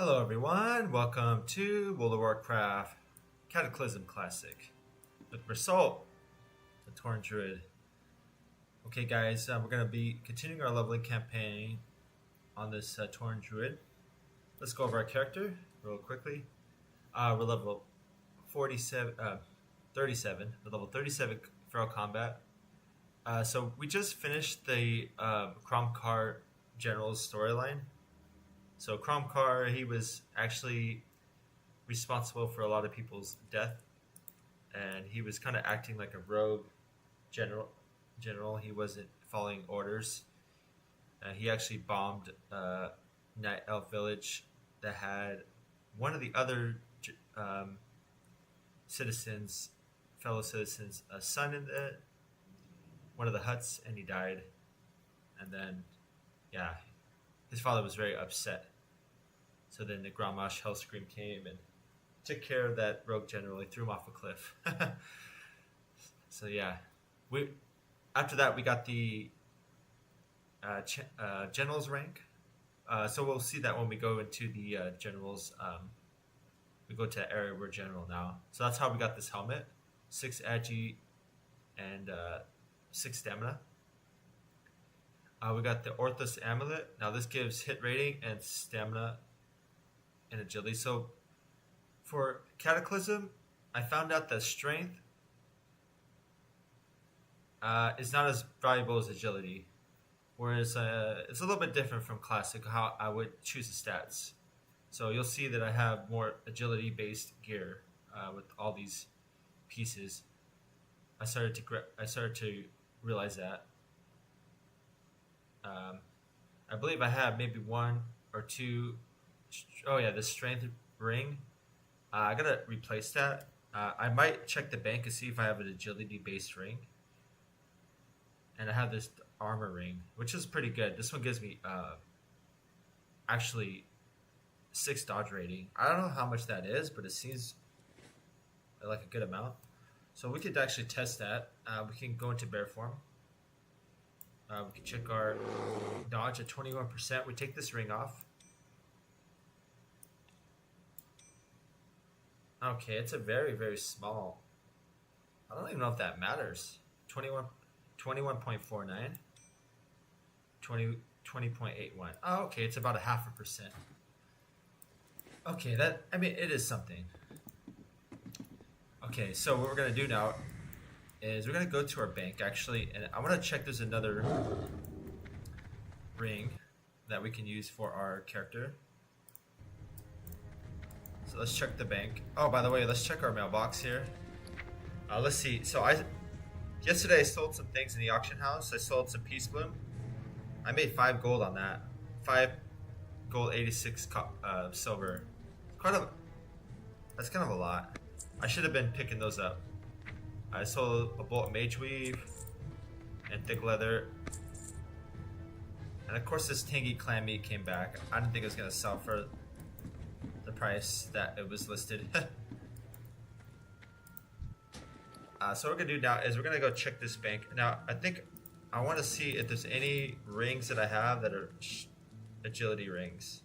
Hello everyone, welcome to World of Warcraft Cataclysm Classic with Result, the Tauren Druid. Okay guys, we're going to be continuing our leveling campaign on this Tauren Druid. Let's go over our character real quickly. We're level 37, we're level 37 Feral Combat. So we just finished the Kromkar General's storyline. So Kromkar, he was actually responsible for a lot of people's death, and he was kind of acting like a rogue general. He wasn't following orders. He actually bombed a Night Elf village that had one of the other fellow citizens, a son in one of the huts, and he died. And then, yeah, his father was very upset. So then the Grommash Hellscream came and took care of that rogue general. He threw him off a cliff. So yeah, after that we got the general's rank. So we'll see that when we go into the general's. We go to the area we're general now. So that's how we got this helmet: 6 agi and 6 stamina. We got the Orthos amulet. Now this gives hit rating and stamina and agility. So for Cataclysm, I found out that strength is not as valuable as agility, whereas it's a little bit different from Classic how I would choose the stats. So you'll see that I have more agility based gear with all these pieces. I started to realize that. I believe I have maybe 1 or 2. Oh yeah, the strength ring. I gotta replace that. I might check the bank and see if I have an agility based ring. And I have this armor ring, which is pretty good. This one gives me actually 6 dodge rating. I don't know how much that is, but it seems like a good amount. So we could actually test that. We can go into bear form. We can check our dodge at 21%. We take this ring off. Okay, it's a very, very small. I don't even know if that matters. 21.49. 20.81. Oh, okay, it's about 0.5%. Okay, it is something. Okay, so what we're gonna do now is we're gonna go to our bank actually, and I want to check there's another ring that we can use for our character. So let's check the bank. Oh, by the way, let's check our mailbox here. Let's see. So yesterday I sold some things in the auction house. I sold some Peace Bloom. I made 5 gold on that. 5 gold, 86 silver. That's kind of a lot. I should have been picking those up. I sold a bolt of mage weave and thick leather. And of course this tangy clam meat came back. I didn't think it was going to sell for the price that it was listed. So what we're going to do now is we're going to go check this bank. Now I think I want to see if there's any rings that I have that are agility rings.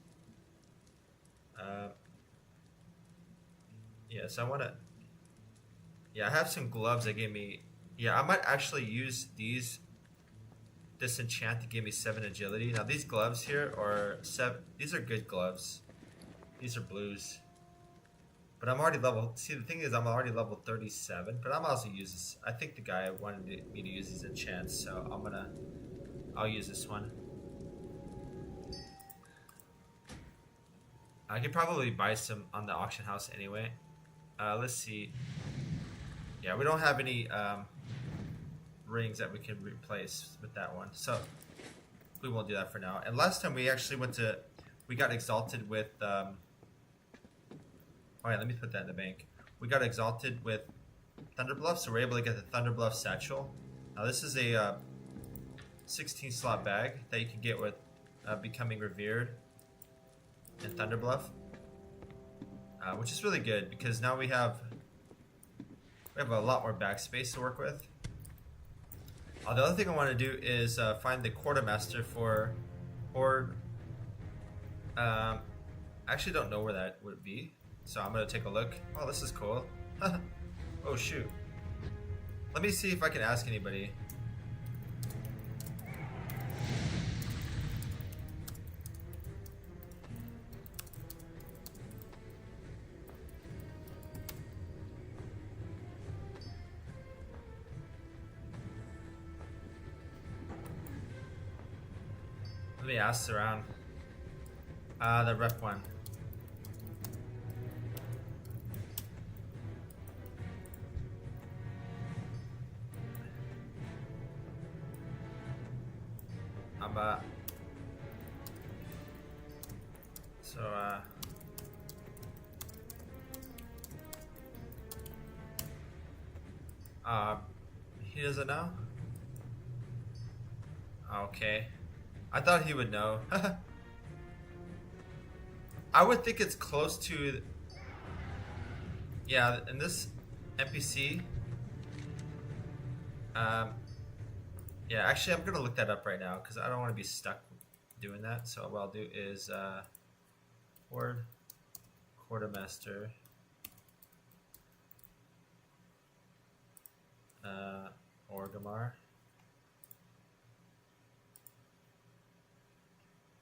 Yeah, so I want to... Yeah, I have some gloves that gave me... Yeah, I might actually use this enchant to give me 7 agility. Now these gloves here are 7. These are good gloves. These are blues. But I'm already level... See, the thing is I'm already level 37. But I'm also use this. I think the guy wanted me to use these enchants. So I'll use this one. I could probably buy some on the auction house anyway. Let's see. Yeah, we don't have any rings that we can replace with that one. So we won't do that for now. And last time we actually we got exalted with... Alright, let me put that in the bank. We got exalted with Thunderbluff, so we're able to get the Thunderbluff satchel. Now this is a 16 slot bag that you can get with becoming revered in Thunderbluff. Which is really good because now we have a lot more backspace to work with. The other thing I want to do is find the quartermaster for Horde I actually don't know where that would be, so I'm gonna take a look. Oh, this is cool. Oh shoot. Let me see if I can ask anybody. Let me ask around. The rep one. He doesn't know? Okay. I thought he would know. I would think it's close to... Yeah, in this NPC... yeah, actually I'm gonna look that up right now because I don't want to be stuck doing that. So what I'll do is Horde Quartermaster Orgrimmar.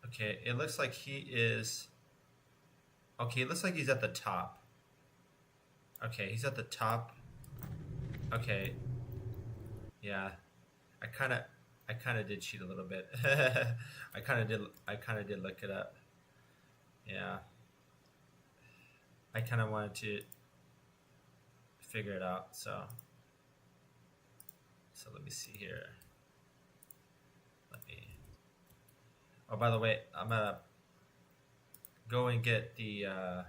Okay, it looks like he is... Okay, it looks like he's at the top. Okay, he's at the top. Okay. Yeah. I kind of did cheat a little bit. I kind of did look it up. Yeah. I kind of wanted to figure it out, so let me see here. Oh, by the way, I'm gonna go and get the I'm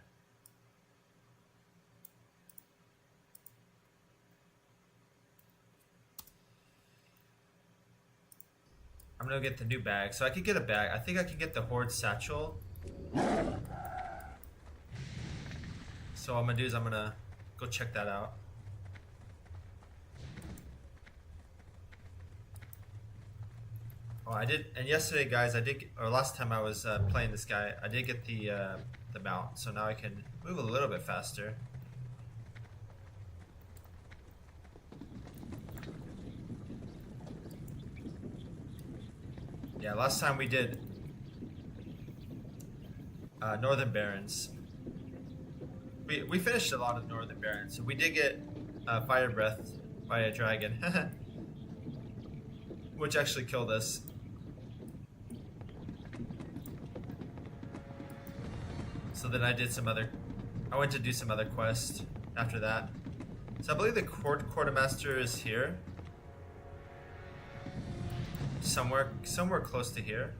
gonna get the new bag. So I could get a bag. I think I can get the Horde Satchel. So what I'm gonna do is I'm gonna go check that out. Oh, I did, and yesterday, guys, or last time I was playing this guy, I did get the mount, so now I can move a little bit faster. Yeah, last time we did Northern Barrens. We finished a lot of Northern Barrens, so we did get Fire Breath by a dragon, which actually killed us. So then I went to do some other quest after that. So I believe the Quartermaster is here. Somewhere close to here.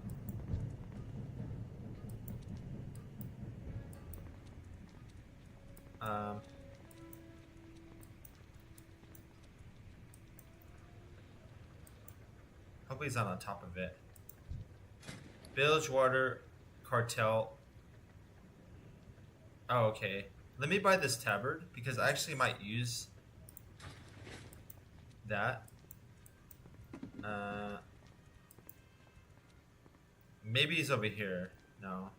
Hopefully he's not on top of it. Bilgewater Cartel. Oh, okay. Let me buy this tabard because I actually might use that. Maybe he's over here. No.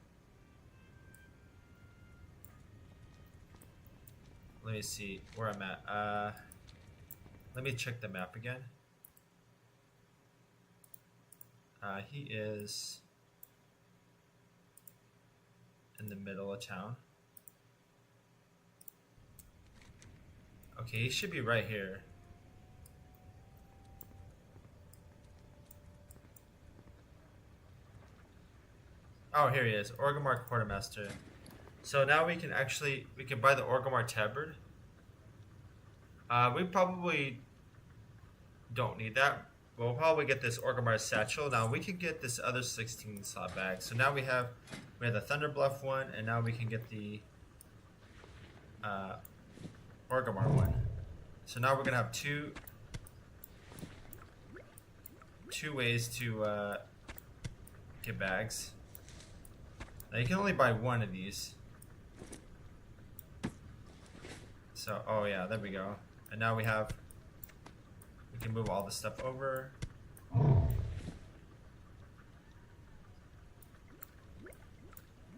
Let me see where I'm at. Let me check the map again. He is in the middle of town. Okay, he should be right here. Oh, here he is, Orgrimmar Quartermaster. So now we can buy the Orgrimmar Tabard. We probably don't need that. We'll probably get this Orgrimmar Satchel. Now we can get this other 16 slot bag. So now we have the Thunderbluff one, and now we can get the Orgrimmar one. So now we're gonna have two ways to get bags. Now you can only buy one of these. So, oh yeah, there we go. And now we can move all this stuff over.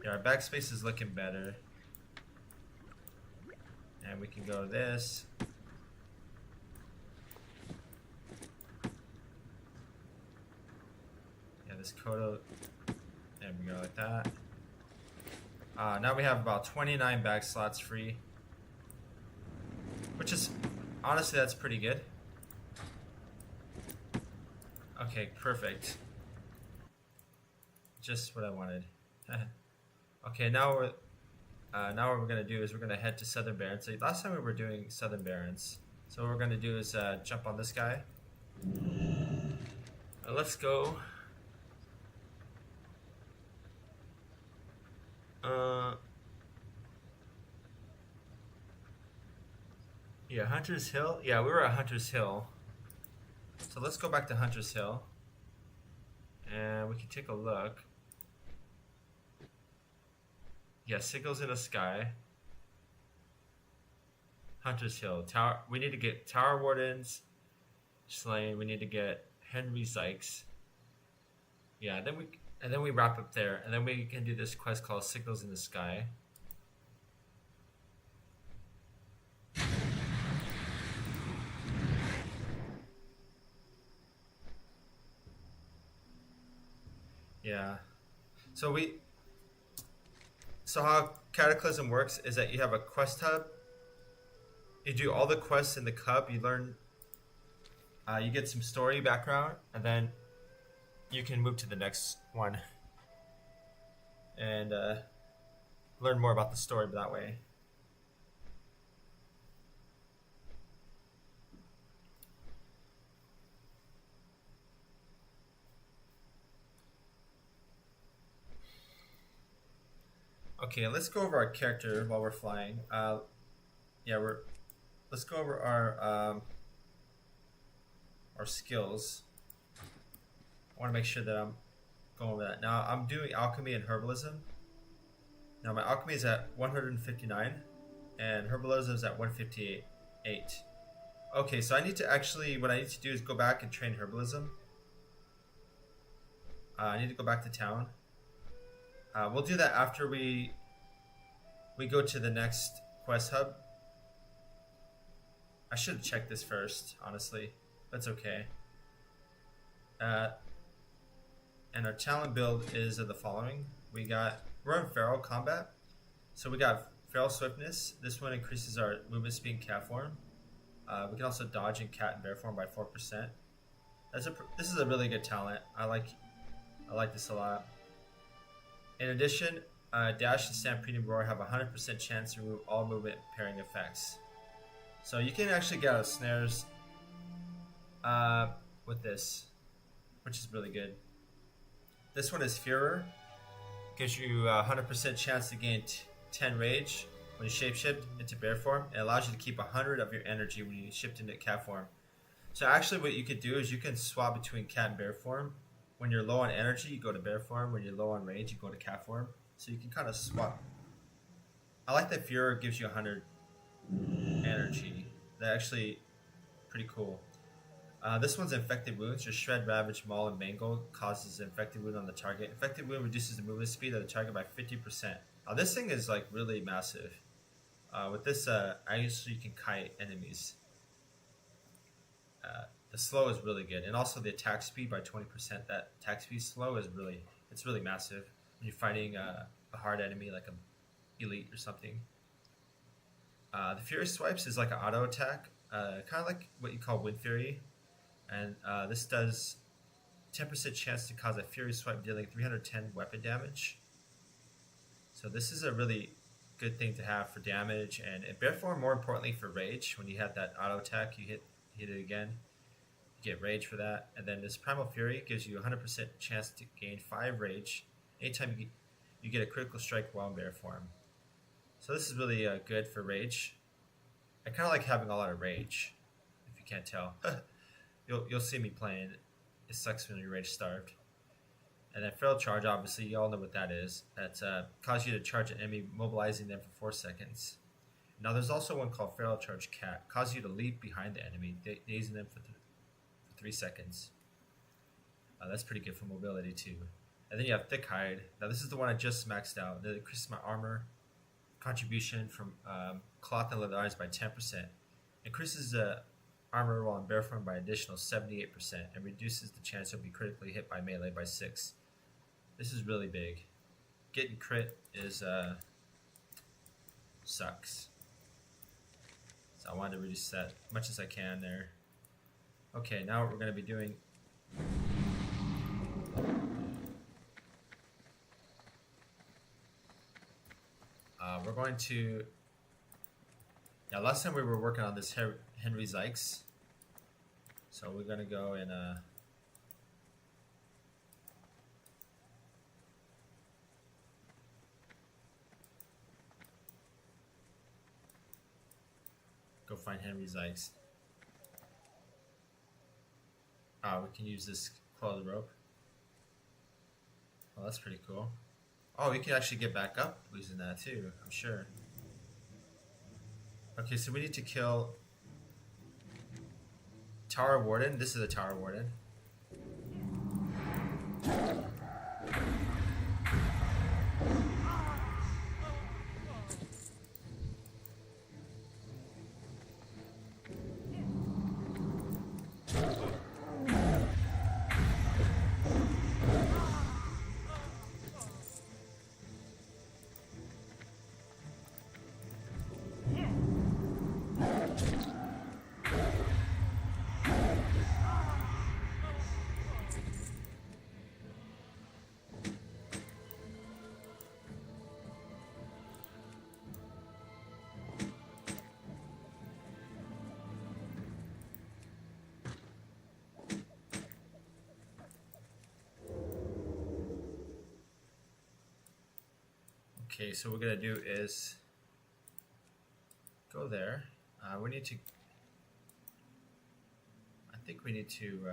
Yeah, Yeah, our backspace is looking better. And we can go to this. Yeah, this Kodo. There we go, like that. Now we have about 29 bag slots free. Which is, honestly, that's pretty good. Okay, perfect. Just what I wanted. Okay, now what we're gonna do is we're gonna head to Southern Barrens. So last time we were doing Southern Barrens. So what we're gonna do is jump on this guy. Let's go. Yeah, Hunter's Hill. Yeah, we were at Hunter's Hill. So let's go back to Hunter's Hill. And we can take a look. Yeah, Signals in the Sky. Hunter's Hill. Tower. We need to get Tower Wardens slain. We need to get Henry Sykes. Yeah, then we wrap up there, and then we can do this quest called Signals in the Sky. Yeah. So how Cataclysm works is that you have a quest hub. You do all the quests in the hub. You learn. You get some story background, and then you can move to the next one and learn more about the story that way. Okay, let's go over our character while we're flying. Let's go over our skills. I want to make sure that I'm going over that. Now I'm doing Alchemy and Herbalism. Now my Alchemy is at 159 and Herbalism is at 158. Okay, so what I need to do is go back and train Herbalism. I need to go back to town. We'll do that after we go to the next quest hub. I should have checked this first, honestly. That's okay. And our talent build is the following. We're in Feral Combat. So we got Feral Swiftness. This one increases our movement speed in cat form. We can also dodge in cat and bear form by 4%. This is a really good talent. I like this a lot. In addition, Dash and Stampede Roar have a 100% chance to remove all movement pairing effects. So you can actually get out of snares with this, which is really good. This one is Führer. Gives you a 100% chance to gain 10 rage when you shapeshift into bear form. It allows you to keep 100 of your energy when you shift into cat form. So actually what you could do is you can swap between cat and bear form. When you're low on energy, you go to bear form. When you're low on rage, you go to cat form. So you can kind of swap. I like that Führer gives you 100 energy. That's actually pretty cool. This one's Infected Wounds. Your Shred, Ravage, Maul, and Mangle causes an Infected Wound on the target. Infected Wound reduces the movement speed of the target by 50%. Now this thing is like really massive. With this, actually you can kite enemies. The slow is really good, and also the attack speed by 20%. That attack speed slow is really massive when you're fighting a hard enemy like a elite or something. The Fury Swipes is like an auto attack, kind of like what you call Wind Fury, and this does 10% chance to cause a Fury Swipe dealing 310 weapon damage. So this is a really good thing to have for damage, and in bear form, more importantly for rage. When you have that auto attack, you hit it again. You get rage for that, and then this Primal Fury gives you a 100% chance to gain 5 rage anytime you get a critical strike while in bear form. So this is really good for rage. I kind of like having a lot of rage, if you can't tell. You'll see me playing. It sucks when you're rage starved. And then Feral Charge, obviously, you all know what that is. That causes you to charge an enemy, mobilizing them for 4 seconds. Now there's also one called Feral Charge Cat. Causes you to leap behind the enemy, dazing them for 3 seconds. That's pretty good for mobility too. And then you have Thick Hide. Now this is the one I just maxed out. It increases my armor contribution from cloth and leather items by 10%. Increases the armor while in bear form by an additional 78%, and reduces the chance you'll be critically hit by melee by 6. This is really big. Getting crit is sucks. So I wanted to reduce that as much as I can there. Okay, now what we're going to be doing. We're going to. Yeah, last time we were working on this Henry Zykes. So we're going to go and. Go find Henry Zykes. We can use this Claw of the Rope. Oh, that's pretty cool. Oh, we can actually get back up using that too, I'm sure. Okay, so we need to kill Tower Warden. This is a Tower Warden. Okay, so what we're gonna do is go there. We need to. I think we need to.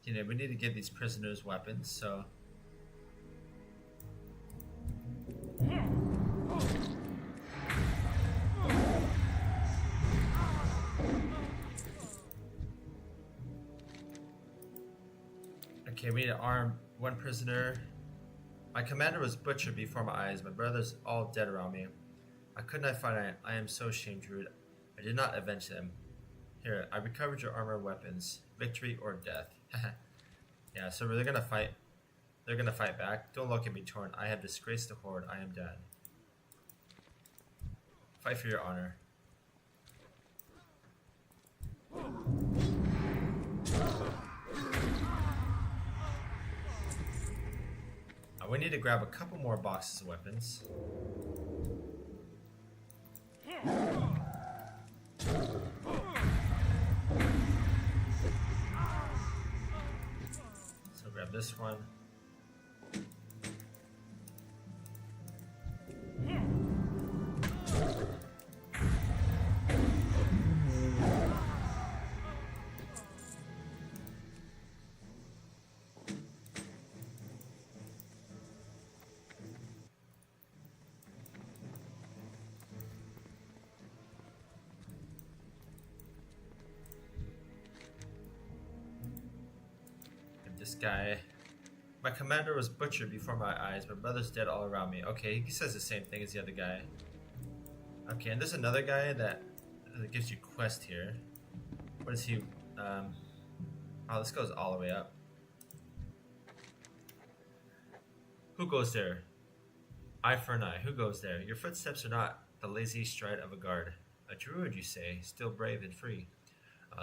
You know, we need to give these prisoners weapons. So. Okay, we need to arm one prisoner. My commander was butchered before my eyes. My brothers all dead around me. How couldn't I find it? I am so ashamed, Druid. I did not avenge them. Here, I recovered your armor and weapons. Victory or death. Yeah, so they're gonna fight. They're gonna fight back. Don't look at me, Tauren. I have disgraced the Horde. I am done. Fight for your honor. We need to grab a couple more boxes of weapons. So grab this one. This guy. My commander was butchered before my eyes. My brother's dead all around me. Okay, he says the same thing as the other guy. Okay, and there's another guy that gives you quest here. What is he? Oh, this goes all the way up. Who goes there? Eye for an eye. Who goes there? Your footsteps are not the lazy stride of a guard. A druid, you say, still brave and free.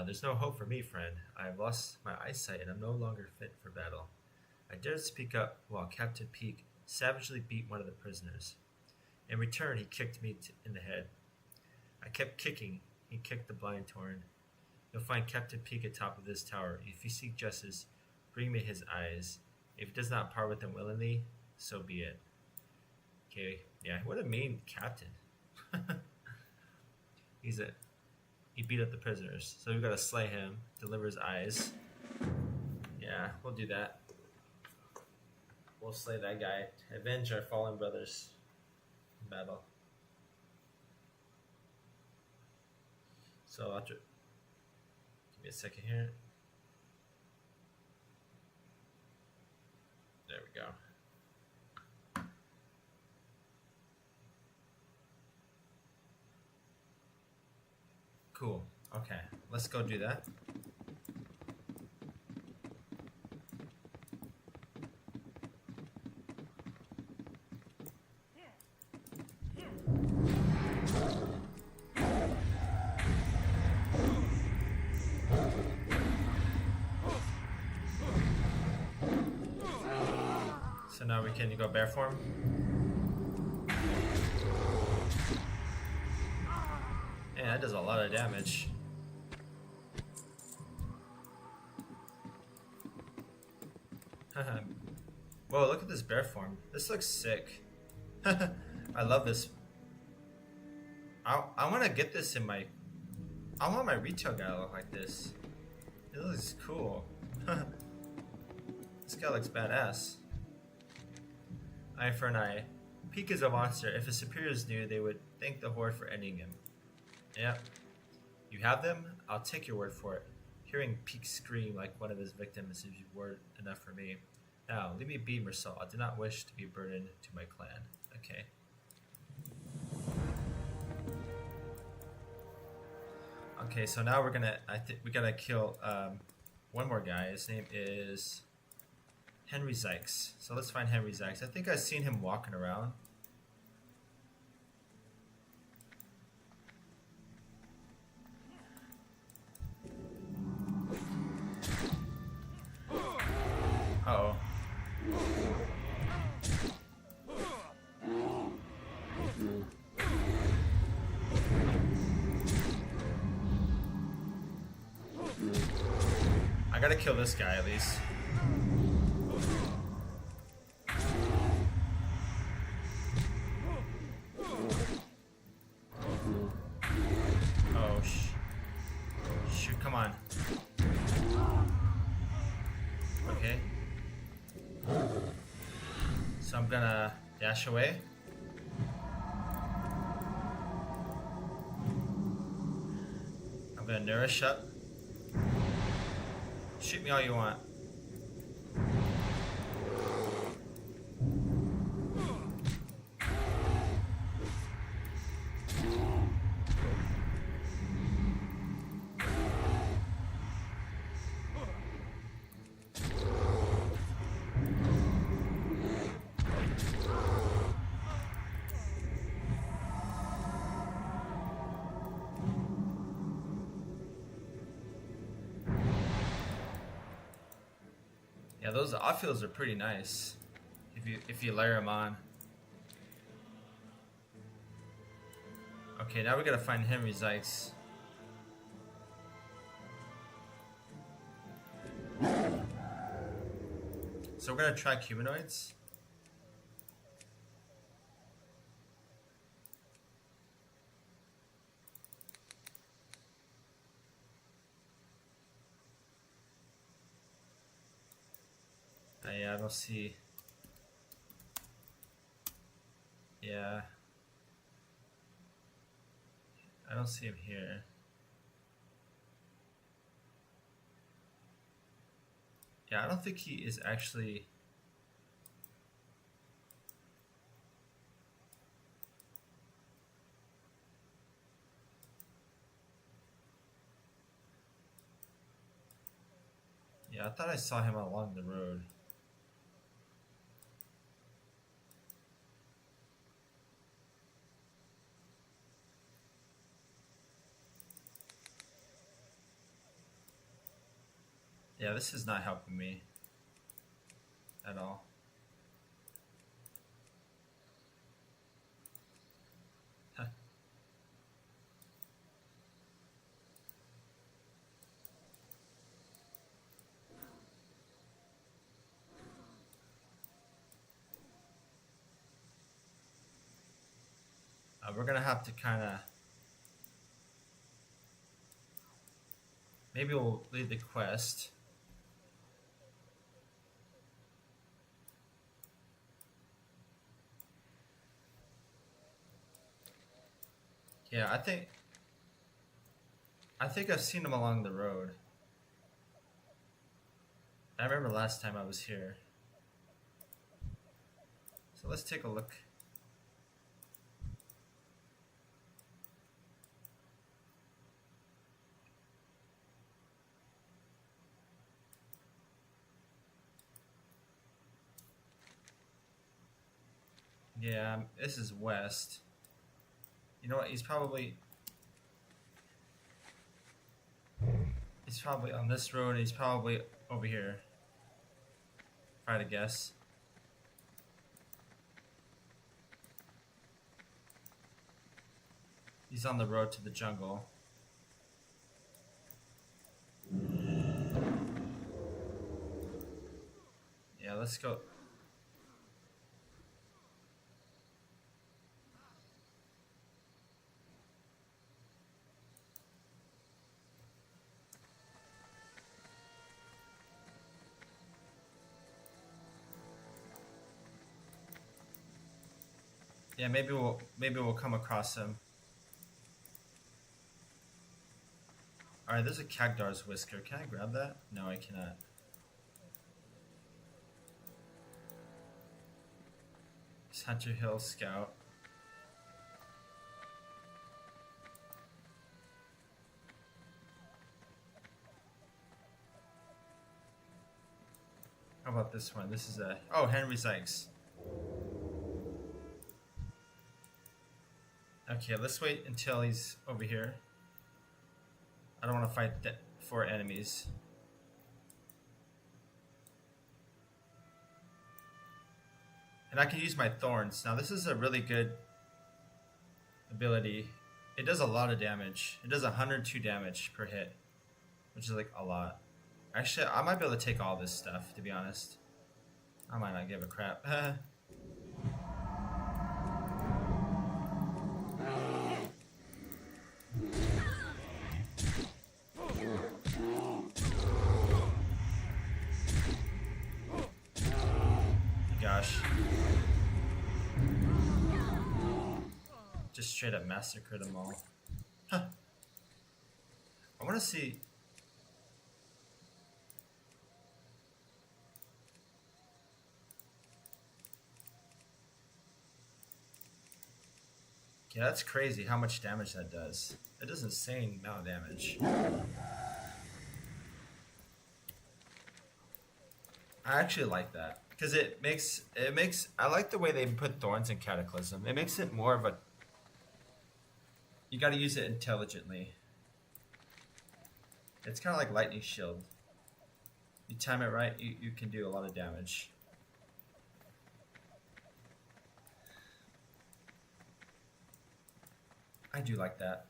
There's no hope for me, friend. I have lost my eyesight and I'm no longer fit for battle. I dared speak up while Captain Peak savagely beat one of the prisoners. In return, he kicked me in the head. I kept kicking. He kicked the blind Tauren. You'll find Captain Peak atop of this tower. If you seek justice, bring me his eyes. If he does not part with them willingly, so be it. Okay, yeah, what a mean captain. He beat up the prisoners, so we've got to slay him, deliver his eyes. Yeah, we'll do that. We'll slay that guy, avenge our fallen brothers in battle. So, give me a second here. we go. Cool. Okay, let's go do that. So now we can go bear form. Man, that does a lot of damage. Whoa, look at this bear form. This looks sick. I love this. I want to get this in my... I want my retail guy to look like this. It looks cool. This guy looks badass. Eye for an eye. Peak is a monster. If a superior is new, they would thank the horde for ending him. Yep. You have them? I'll take your word for it. Hearing Peak scream like one of his victims is word enough for me. Now, leave me be, Mersal. I do not wish to be burdened to my clan. Okay. Okay, so now we're gonna... we gotta kill one more guy. His name is Henry Zykes. So let's find Henry Zykes. I think I've seen him walking around. Uh-oh. I gotta kill this guy at least. Oh, shoot, come on. Okay. So I'm gonna dash away. I'm gonna nourish up. Shoot me all you want. Yeah, those outfields are pretty nice if you layer them on. Okay, now we gotta find Henry Zykes. So we're gonna track humanoids. Yeah, I don't see. Yeah. I don't see him here. Yeah, I don't think he is actually... Yeah, I thought I saw him along the road. Yeah, this is not helping me at all. Huh. We're gonna have to kind of... Maybe we'll lead the quest. Yeah, I think I've seen him along the road. I remember last time I was here. So let's take a look. Yeah, this is west. You know what? He's probably on this road. He's probably over here. If I had to guess. He's on the road to the jungle. Yeah, let's go. Yeah, maybe we'll come across him. All right, there's a Cagdar's whisker. Can I grab that? No, I cannot. It's Hunter Hill Scout. How about this one? This is a Henry Sykes. Okay, let's wait until he's over here. I don't want to fight 4 enemies. And I can use my thorns. Now this is a really good ability. It does a lot of damage. It does 102 damage per hit, which is like a lot. Actually, I might be able to take all this stuff, to be honest. I might not give a crap. Gosh. Just straight up massacred them all. Huh. I want to see... Yeah, that's crazy how much damage that does. It does insane amount of damage. I actually like that because it makes I like the way they put thorns in Cataclysm. It makes it more of a, you got to use it intelligently. It's kind of like lightning shield. You time it right, you can do a lot of damage. I do like that.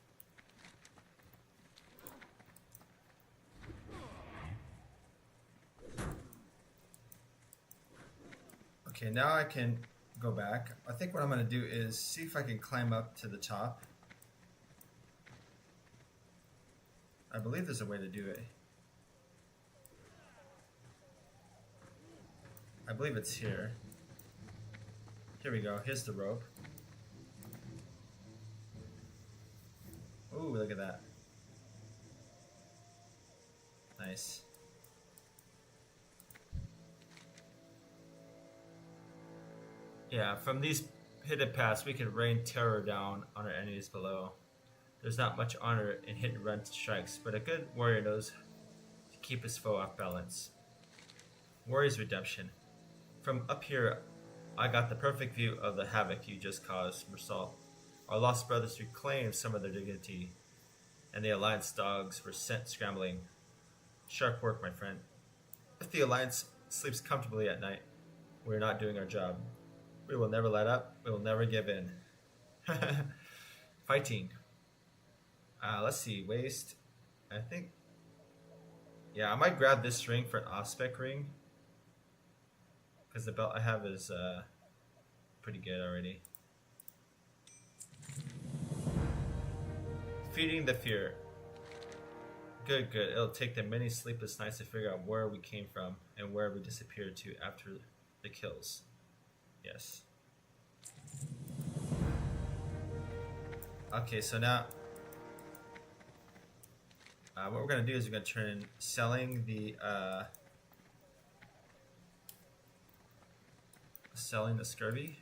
Okay, now I can go back. I think what I'm going to do is see if I can climb up to the top. I believe there's a way to do it. I believe it's here. Here we go. Here's the rope. Ooh, look at that. Nice. Yeah, from these hidden paths, we can rain terror down on our enemies below. There's not much honor in hit and run strikes, but a good warrior knows to keep his foe off balance. Warrior's redemption. From up here, I got the perfect view of the havoc you just caused, Mersal. Our lost brothers reclaimed some of their dignity, and the Alliance dogs were sent scrambling. Sharp work, my friend. If the Alliance sleeps comfortably at night, we're not doing our job. We will never let up. We will never give in. Fighting. Let's see. Waste. I think... Yeah, I might grab this ring for an Aspect ring. Because the belt I have is pretty good already. Feeding the fear. Good, good. It'll take them many sleepless nights to figure out where we came from and where we disappeared to after the kills. Yes. Okay, so now what we're going to do is we're going to turn selling the scurvy.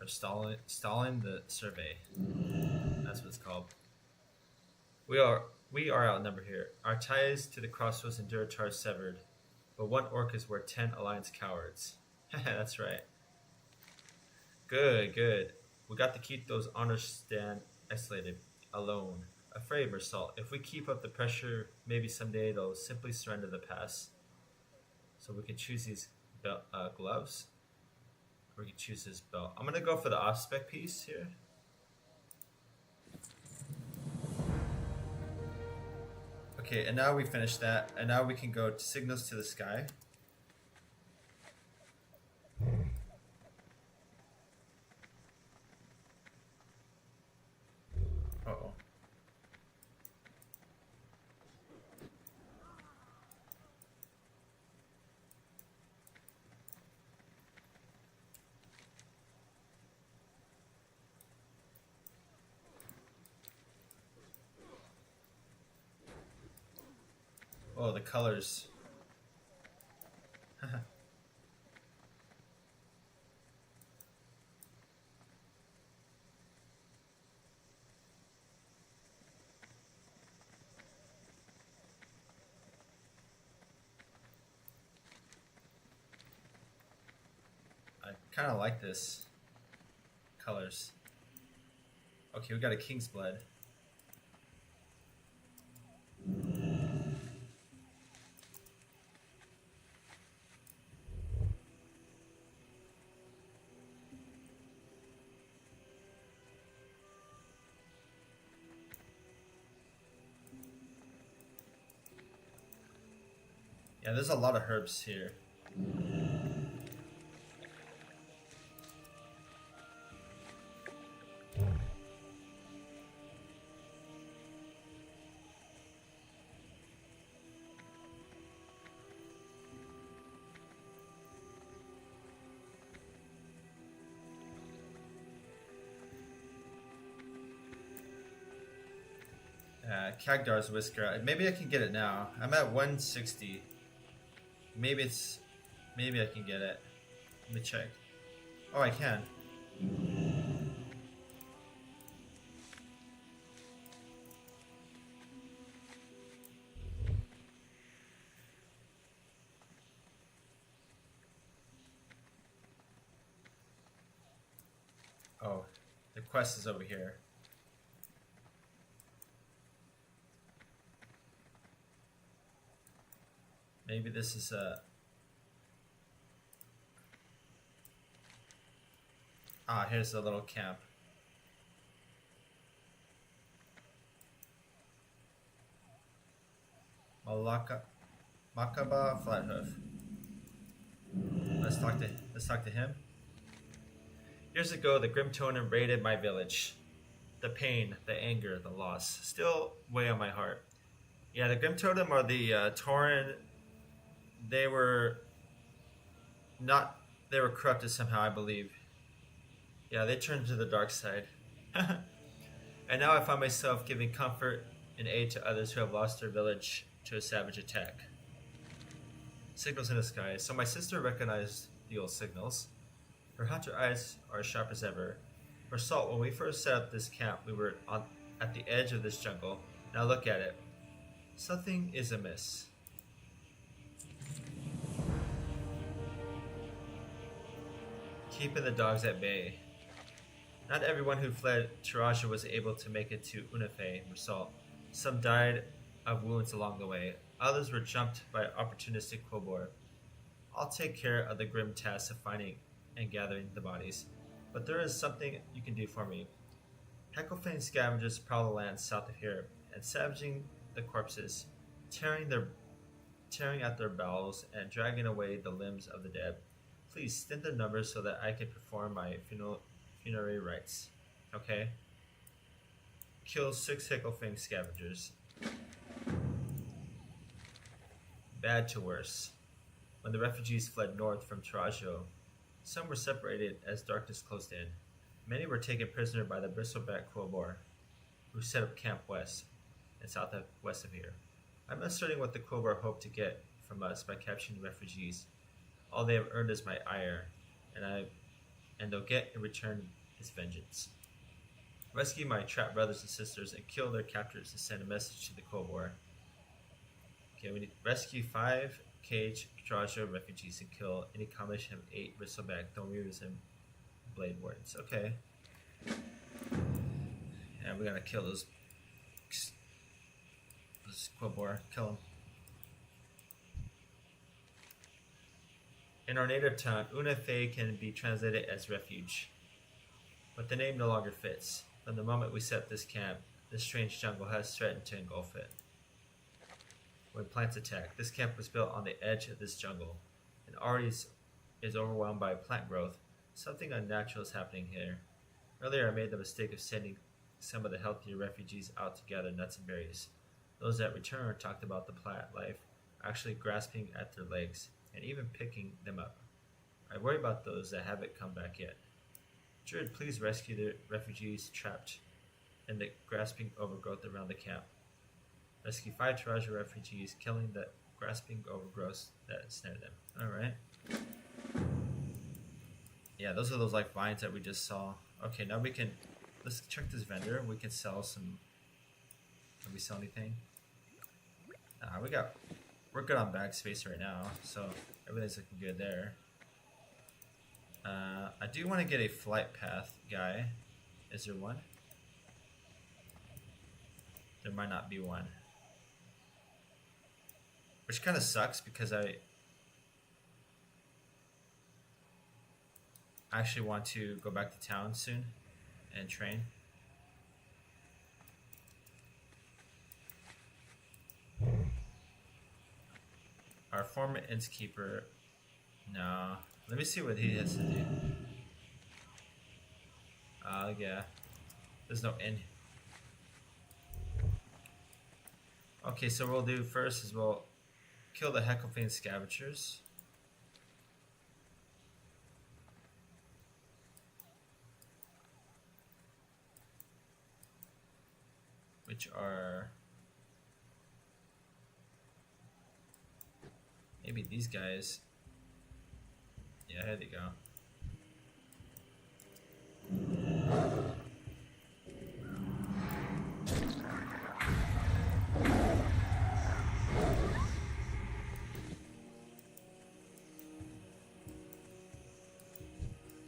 Or stalling the survey. That's what it's called. We are outnumbered here. Our ties to the crossroads and Duratar severed, but one orc is worth 10 alliance cowards. That's right. Good. We got to keep those honors stand isolated, alone. Afraid, Mersalt. If we keep up the pressure, maybe someday they'll simply surrender the pass. So we can choose these gloves. Or we can choose this belt. I'm gonna go for the off-spec piece here. Okay, and now we finished that, and now we can go to Signals to the Sky. Uh-oh. Oh, the colors. I kind of like this colors. Okay, we got a King's Blood. Yeah, there's a lot of herbs here. Kagdar's Whisker. Maybe I can get it now. I'm at 160. Maybe I can get it. Let me check. Oh, I can. Oh, the quest is over here. Maybe this is a... Ah, here's the little camp. Makaba Flathoof. Let's talk to him. Years ago, the Grim Tonen raided my village. The pain, the anger, the loss still weigh on my heart. Yeah, the Grim Totem are the Tauren. They were corrupted somehow, I believe. Yeah, they turned to the dark side. And now I find myself giving comfort and aid to others who have lost their village to a savage attack. Signals in the sky. So my sister recognized the old signals. Her hunter eyes are as sharp as ever. For Salt, when we first set up this camp, we were at the edge of this jungle. Now look at it. Something is amiss. Keeping the dogs at bay. Not everyone who fled Tiraja was able to make it to Unafe, Mersalt. Some died of wounds along the way. Others were jumped by opportunistic Quobor. I'll take care of the grim task of finding and gathering the bodies, but there is something you can do for me. Hecklefang scavengers prowl the land south of here, and savaging the corpses, tearing at their bowels and dragging away the limbs of the dead. Please stint the numbers so that I can perform my funerary rites. Okay? Kill 6 Hecklefang scavengers. Bad to worse. When the refugees fled north from Tarajo, some were separated as darkness closed in. Many were taken prisoner by the bristleback Quobor, who set up camp west and southwest of here. I'm not certain what the Quobor hope to get from us by capturing the refugees. All they have earned is my ire, and and they'll get in return his vengeance. Rescue my trapped brothers and sisters and kill their captors to send a message to the Kobor. Okay, we need to rescue 5 cage Draja refugees and kill any combination of 8 bristleback Thornweavers and Blade Wardens. Okay. Yeah, we gotta kill those Kobor. Kill them. In our native tongue, Unafe can be translated as refuge, but the name no longer fits. From the moment we set this camp, this strange jungle has threatened to engulf it. When plants attack, this camp was built on the edge of this jungle, and already is overwhelmed by plant growth. Something unnatural is happening here. Earlier, I made the mistake of sending some of the healthier refugees out to gather nuts and berries. Those that returned talked about the plant life, actually grasping at their legs, and even picking them up. I worry about those that haven't come back yet. Druid, please rescue the refugees trapped in the grasping overgrowth around the camp. Rescue 5 Taraja refugees, killing the grasping overgrowth that snared them. Alright. Yeah, those are those like vines that we just saw. Okay, now we can... Let's check this vendor. We can sell some... Can we sell anything? We're good on bag space right now, so everything's looking good there. I do want to get a flight path guy. Is there one? There might not be one. Which kind of sucks because I actually want to go back to town soon and train. Our former innkeeper, no. Let me see what he has to do. Yeah. There's no inn. Okay, so what we'll do first is we'll kill the Heckelfane scavengers. Which are... maybe these guys. Yeah, here they go.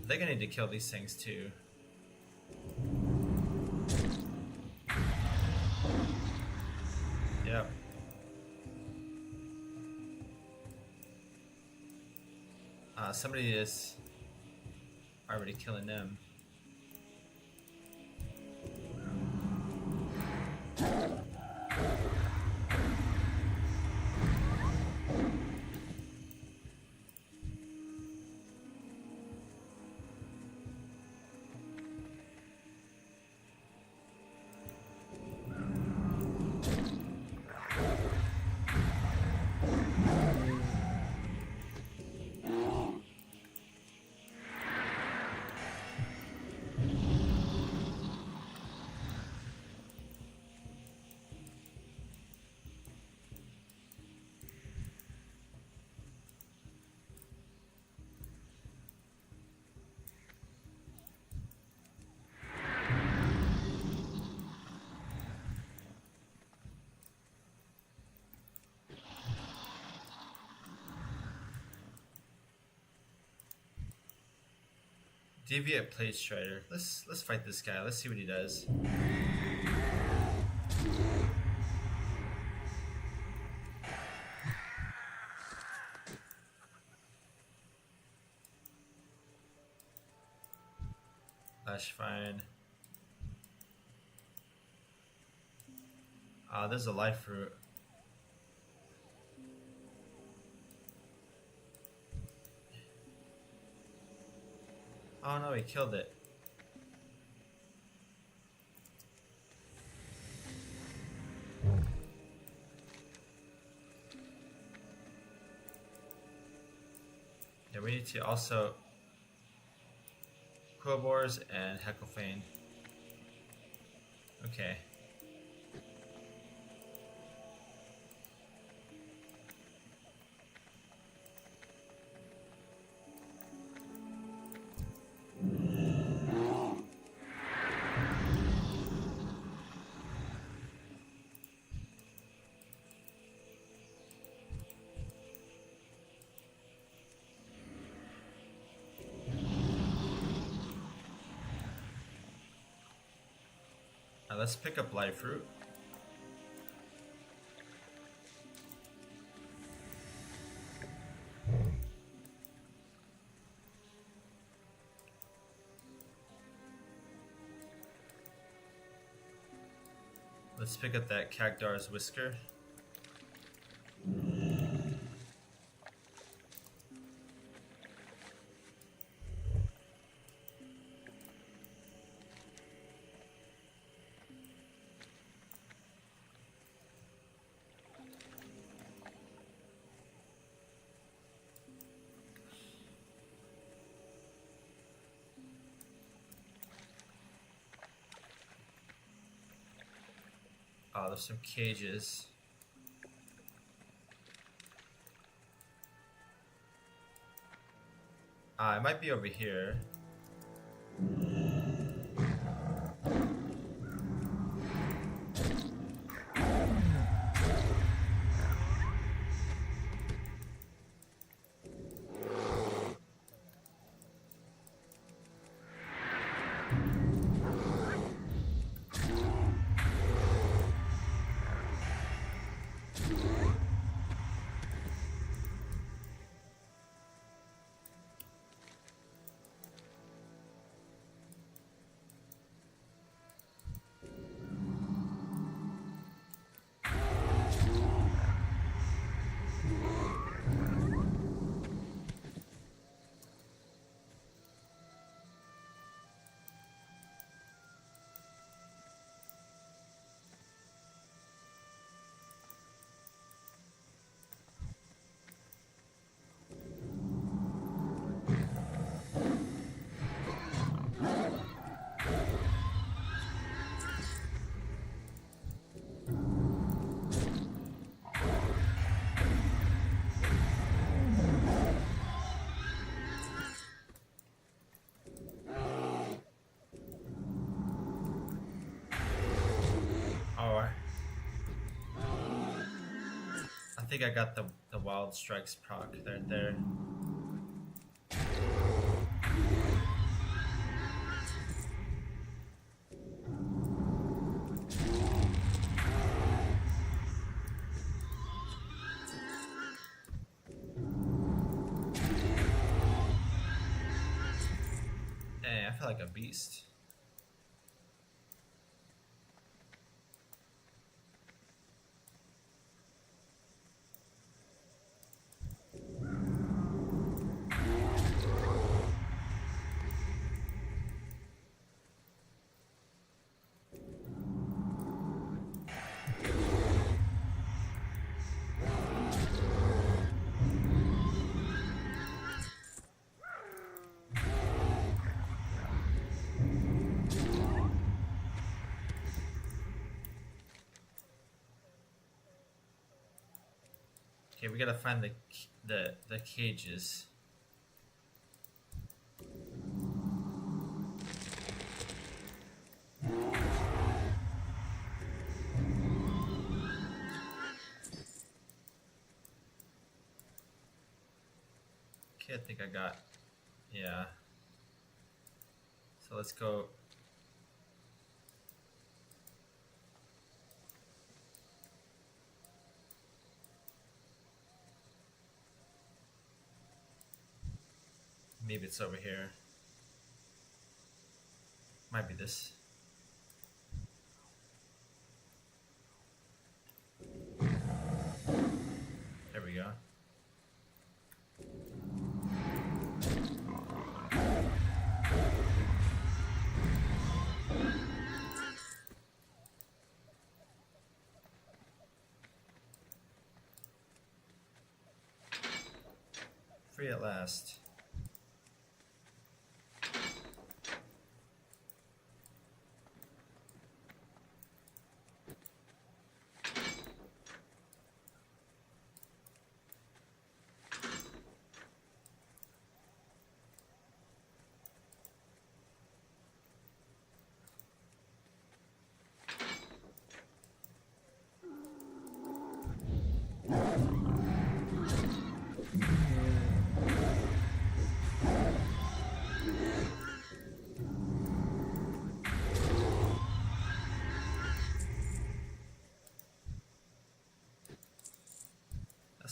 They're gonna need to kill these things too. Yep. Somebody is already killing them. Deviate Plate Strider. Let's fight this guy. Let's see what he does. That's fine. There's a life fruit. Oh no, he killed it. Yeah, we need to also Quillbores and Heckelfane. Okay. let's pick up live fruit. Let's pick up that Cagdar's Whisker. Oh, there's some cages. It might be over here. I think I got the Wild Strikes proc right there. Dang, I feel like a beast. Okay, we gotta find the cages. Okay, I think I got, yeah. So let's go. Maybe it's over here. Might be this. There we go. Free at last.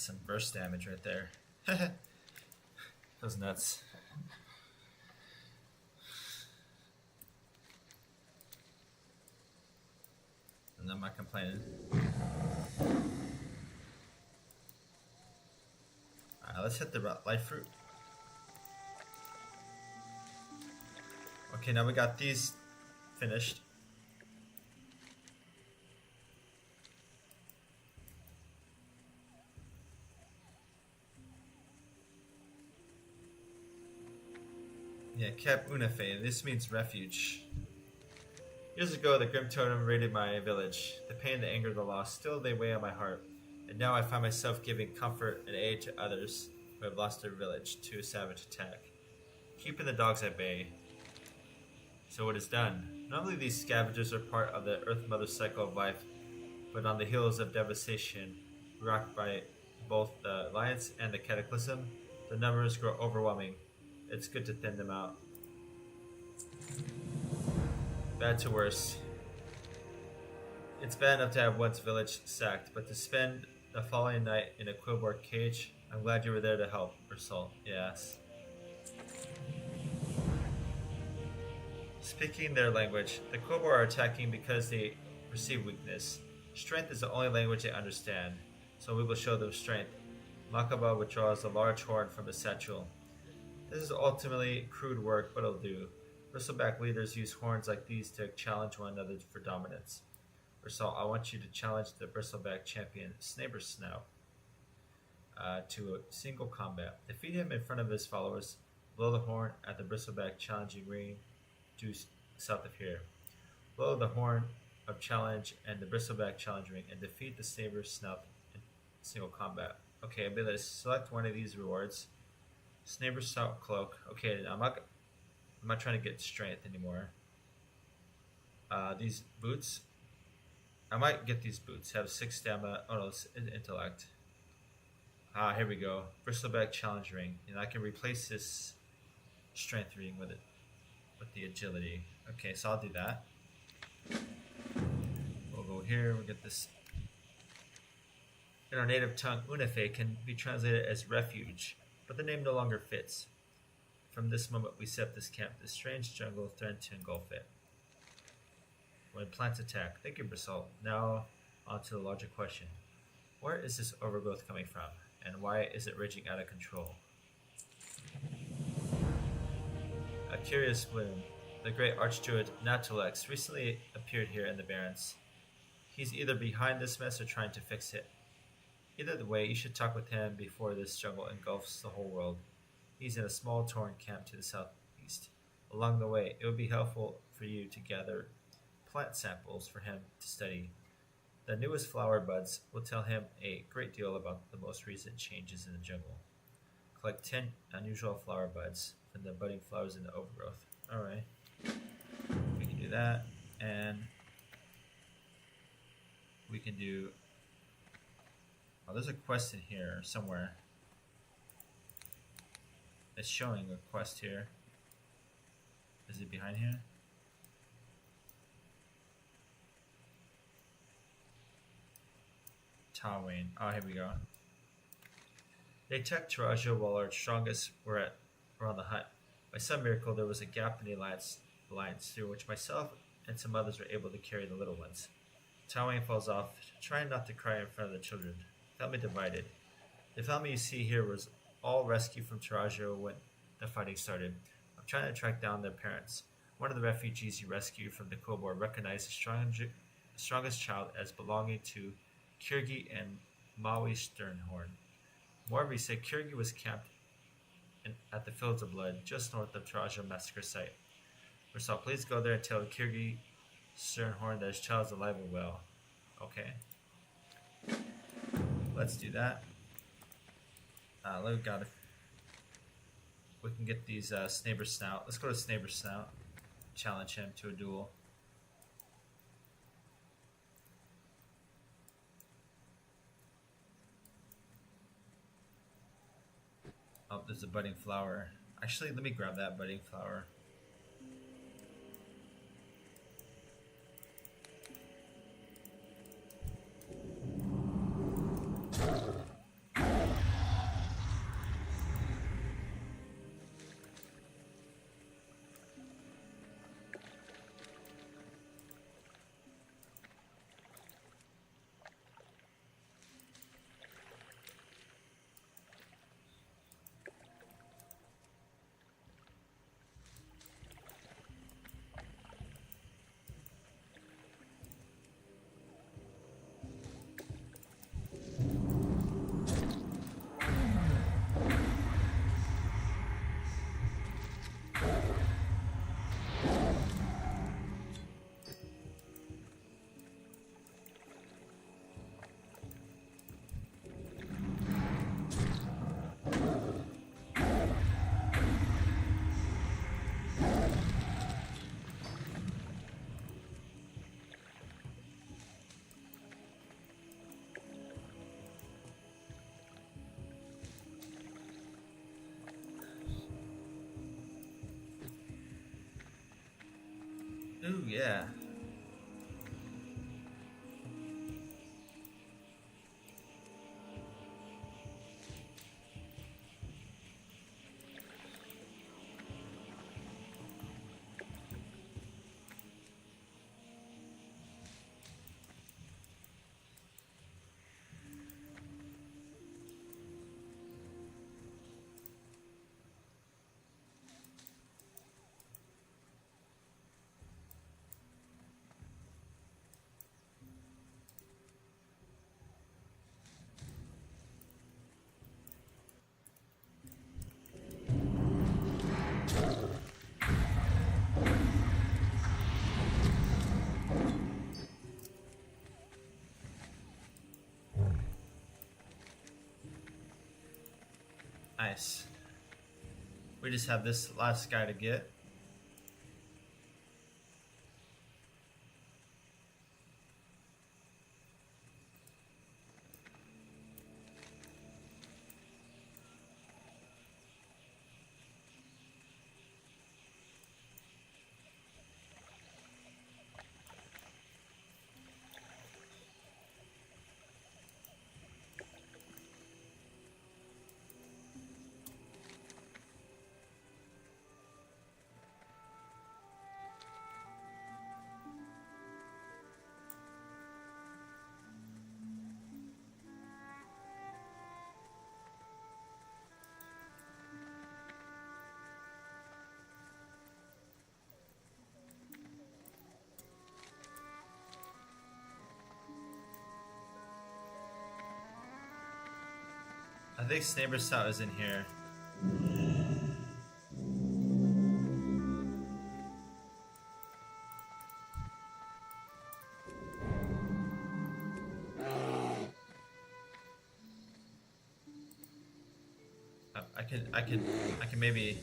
some burst damage right there. That was nuts. And I'm not complaining. Alright, let's hit the light fruit. Okay, now we got these finished. Yeah, Cap Unafe. This means refuge. Years ago, the Grim Totem raided my village. The pain, the anger, the loss, still they weigh on my heart. And now I find myself giving comfort and aid to others who have lost their village to a savage attack. Keeping the dogs at bay. So it is done. Normally these scavengers are part of the Earth Mother cycle of life, but on the heels of devastation, rocked by both the Alliance and the Cataclysm, the numbers grow overwhelming. It's good to thin them out. Bad to worse. It's bad enough to have one's village sacked, but to spend the following night in a quillboard cage, I'm glad you were there to help, Ursula. Yes. Speaking their language, the quillboard are attacking because they perceive weakness. Strength is the only language they understand, so we will show them strength. Makaba withdraws a large horn from his satchel. This is ultimately crude work, but it'll do. Bristleback leaders use horns like these to challenge one another for dominance. Ursula, I want you to challenge the Bristleback champion, Snabersnout, to a single combat. Defeat him in front of his followers. Blow the horn at the Bristleback challenging ring due south of here. Blow the horn of challenge and the Bristleback challenge ring and defeat the Snabersnout in single combat. Okay, I'm going to select one of these rewards. Snabersnout cloak. Okay, I'm not trying to get strength anymore. These boots. I might get these boots. Have 6 stamina. Oh no, it's intellect. Here we go. Bristleback challenge ring, and I can replace this strength ring with it, with the agility. Okay, so I'll do that. We'll go here. We'll get this. In our native tongue, Unafe can be translated as refuge, but the name no longer fits. From this moment we set this camp. This strange jungle threatened to engulf it. When plants attack. Thank you, Bristle. Now on to the larger question. Where is this overgrowth coming from? And why is it raging out of control? A curious bloom. The great Archdruid Natalex recently appeared here in the Barrens. He's either behind this mess or trying to fix it. Either way, you should talk with him before this jungle engulfs the whole world. He's in a small Tauren camp to the southeast. Along the way, it would be helpful for you to gather plant samples for him to study. The newest flower buds will tell him a great deal about the most recent changes in the jungle. Collect 10 unusual flower buds from the budding flowers in the overgrowth. Alright. We can do that. And we can do... Oh, there's a quest in here somewhere. It's showing a quest here. Is it behind here? Tauren. Oh, here we go. They attacked Taraja while our strongest were on the hunt. By some miracle, there was a gap in the alliance through which myself and some others were able to carry the little ones. Tauren falls off, trying not to cry in front of the children. Family divided. The family you see here was all rescued from Taraja when the fighting started. I'm trying to track down their parents. One of the refugees you rescued from the Kobold recognized the strongest child as belonging to Kirgi and Maui Sternhorn. Morvi said Kirgi was camped at the Fields of Blood, just north of Taraja massacre site. Ursula, please go there and tell Kirgi Sternhorn that his child is alive and well. Okay. Let's do that. We can get these Snabersnout. Let's go to Snabersnout. Challenge him to a duel. Oh, there's a budding flower. Actually, let me grab that budding flower. yeah. Nice. We just have this last guy to get. I think Snaber Stout is in here. I can maybe.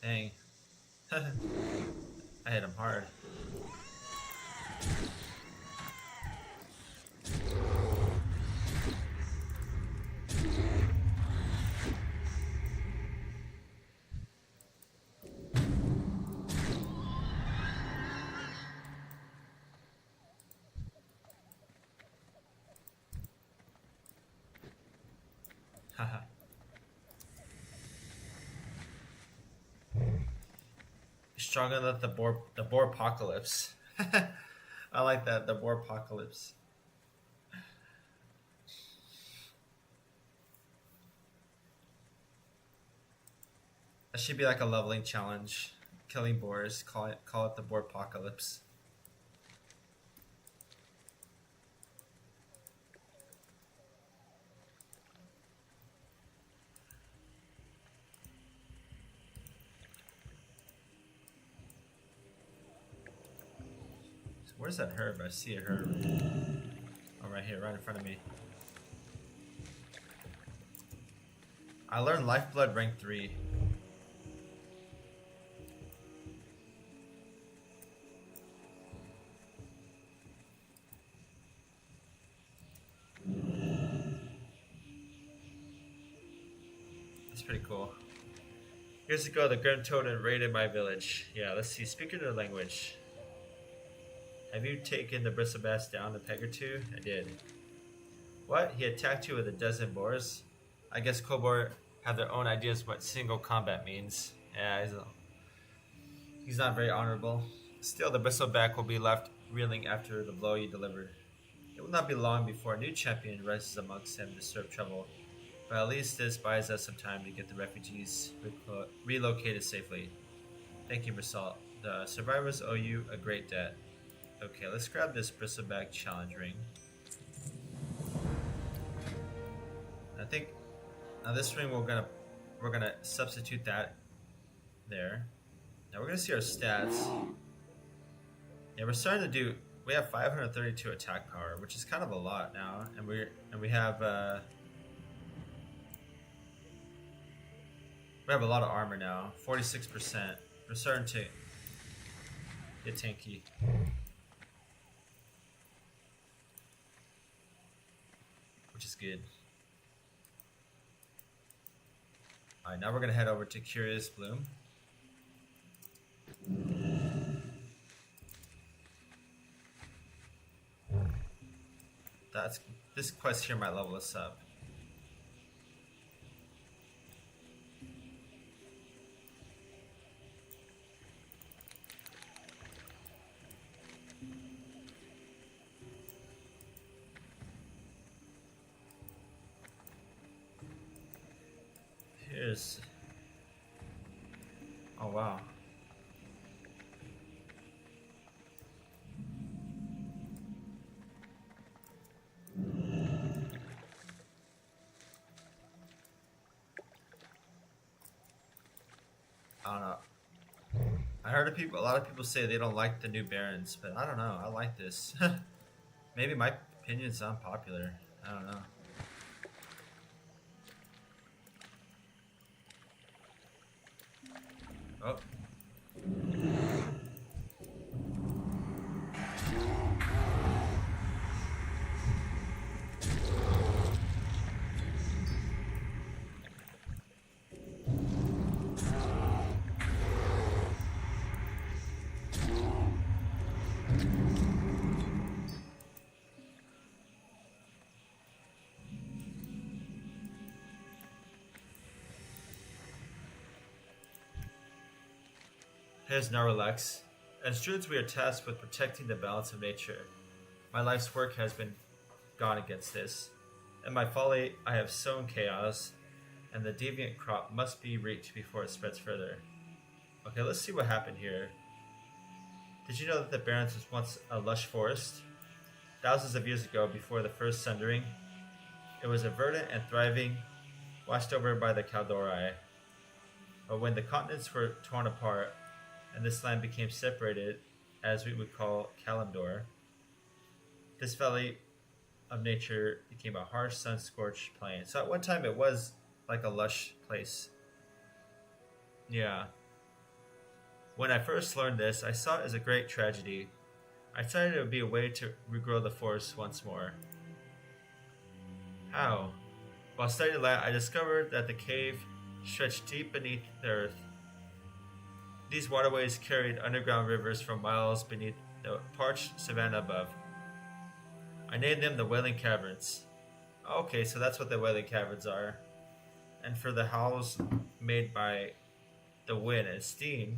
Dang. I hit him hard. Haha. Stronger than the boar apocalypse. I like that, the boar apocalypse. That should be like a leveling challenge. Killing boars. Call it the boar apocalypse. Where's that herb? I see a herb. Oh, right here, right in front of me. I learned Lifeblood rank 3. That's pretty cool. Years ago, the Grim Totem raided my village. Yeah, let's see. Speaking their language. Have you taken the bristlebass down a peg or two? I did. What? He attacked you with a dozen boars? I guess Kobor have their own ideas what single combat means. Yeah, he's not very honorable. Still, the bristleback will be left reeling after the blow you delivered. It will not be long before a new champion rises amongst them to disturb trouble. But at least this buys us some time to get the refugees relocated safely. Thank you, Bristol. The survivors owe you a great debt. Okay, let's grab this bristleback challenge ring. I think now this ring we're gonna substitute that there. Now we're gonna see our stats. Yeah, we're starting to do. We have 532 attack power, which is kind of a lot now, and we have a lot of armor now. 46%. We're starting to get tanky. which is good. Alright, now we're going to head over to Curious Bloom. This quest here might level us up. Here's... Oh wow. I don't know. I heard a lot of people say they don't like the new Barons, but I don't know. I like this. Maybe my opinion's unpopular. I don't know. Oh. Here's Narelax. As druids, we are tasked with protecting the balance of nature. My life's work has been gone against this. In my folly, I have sown chaos, and the deviant crop must be reaped before it spreads further. Okay, let's see what happened here. Did you know that the Barrens was once a lush forest? Thousands of years ago, before the first sundering, it was a verdant and thriving, washed over by the Kaldorei. But when the continents were torn apart, and this land became separated, as we would call Kalimdor, this valley of nature became a harsh, sun-scorched plain. So at one time it was like a lush place. Yeah. When I first learned this, I saw it as a great tragedy. I decided it would be a way to regrow the forest once more. How? While studying the land, I discovered that the cave stretched deep beneath the earth. These waterways carried underground rivers for miles beneath the parched savanna above. I named them the Wailing Caverns. Okay, so that's what the Wailing Caverns are. And for the howls made by the wind and steam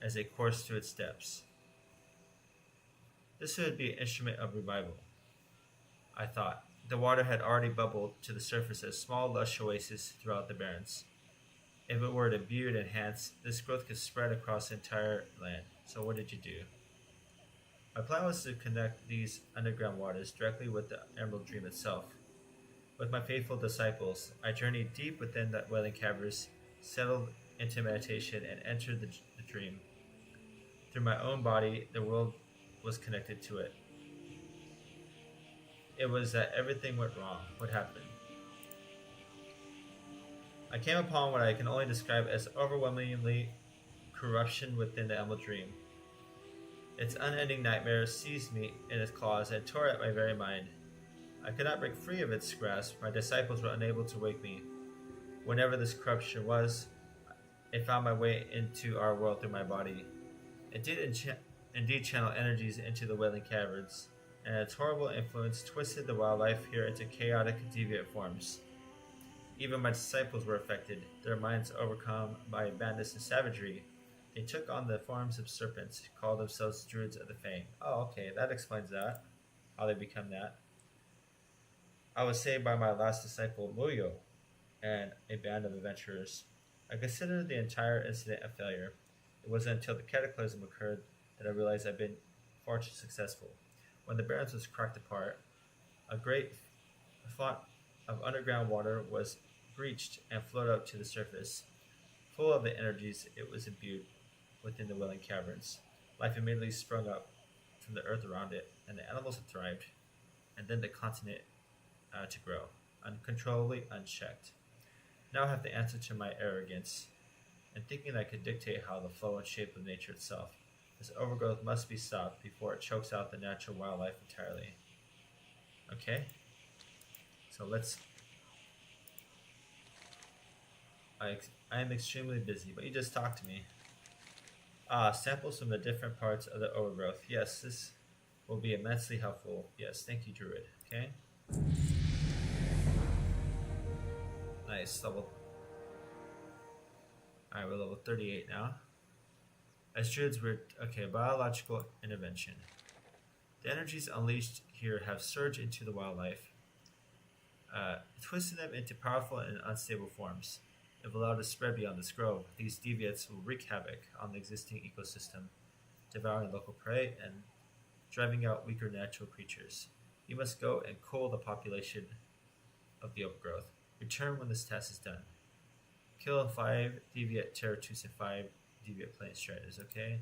as they coursed to its depths. This would be an instrument of revival, I thought. The water had already bubbled to the surface as small, lush oases throughout the Barrens. If it were to be and enhance, this growth could spread across the entire land. So what did you do? My plan was to connect these underground waters directly with the Emerald Dream itself. With my faithful disciples, I journeyed deep within the Wailing Caverns, settled into meditation, and entered the dream. Through my own body, the world was connected to it. It was that everything went wrong. What happened? I came upon what I can only describe as overwhelmingly corruption within the Emerald Dream. Its unending nightmare seized me in its claws and tore at my very mind. I could not break free of its grasp. My disciples were unable to wake me. Whenever this corruption was, it found my way into our world through my body. It did indeed channel energies into the Wailing Caverns, and its horrible influence twisted the wildlife here into chaotic, deviant forms. Even my disciples were affected, their minds overcome by madness and savagery. They took on the forms of serpents, called themselves Druids of the Fang. Oh, okay, that explains that. How they become that. I was saved by my last disciple, Muyo, and a band of adventurers. I considered the entire incident a failure. It wasn't until the cataclysm occurred that I realized I'd been far too successful. When the Barrens was cracked apart, a great font of underground water was breached and flowed up to the surface. Full of the energies it was imbued within the Wailing Caverns, life immediately sprung up from the earth around it, and the animals had thrived, and then the continent to grow, uncontrollably unchecked. Now I have the answer to my arrogance, and thinking I could dictate how the flow and shape of nature itself. This overgrowth must be stopped before it chokes out the natural wildlife entirely. Okay? So So let's. I am extremely busy, but you just talked to me. Samples from the different parts of the overgrowth. Yes, this will be immensely helpful. Yes, thank you, Druid. Okay. Nice, level. Alright, we're level 38 now. As Druids, we're. Okay, biological intervention. The energies unleashed here have surged into the wildlife, twisting them into powerful and unstable forms. If allowed to spread beyond this grove, these deviates will wreak havoc on the existing ecosystem, devouring local prey and driving out weaker natural creatures. You must go and cull the population of the overgrowth. Return when this task is done. Kill 5 deviate Terratus and 5 deviate plant striders, okay?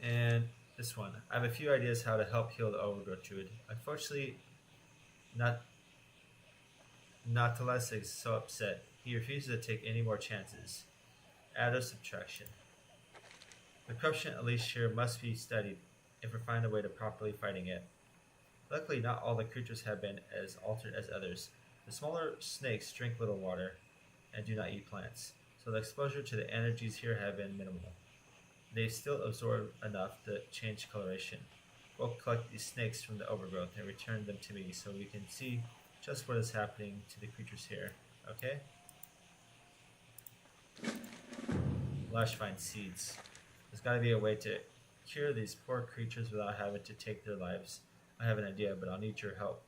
And this one. I have a few ideas how to help heal the overgrowth druid. Unfortunately, Nautilus is so upset. He refuses to take any more chances. Add or subtraction. The corruption unleashed here must be studied if we find a way to properly fighting it. Luckily, not all the creatures have been as altered as others. The smaller snakes drink little water and do not eat plants, so the exposure to the energies here have been minimal. They still absorb enough to change coloration. We'll collect these snakes from the overgrowth and return them to me so we can see just what is happening to the creatures here, okay? Lashvine seeds. There's gotta be a way to cure these poor creatures without having to take their lives. I have an idea, but I'll need your help.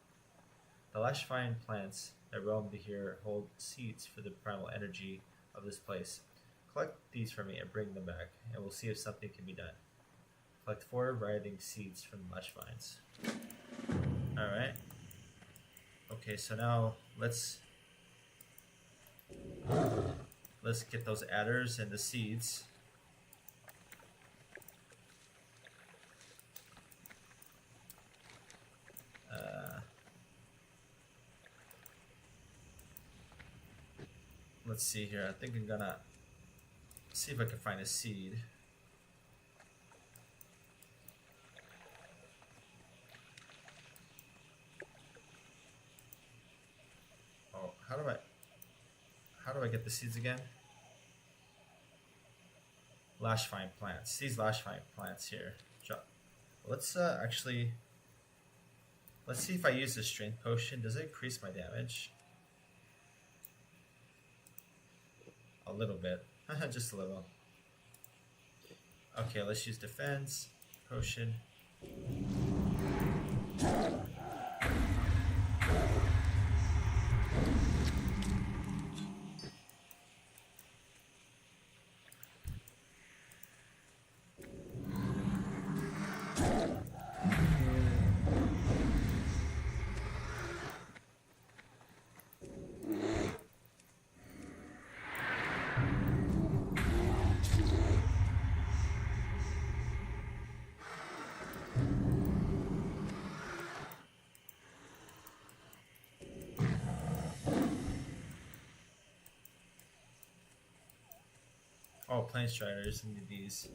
The Lashvine plants that roam here hold seeds for the primal energy of this place. Collect these for me and bring them back, and we'll see if something can be done. Collect 4 rioting seeds from the Lashvines. Alright. Okay, so now let's get those adders and the seeds. Let's see here. I think I'm gonna see if I can find a seed. Oh, how do I get the seeds again? Lashvine plants. These Lashvine plants here. Let's actually let's see if I use the strength potion. Does it increase my damage? A little bit. Just a little. Okay, let's use defense potion. Oh, Plane Striders need these.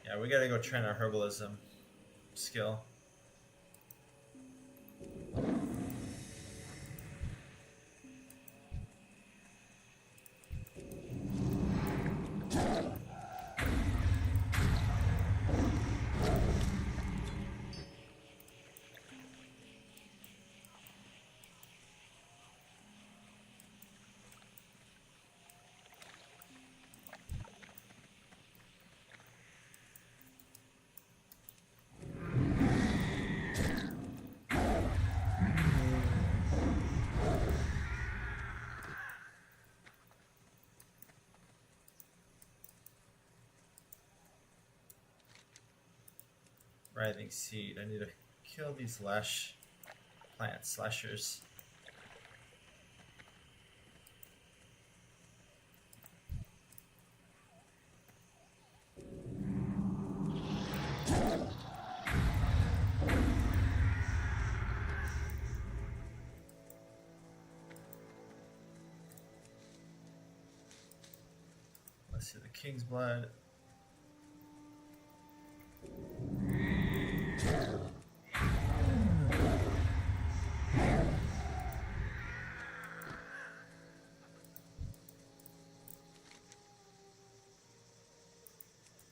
Yeah, we gotta go train our herbalism skill. Writhing seed. I need to kill these plant slashers. Let's see the King's Blood.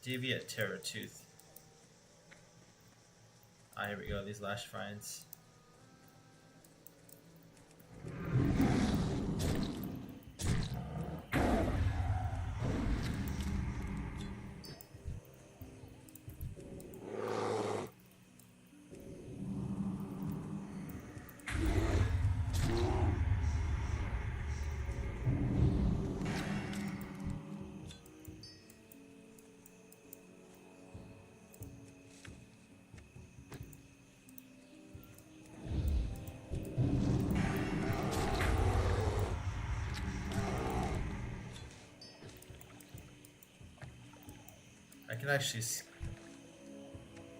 Deviate Terror Tooth. Ah, here we go, these lash finds.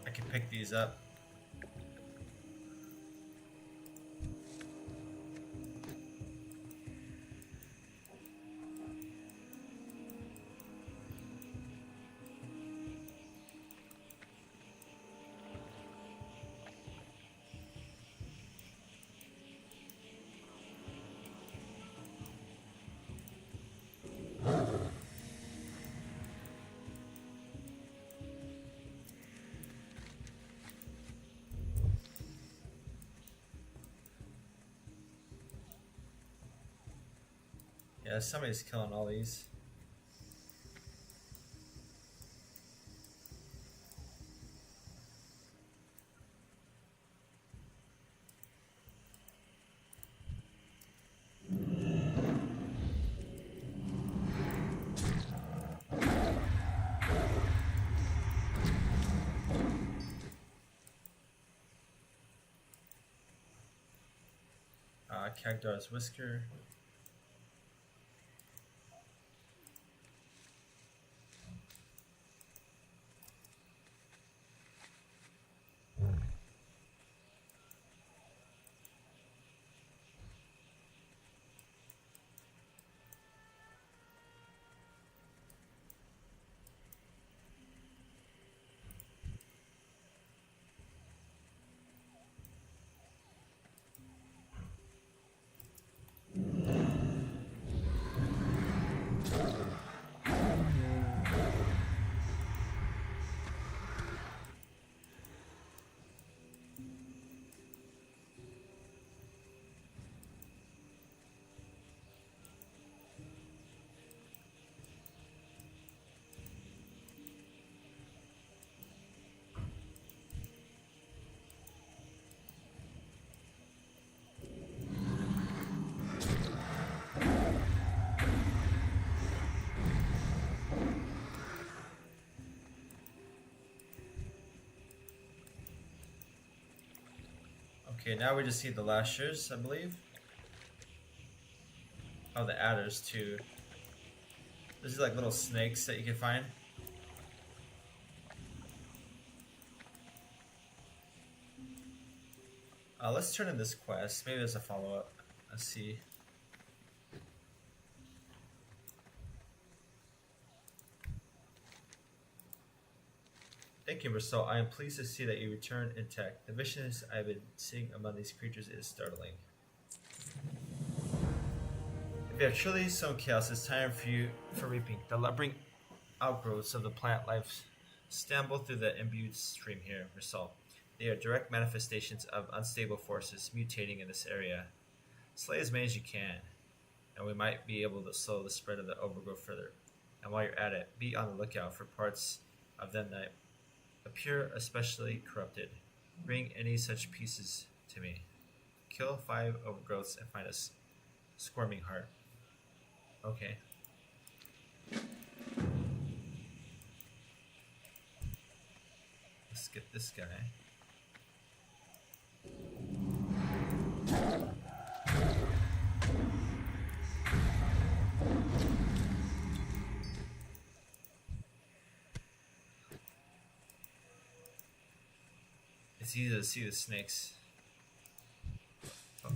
I can pick these up. Yeah, somebody's killing all these. Cagdar's Whisker. Okay, now we just need the lashers, I believe. Oh, the adders too. These are like little snakes that you can find. Let's turn in this quest. Maybe there's a follow-up. Let's see. Thank you, Marcel. I am pleased to see that you return intact. The viciousness I've been seeing among these creatures is startling. If you have truly sown chaos, it's time for you for reaping. The lumbering outgrowths of the plant life stumble through the imbued stream here, Marcel. They are direct manifestations of unstable forces mutating in this area. Slay as many as you can, and we might be able to slow the spread of the overgrowth further. And while you're at it, be on the lookout for parts of them that appear especially corrupted. Bring any such pieces to me. Kill 5 overgrowths and find a squirming heart. Okay. Let's get this guy. It's easy to see the snakes. Oh.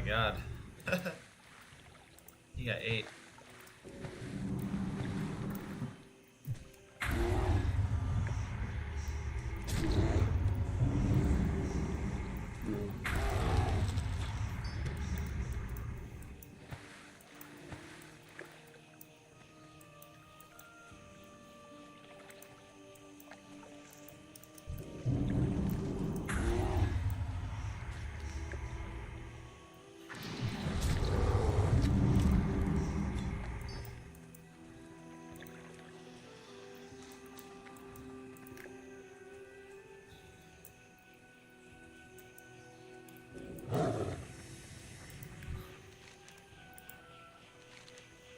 God. You got 8.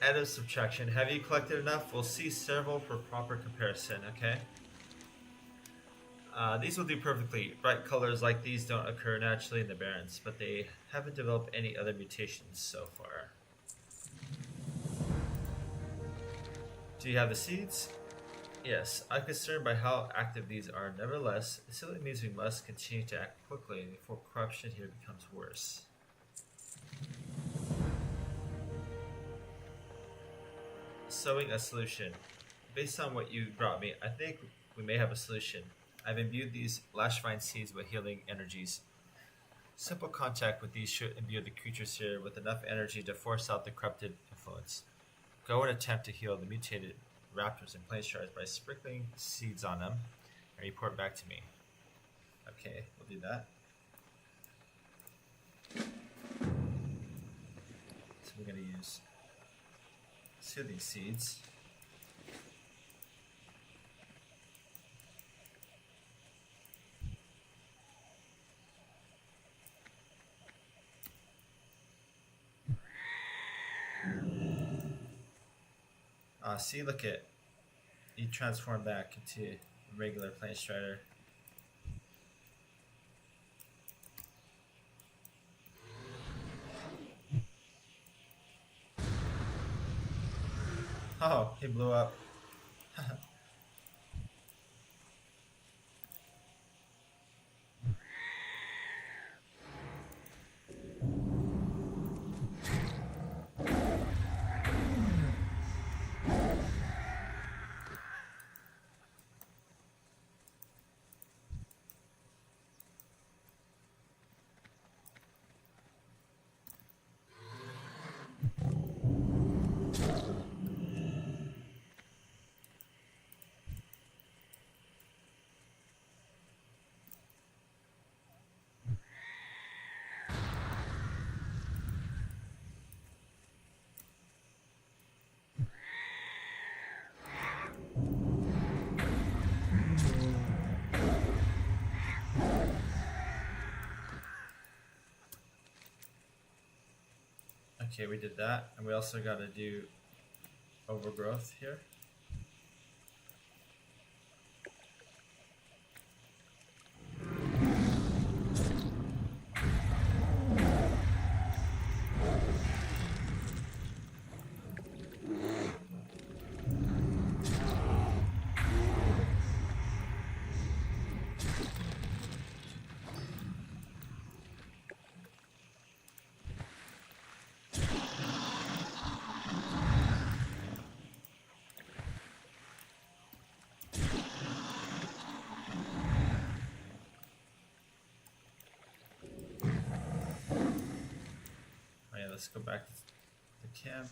Additive subtraction. Have you collected enough? We'll see several for proper comparison, okay? These will do perfectly. Bright colors like these don't occur naturally in the Barrens, but they haven't developed any other mutations so far. Do you have the seeds? Yes, I'm concerned by how active these are. Nevertheless, it simply means we must continue to act quickly before corruption here becomes worse. Sowing a solution. Based on what you brought me, I think we may have a solution. I've imbued these lashvine seeds with healing energies. Simple contact with these should imbue the creatures here with enough energy to force out the corrupted influence. Go and attempt to heal the mutated raptors and planeshards by sprinkling seeds on them and report back to me. Okay, we'll do that. So we're going to use soothing seeds. See, look at you transform back into a regular Planestrider. Oh, he blew up. Okay, we did that, and we also got to do overgrowth here. Let's go back to the camp.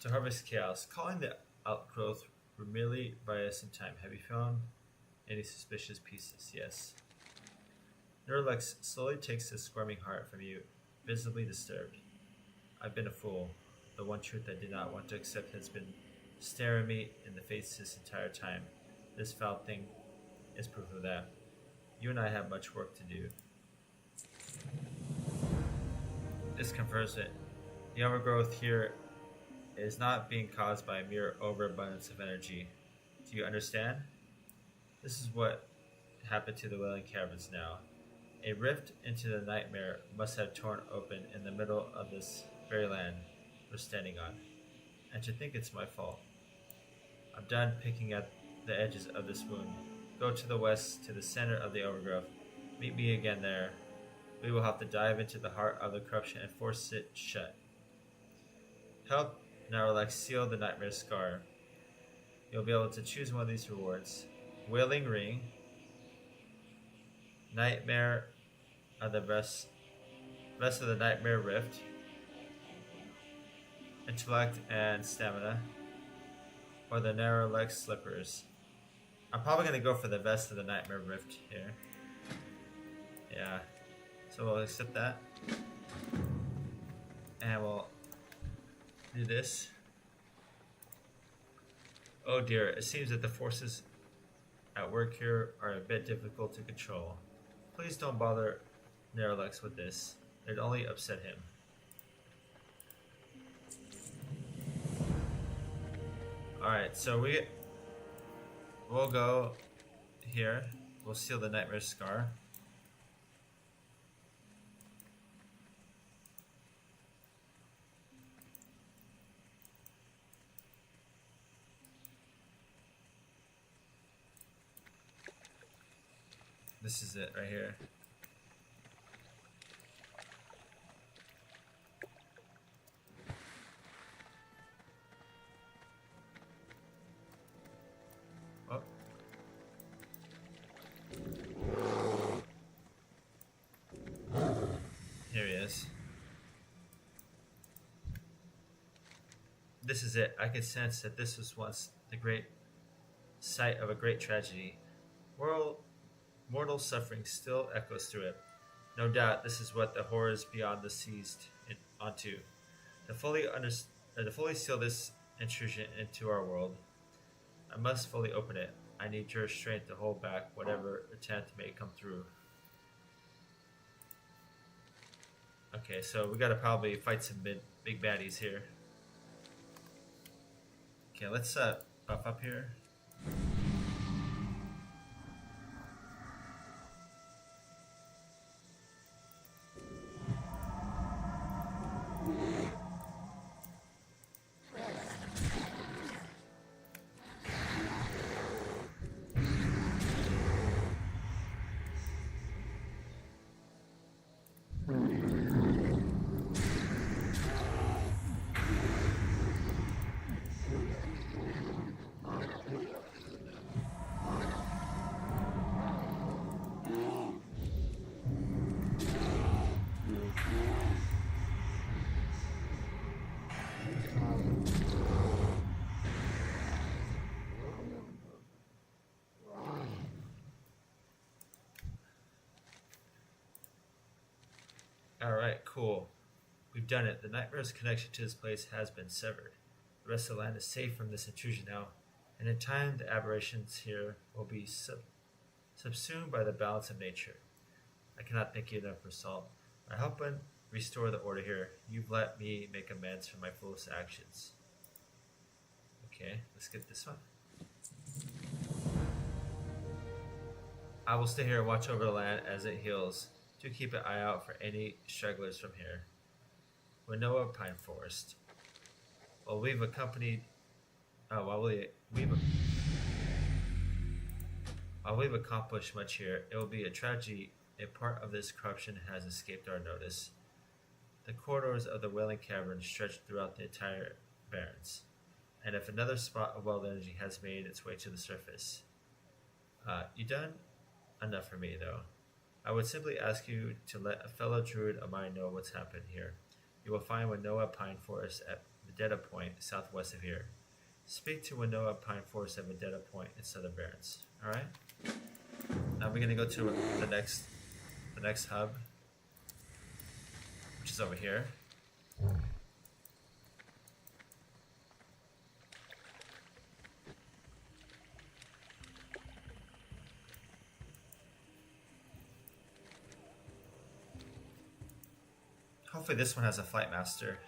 To harvest chaos, calling the outgrowth merely via some time. Have you found any suspicious pieces? Yes. Nerlex slowly takes the squirming heart from you, visibly disturbed. I've been a fool. The one truth I did not want to accept has been staring me in the face this entire time. This foul thing is proof of that. You and I have much work to do. This confirms it. The overgrowth here is not being caused by a mere overabundance of energy. Do you understand? This is what happened to the Wailing Caverns now. A rift into the nightmare must have torn open in the middle of this very land we're standing on. And to think it's my fault. I'm done picking at the edges of this wound. Go to the west, to the center of the overgrowth. Meet me again there. We will have to dive into the heart of the corruption and force it shut. Help Nerlex seal the nightmare scar. You'll be able to choose one of these rewards. Wailing Ring, Nightmare of the rest of the Nightmare Rift, Intellect and Stamina, or the Nerlex Slippers. I'm probably going to go for the Vest of the Nightmare Rift here. Yeah, so we'll accept that. And we'll do this. Oh dear, it seems that the forces at work here are a bit difficult to control. Please don't bother Nerlex with this. It'd only upset him. Alright, so we'll go here. We'll seal the Nightmare Scar. This is it right here. Oh. Here he is. This is it. I could sense that this was once the great site of a great tragedy. Mortal suffering still echoes through it. No doubt this is what the horrors beyond the seized onto. To fully seal this intrusion into our world, I must fully open it. I need your strength to hold back whatever attempt may come through. Okay, so we gotta probably fight some big baddies here. Okay, let's buff up here. Alright, cool. We've done it. The Nightmare's connection to this place has been severed. The rest of the land is safe from this intrusion now, and in time the aberrations here will be subsumed by the balance of nature. I cannot thank you enough for Salt. By helping restore the order here, you've let me make amends for my foolish actions. Okay, let's get this one. I will stay here and watch over the land as it heals. Do keep an eye out for any stragglers from here. Winnoa Pine Forest. While we've accomplished much here, it will be a tragedy if part of this corruption has escaped our notice. The corridors of the Wailing Cavern stretch throughout the entire Barrens, and if another spot of wild energy has made its way to the surface. You done enough for me, though. I would simply ask you to let a fellow druid of mine know what's happened here. You will find Winnoa Pine Forest at Vendetta Point, southwest of here. Speak to Winnoa Pine Forest at Vendetta Point in Southern Barrens. Alright? Now we're gonna go to the next hub, which is over here. Hopefully this one has a flight master.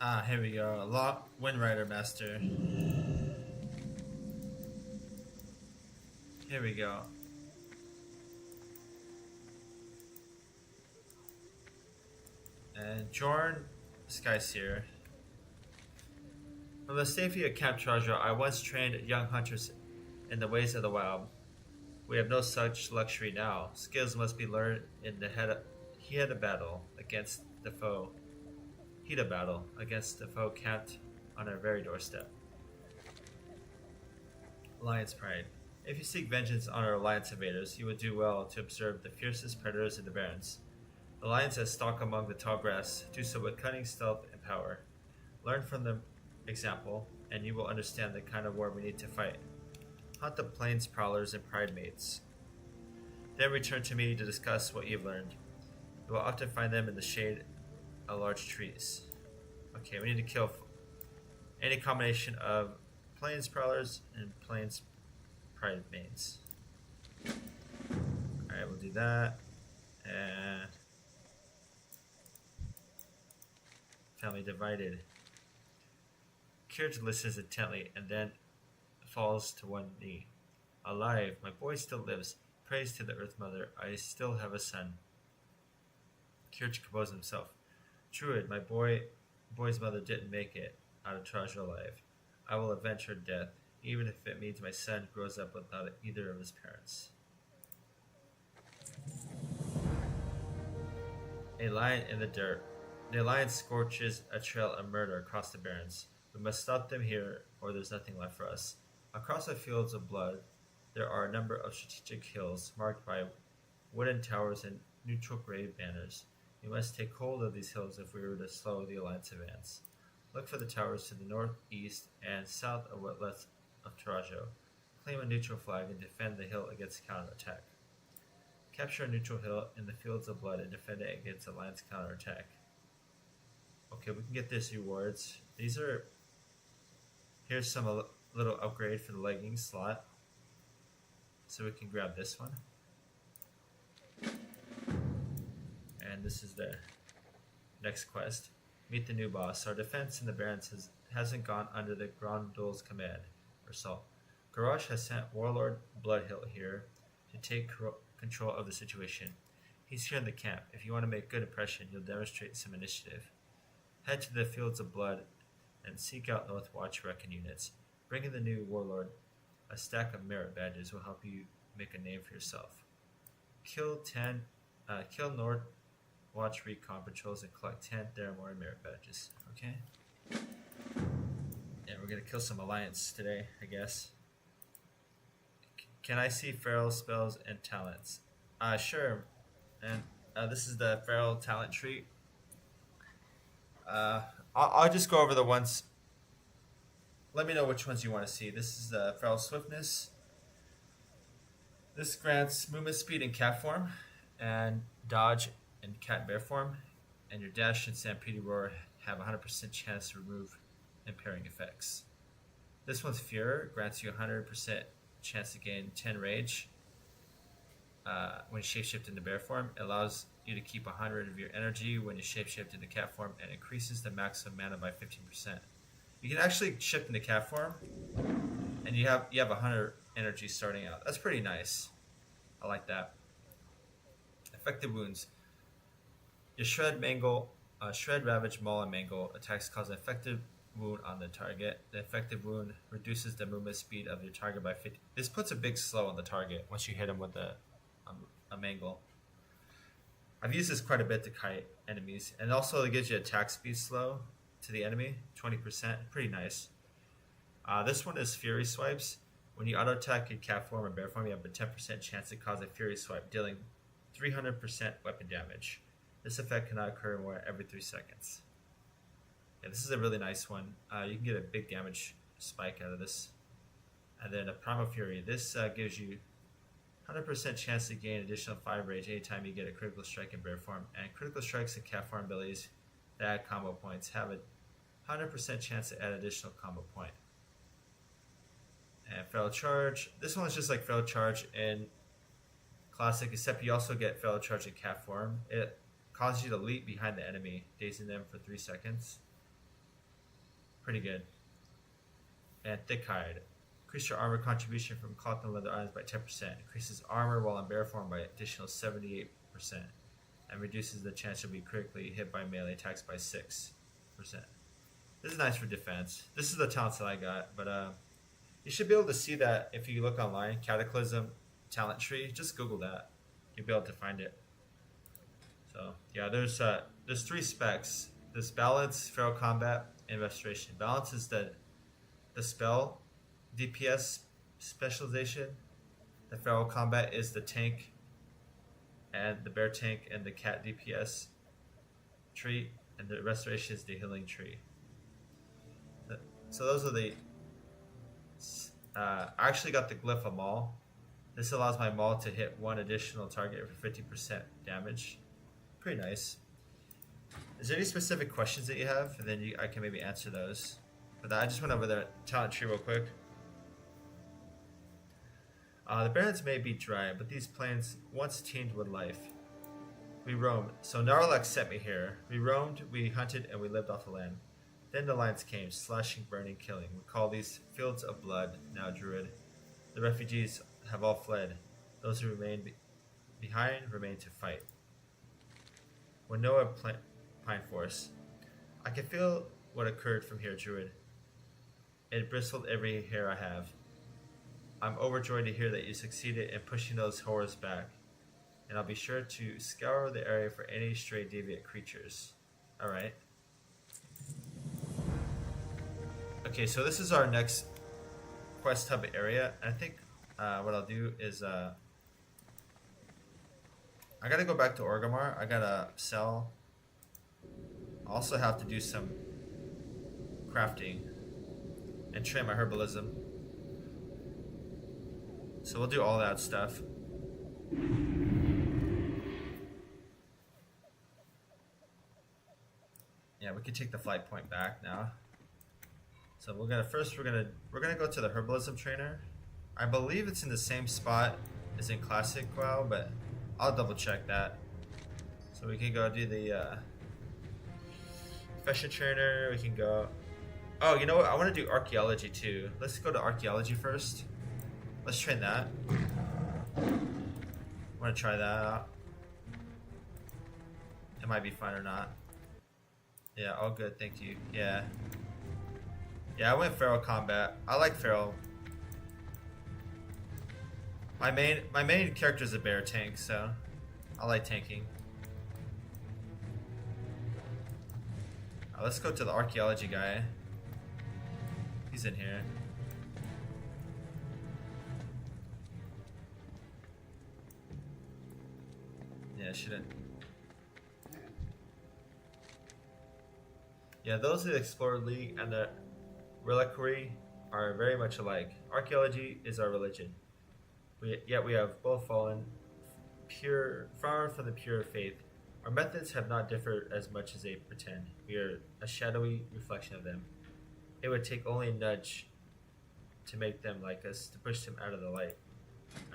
Ah, here we go. Windrider Master. Here we go. And Jorn Skyseer. From the safety of Camp Charger, I once trained young hunters in the ways of the wild. We have no such luxury now. Skills must be learned in the heat of battle against the foe camped on our very doorstep. Alliance Pride. If you seek vengeance on our Alliance invaders, you would do well to observe the fiercest predators in the Barrens. The Alliance that stalk among the tall grass do so with cunning, stealth, and power. Learn from their example, and you will understand the kind of war we need to fight. Hunt the plains prowlers and pride mates. Then return to me to discuss what you've learned. You will often find them in the shade of large trees. Okay, we need to kill any combination of plains prowlers and plains pride mates. Alright, we'll do that. And family divided. Kirj listens intently and then falls to one knee. Alive, my boy still lives. Praise to the Earth Mother, I still have a son. Kirj composes himself. Druid, my boy's mother didn't make it out of Traja alive. I will avenge her death, even if it means my son grows up without either of his parents. A lion in the dirt. The alliance scorches a trail of murder across the Barrens. We must stop them here, or there's nothing left for us. Across the fields of blood, there are a number of strategic hills marked by wooden towers and neutral grade banners. We must take hold of these hills if we were to slow the alliance advance. Look for the towers to the north, east, and south of what left of Tarajo. Claim a neutral flag and defend the hill against counterattack. Capture a neutral hill in the fields of blood and defend it against alliance counterattack. Okay, we can get these rewards. Here's some little upgrade for the leggings slot. So we can grab this one. And this is the next quest. Meet the new boss. Our defense in the Barrens hasn't gone under the Grondol's command or Salt. Garrosh has sent Warlord Bloodhill here to take control of the situation. He's here in the camp. If you want to make a good impression, you'll demonstrate some initiative. Head to the Fields of Blood and seek out North Watch Recon units. Bring in the new Warlord. A stack of merit badges will help you make a name for yourself. Kill North Watch Recon patrols and collect 10 Theramore merit badges. Okay? Yeah, we're gonna kill some Alliance today, I guess. Can I see Feral spells and talents? Sure. And this is the Feral talent tree. I'll just go over the ones. Let me know which ones you want to see. This is the Feral Swiftness. This grants movement speed in cat form, and dodge in cat and bear form, and your dash and Stampede Roar have a 100% chance to remove impairing effects. This one's Fear, grants you a 100% chance to gain 10 rage when you shapeshift into bear form. It allows you to keep 100 of your energy when you shapeshift into cat form, and increases the maximum mana by 15%. You can actually shift into cat form, and you have 100 energy starting out. That's pretty nice. I like that. Effective wounds. Your Shred, Ravage, Maul, and Mangle attacks cause an effective wound on the target. The effective wound reduces the movement speed of your target by 50. This puts a big slow on the target once you hit him with a Mangle. I've used this quite a bit to kite enemies, and also it gives you attack speed slow to the enemy, 20%. Pretty nice. This one is Fury Swipes. When you auto attack in cat form or bear form, you have a 10% chance to cause a Fury Swipe, dealing 300% weapon damage. This effect cannot occur more than every 3 seconds. Yeah, this is a really nice one. You can get a big damage spike out of this. And then a Primal Fury. This gives you 100% chance to gain additional 5 rage anytime you get a critical strike in bear form. And critical strikes and cat form abilities that add combo points have a 100% chance to add additional combo point. And Feral Charge. This one is just like Feral Charge in Classic, except you also get Feral Charge in cat form. It causes you to leap behind the enemy, dazing them for 3 seconds. Pretty good. And Thick Hide. Increase your armor contribution from cloth and leather items by 10%. Increases armor while in bear form by additional 78%. And reduces the chance you'll be critically hit by melee attacks by 6%. This is nice for defense. This is the talents that I got, but you should be able to see that if you look online, Cataclysm talent tree. Just Google that. You'll be able to find it. So yeah, there's 3 specs. There's Balance, Feral Combat, and Restoration. Balance is the spell DPS specialization. The feral combat is the tank and the bear tank and the cat DPS tree, and the restoration is the healing tree. So those are the. I actually got the glyph of Maul. This allows my Maul to hit one additional target for 50% damage. Pretty nice. Is there any specific questions that you have? And then I can maybe answer those. But I just went over the talent tree real quick. The Barrens may be dry, but these plains once teemed with life. We roamed, so Narlax sent me here. We roamed, we hunted, and we lived off the land. Then the lions came, slashing, burning, killing. We call these fields of blood, now Druid. The refugees have all fled. Those who remain behind remain to fight. When Noah Pine Forest, I can feel what occurred from here, Druid. It bristled every hair I have. I'm overjoyed to hear that you succeeded in pushing those horrors back, and I'll be sure to scour the area for any stray deviant creatures. Alright. Okay, so this is our next quest hub area. I think what I'll do is I gotta go back to Orgrimmar. I gotta sell. I also have to do some crafting and train my herbalism. So we'll do all that stuff. Yeah, we can take the flight point back now. So we're gonna go to the herbalism trainer. I believe it's in the same spot as in Classic WoW, but I'll double check that. So we can go do the profession trainer. We can go. Oh, you know what? I want to do archaeology too. Let's go to archaeology first. Let's train that. I want to try that out. It might be fun or not. Yeah, all good, thank you. Yeah. Yeah, I went feral combat. I like feral. My main character is a bear tank, so I like tanking. Let's go to the archaeology guy. He's in here. Yeah, shouldn't. Yeah, those of the Explorer League and the Reliquary are very much alike. Archaeology is our religion. Yet we have both fallen far from the pure faith. Our methods have not differed as much as they pretend. We are a shadowy reflection of them. It would take only a nudge to make them like us, to push them out of the light.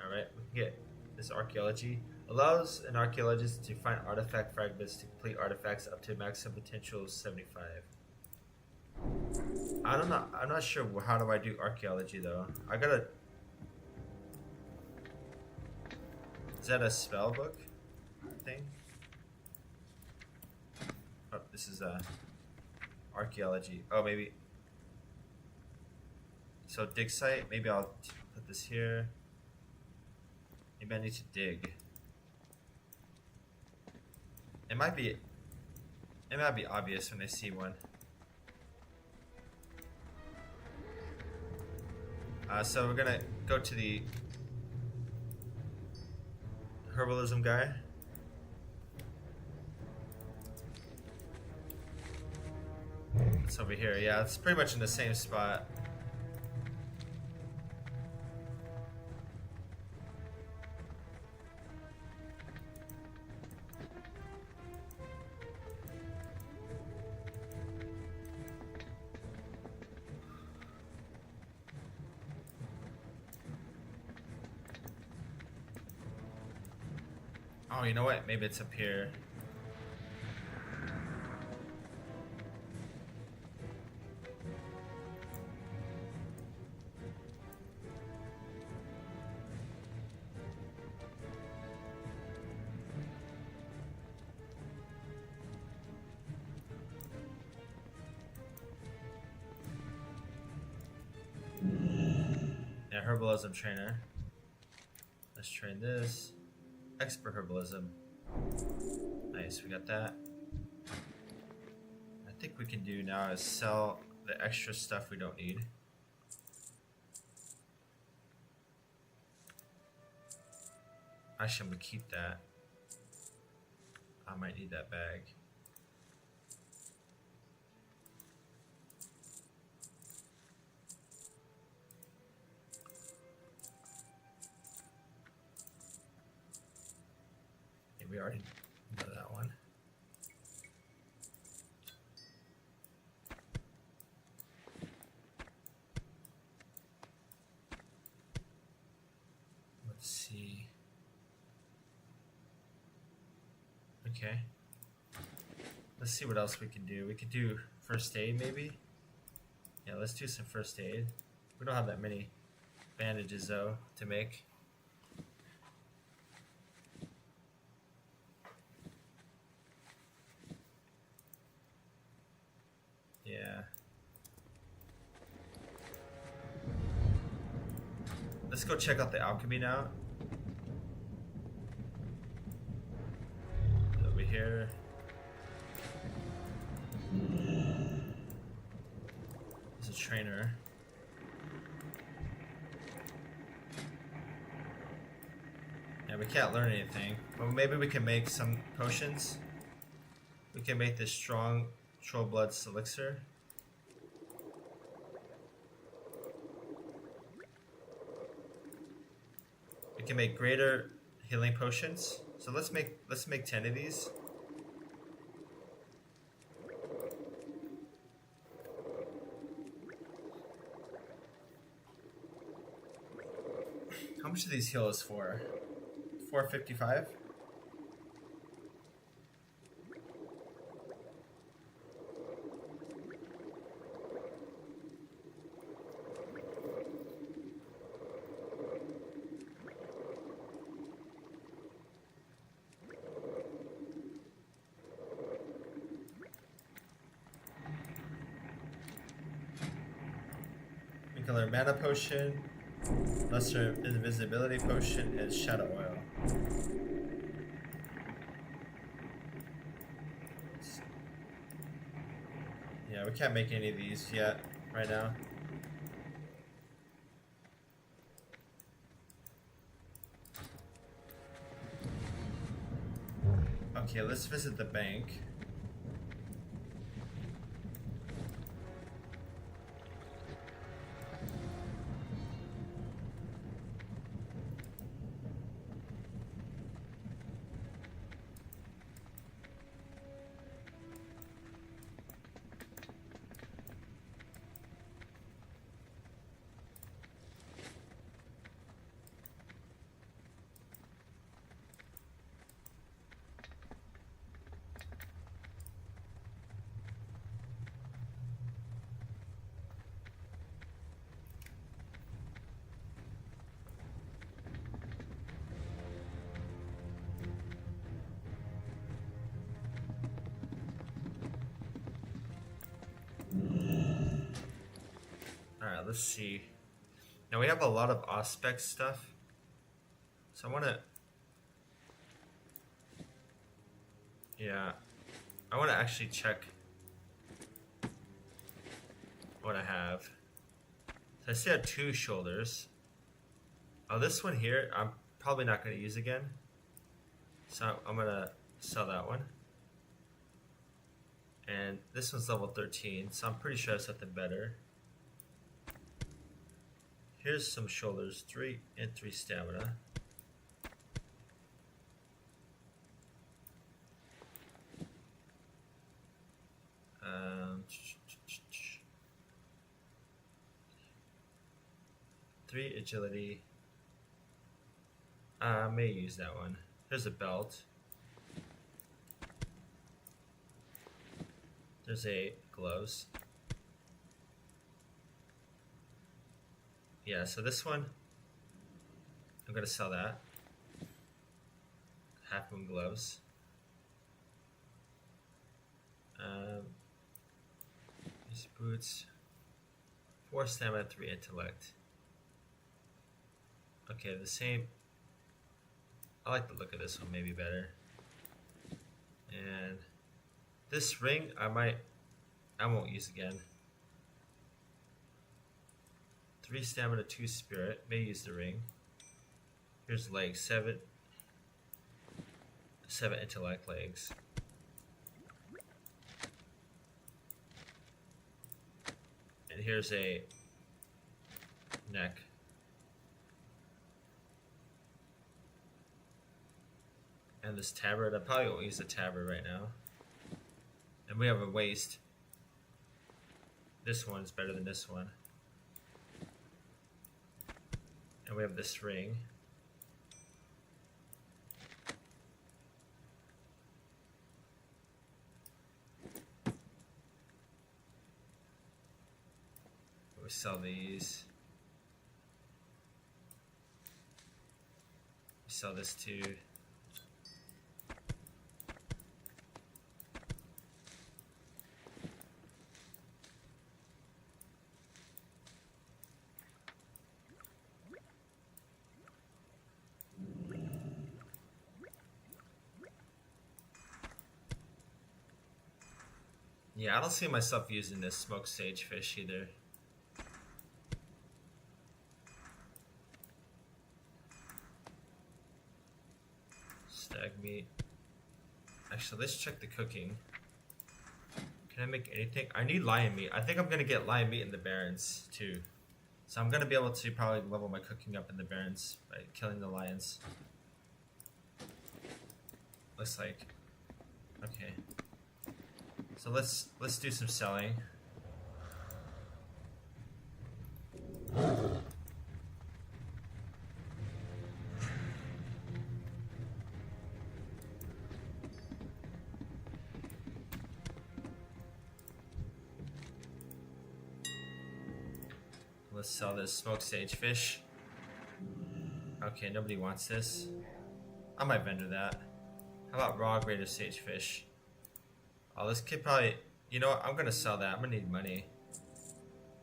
Alright, we can get this archaeology. Allows an archaeologist to find artifact fragments to complete artifacts up to maximum potential 75. I don't know. I'm not sure how do I do archaeology though. I gotta. Is that a spell book thing? Oh, this is archaeology. Oh, maybe. So dig site. Maybe I'll put this here. Maybe I need to dig. It might be obvious when I see one. So we're gonna go to the Herbalism guy. It's over here. Yeah, it's pretty much in the same spot. Oh, you know what? Maybe it's up here. Yeah, Herbalism trainer. Let's train this. Expert Herbalism. Nice, we got that. I think we can do now is sell the extra stuff we don't need. Actually, I'm gonna keep that. I might need that bag. Yeah, we already know that one. Let's see. Okay. Let's see what else we can do. We could do first aid maybe. Yeah, let's do some first aid. We don't have that many bandages though to make. Yeah. Let's go check out the Alchemy now. Over here. There's a trainer. Yeah, we can't learn anything. But maybe we can make some potions. We can make this strong Troll Blood elixir. We can make greater healing potions. So let's make 10 of these. How much do these heal us for? 455? We can learn mana potion, lesser invisibility potion, and shadow oil. Yeah, we can't make any of these yet, right now. Okay, let's visit the bank. Alright, let's see. Now we have a lot of Auspex stuff. So I wanna... Yeah. I wanna actually check what I have. So I still have 2 shoulders. Oh, this one here, I'm probably not gonna use again. So I'm gonna sell that one. And this one's level 13, so I'm pretty sure I have something better. Here's some shoulders, 3 and 3 stamina. Three agility. I may use that one. There's a belt. There's a gloves. Yeah, so this one, I'm gonna sell that. Half moon gloves. These boots. 4 stamina, 3 intellect. Okay, the same. I like the look of this one maybe better. And this ring, I won't use again. 3 stamina, 2 spirit. May use the ring. Here's leg 7. 7 intellect legs. And here's a neck. And this tabard, I probably won't use the tabard right now. And we have a waist. This one's better than this one. And we have this ring. We sell these. We sell this too. Yeah, I don't see myself using this smoked sagefish either. Stag meat. Actually, let's check the cooking. Can I make anything? I need lion meat. I think I'm gonna get lion meat in the Barrens too. So I'm gonna be able to probably level my cooking up in the Barrens by killing the lions. Looks like. Okay. So let's do some selling. Let's sell this smoked sagefish. Okay, nobody wants this. I might vendor that. How about raw grated sagefish? Oh, this kid probably... You know what? I'm gonna sell that. I'm gonna need money.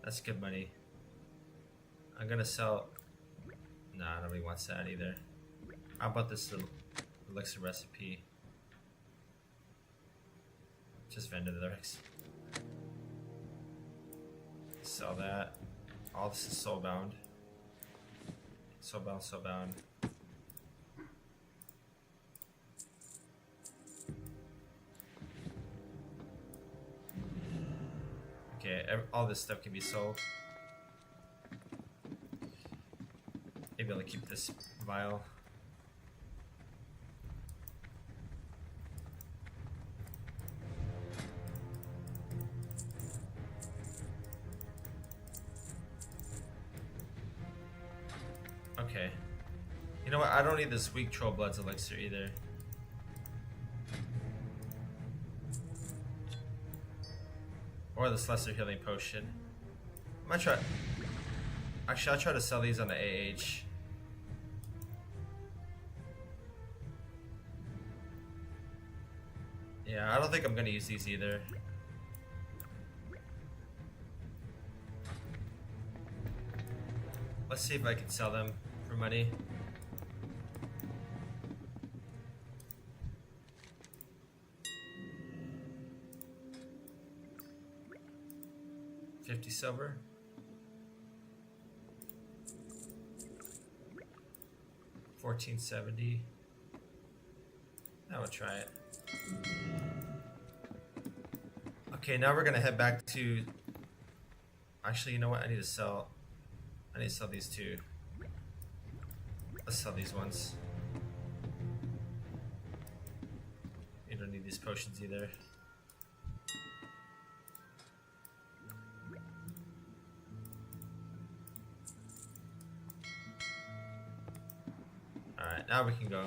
That's good money. I'm gonna sell... Nah, nobody wants that either. How about this little elixir recipe? Just vendor the rest. Sell that. All this is soulbound. Soulbound, soulbound. Okay, all this stuff can be sold. Maybe I'll keep this vial. Okay. You know what? I don't need this weak Troll Bloods elixir either. Or this lesser healing potion. I might try. Actually, I'll try to sell these on the AH. Yeah, I don't think I'm gonna use these either. Let's see if I can sell them for money. $50 silver. $14.70. I will try it. Okay, now we're gonna head back to. Actually, you know what? I need to sell these two. Let's sell these ones. You don't need these potions either. Alright, now we can go.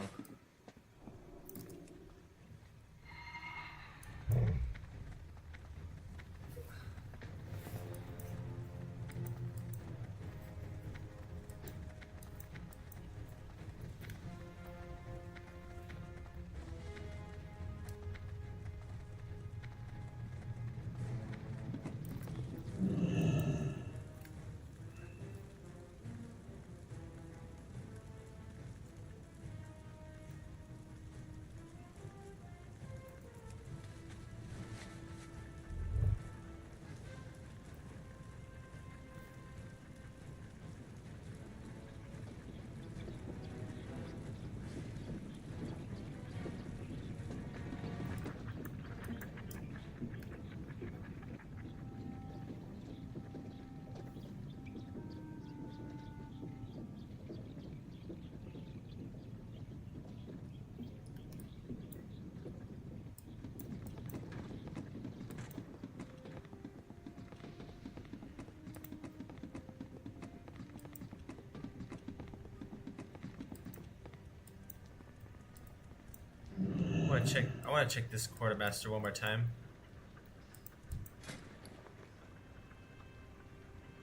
want to check this quartermaster one more time.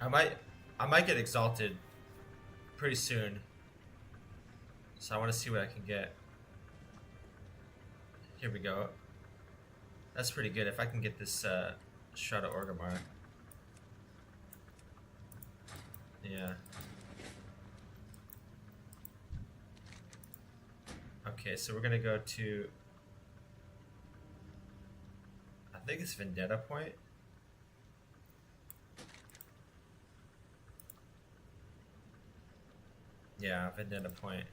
I might get exalted pretty soon. So I want to see what I can get. Here we go. That's pretty good. If I can get this Shroud of Orgrimmar. Yeah. Okay, so we're gonna go to, I think it's Vendetta Point. Yeah, Vendetta Point.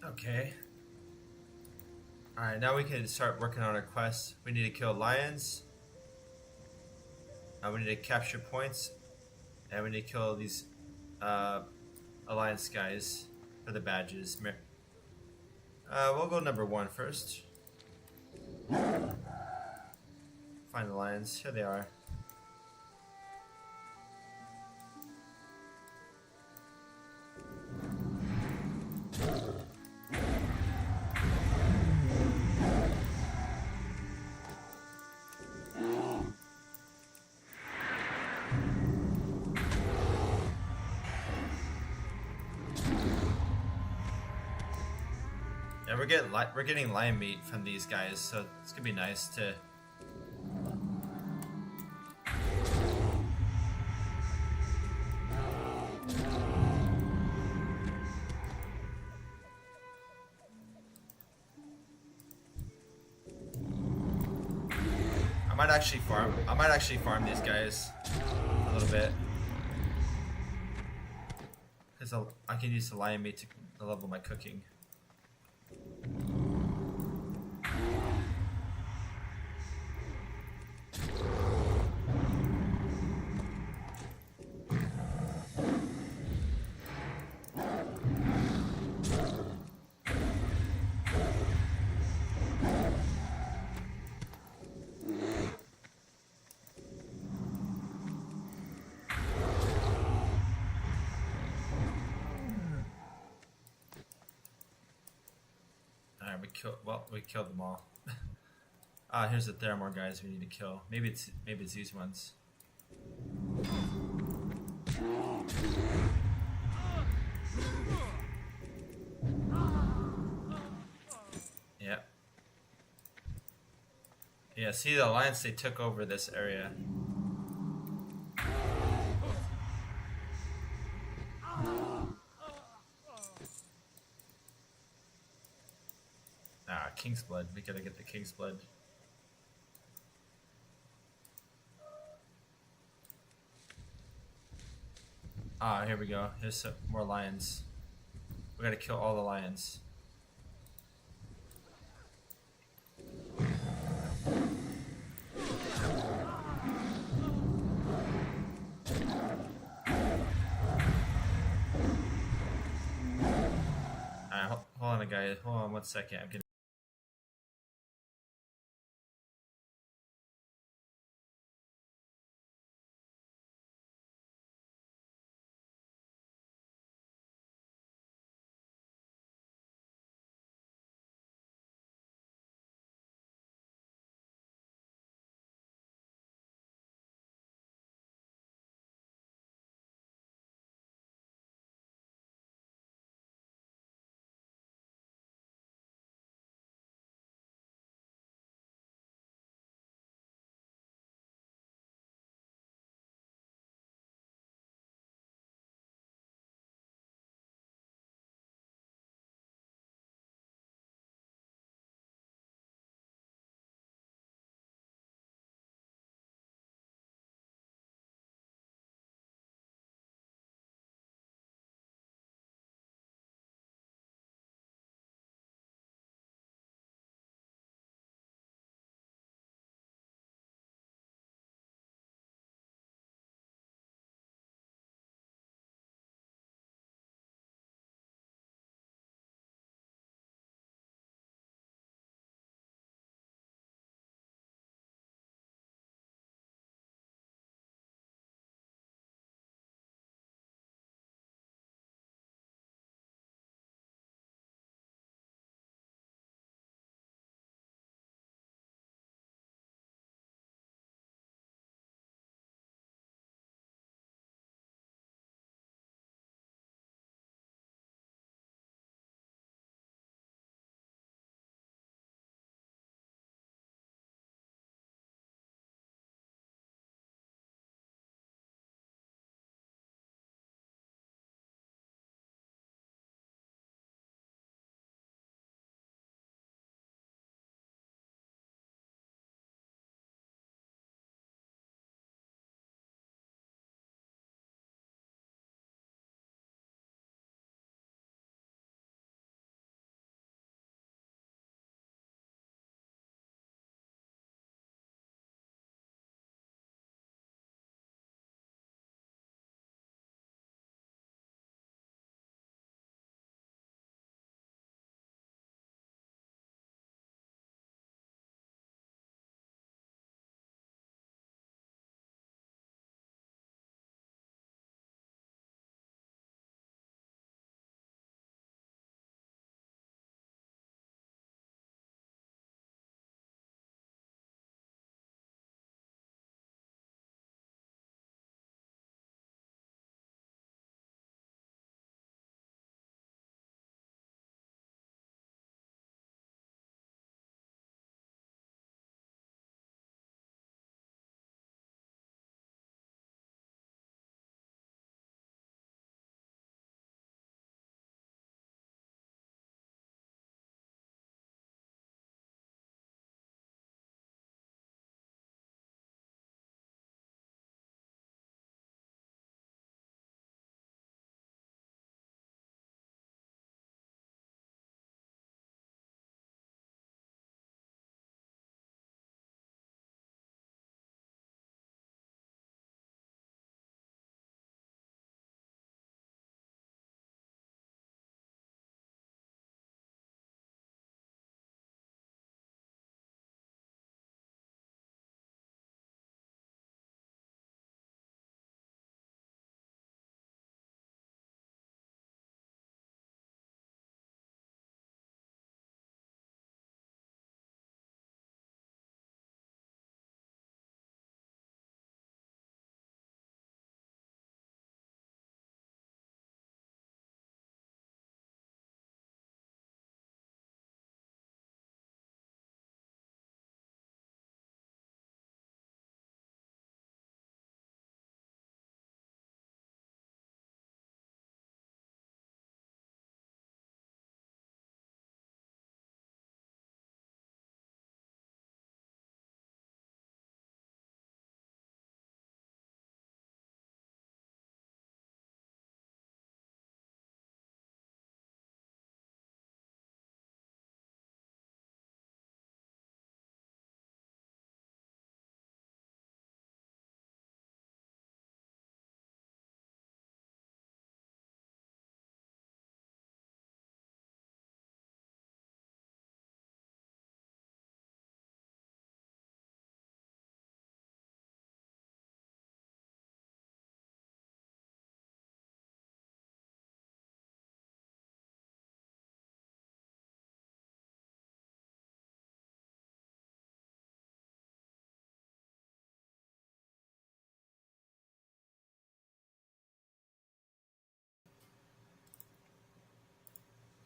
Okay. Alright, now we can start working on our quests. We need to kill lions. We need to capture points. And we need to kill these alliance guys for the badges. We'll go number 1 first. Find the lions. Here they are. Yeah, we're getting lion meat from these guys, so it's gonna be nice to. I might actually farm these guys a little bit. because I can use the lion meat to level my cooking. We killed them all. Here's the Theramore guys we need to kill. Maybe it's these ones. Yeah. Yeah, see the Alliance, they took over this area. King's Blood. We gotta get the King's Blood. Here we go. Here's some more lions. We gotta kill all the lions. Hold on, guys. Hold on 1 second. I'm gonna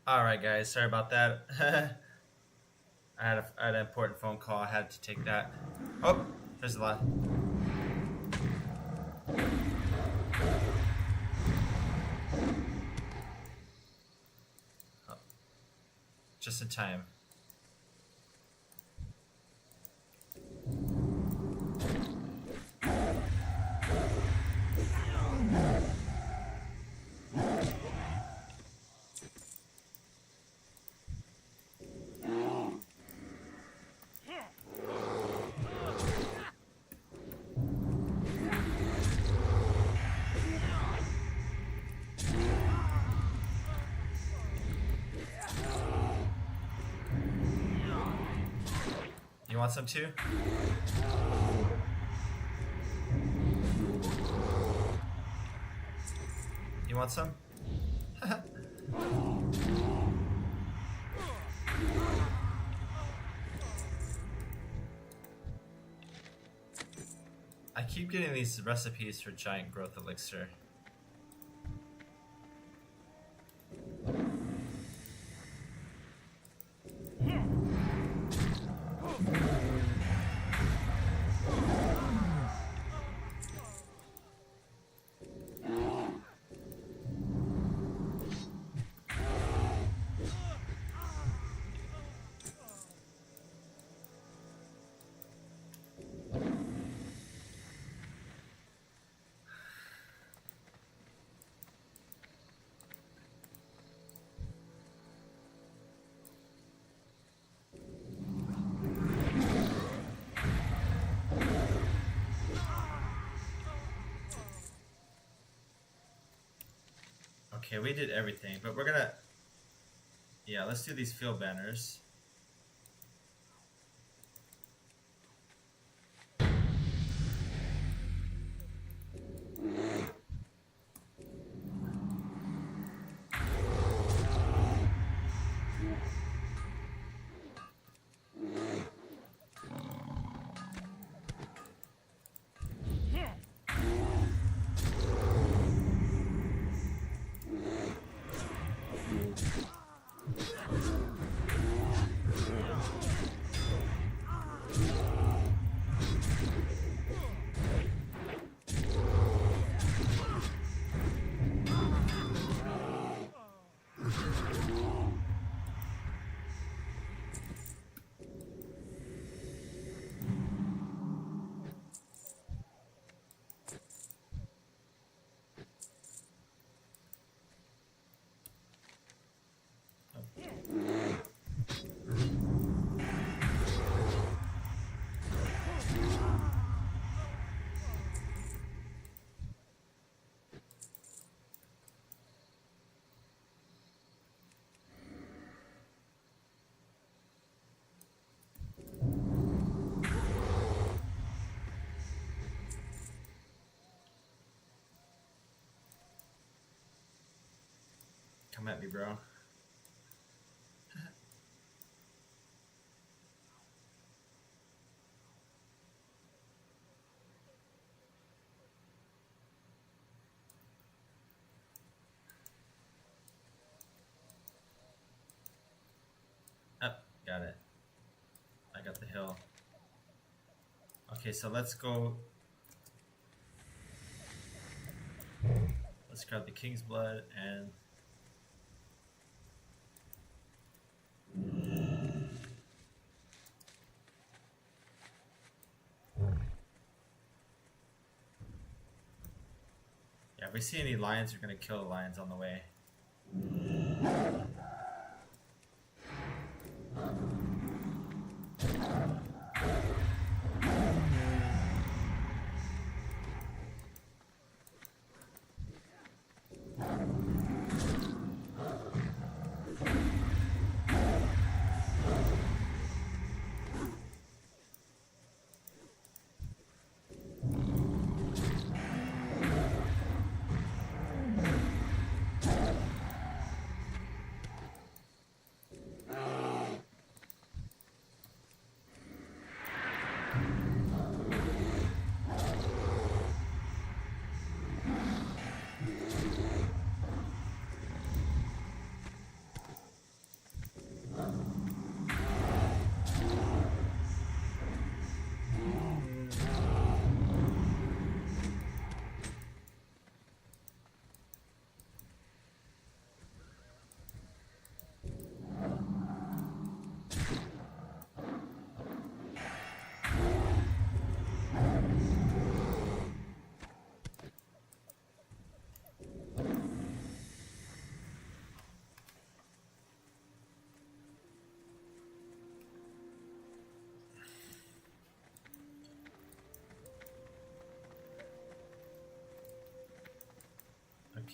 All right, guys. Sorry about that. I had an important phone call. I had to take that. Oh, there's a lot. Oh, just in time. You want some too? You want some? I keep getting these recipes for giant growth elixir. Okay, we did everything, but we're gonna... Yeah, let's do these field banners. Come at me, bro. Oh, got it. I got the hill. Okay, so let's go. Let's grab the King's Blood and... Yeah, if we see any lions, we're gonna kill the lions on the way.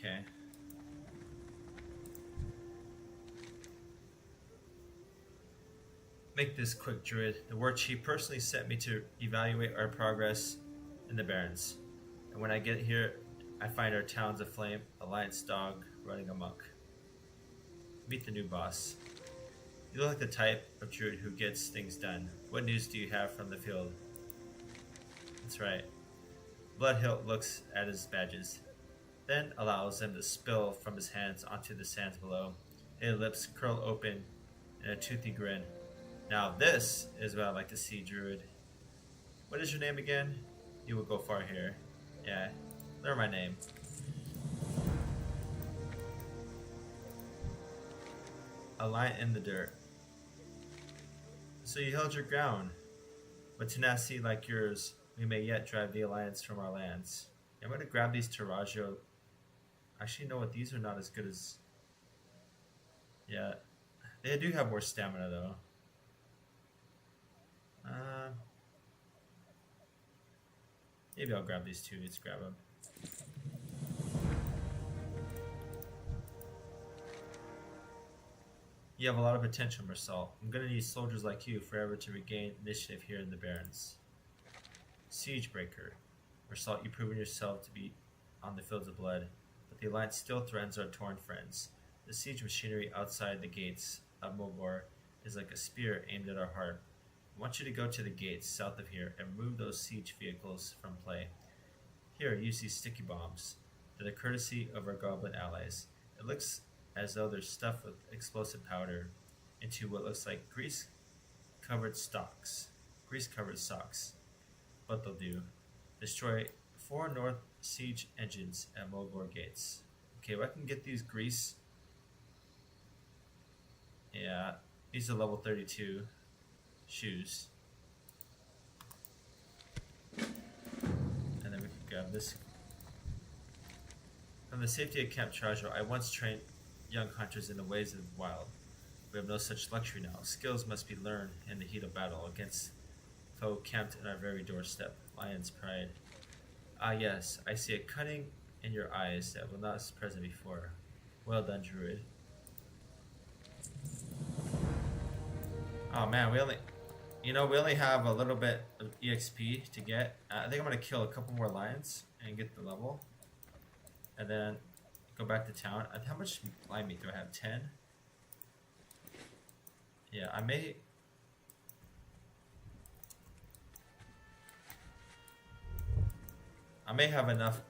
Okay. Make this quick, Druid. The war chief personally sent me to evaluate our progress in the Barrens. And when I get here, I find our towns aflame, Alliance dog running amok. Meet the new boss. You look like the type of Druid who gets things done. What news do you have from the field? That's right. Bloodhilt looks at his badges, then allows them to spill from his hands onto the sands below. His lips curl open in a toothy grin. Now this is what I'd like to see, Druid. What is your name again? You will go far here. Yeah, learn my name. A lion in the dirt. So you held your ground. With tenacity like yours, we may yet drive the Alliance from our lands. I'm going to grab these Terraggio. Actually, you know what? These are not as good as... Yeah, they do have more stamina, though. Maybe I'll grab these two. Let's grab them. You have a lot of potential, Marcel. I'm going to need soldiers like you forever to regain initiative here in the Barrens. Siegebreaker. Marcel, you've proven yourself to be on the fields of blood, but the Alliance still threatens our Tauren friends. The siege machinery outside the gates of Mobor is like a spear aimed at our heart. I want you to go to the gates south of here and remove those siege vehicles from play. Here, use these sticky bombs. They're the courtesy of our goblin allies. It looks as though they're stuffed with explosive powder into what looks like grease-covered socks. But they'll do. Destroy 4 north siege engines at Mobor gates. Okay, well, I can get these grease. Yeah, these are level 32 shoes. And then we can grab this. From the safety of Camp Trajo, I once trained young hunters in the ways of the wild. We have no such luxury now. Skills must be learned in the heat of battle against foe camped in our very doorstep. Lion's pride. Ah yes, I see a cunning in your eyes that was not present before. Well done, Druid. Oh man, we only have a little bit of EXP to get. I think I'm gonna kill a couple more lions and get the level, and then go back to town. How much lion meat do I have? 10. Yeah, I may have enough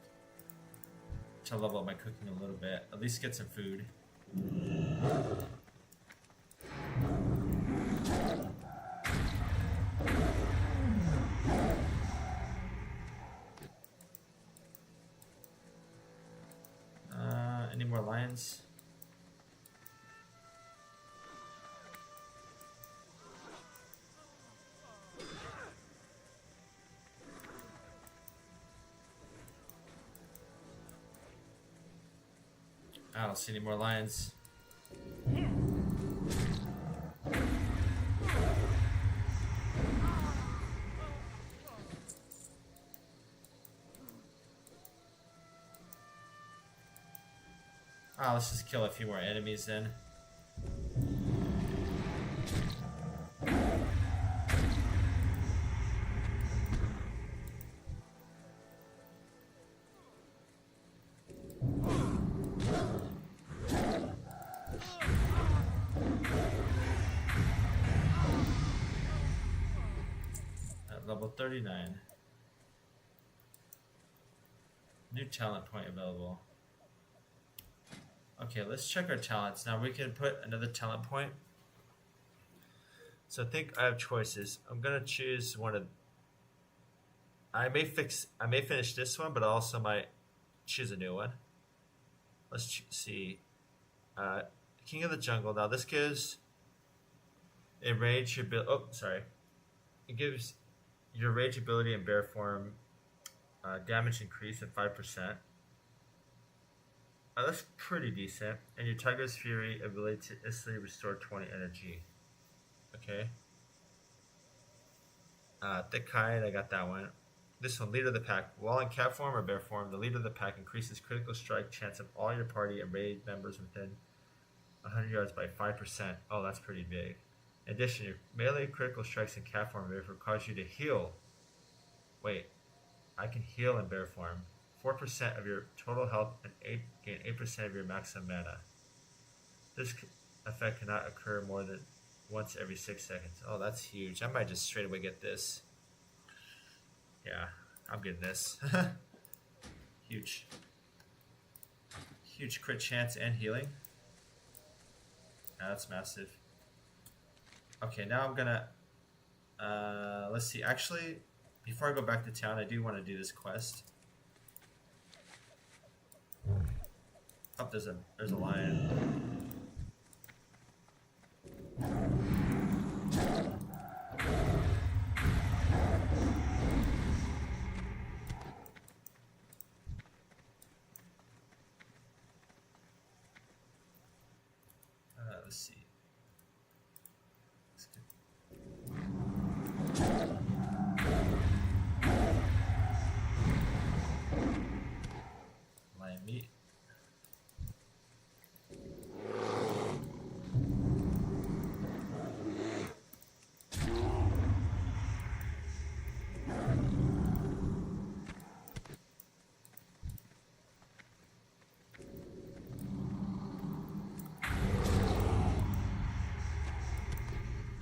to level up my cooking a little bit. At least get some food. Any more lions? I don't see any more lions. Let's just kill a few more enemies then. At level 39. New talent point available. Okay, let's check our talents. Now we can put another talent point. So I think I have choices. I'm gonna choose one of. I may finish this one, but I also might choose a new one. Let's see. King of the Jungle. Now this gives a rage ability. Oh, sorry. It gives your rage ability in bear form damage increase at 5%. That's pretty decent. And your Tiger's Fury ability to instantly restore 20 energy. Okay. Thick Hide, I got that one. This one, leader of the pack. While in cat form or bear form, the leader of the pack increases critical strike chance of all your party and raid members within 100 yards by 5%. Oh, that's pretty big. In addition, your melee critical strikes in cat form therefore cause you to heal. Wait, I can heal in bear form. 4% of your total health and gain 8% of your maximum mana. This effect cannot occur more than once every 6 seconds. Oh, that's huge. I might just straight away get this. Yeah, I'm getting this. Huge. Huge crit chance and healing. Yeah, that's massive. Okay, now I'm gonna... let's see. Actually, before I go back to town, I do want to do this quest. Oh, there's a lion. Let's see. Lion meat.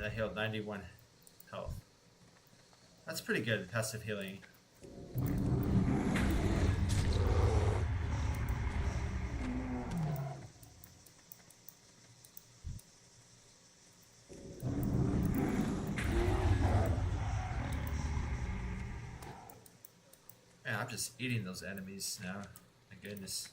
That healed 91 health. That's pretty good, passive healing. Man, I'm just eating those enemies now. My goodness.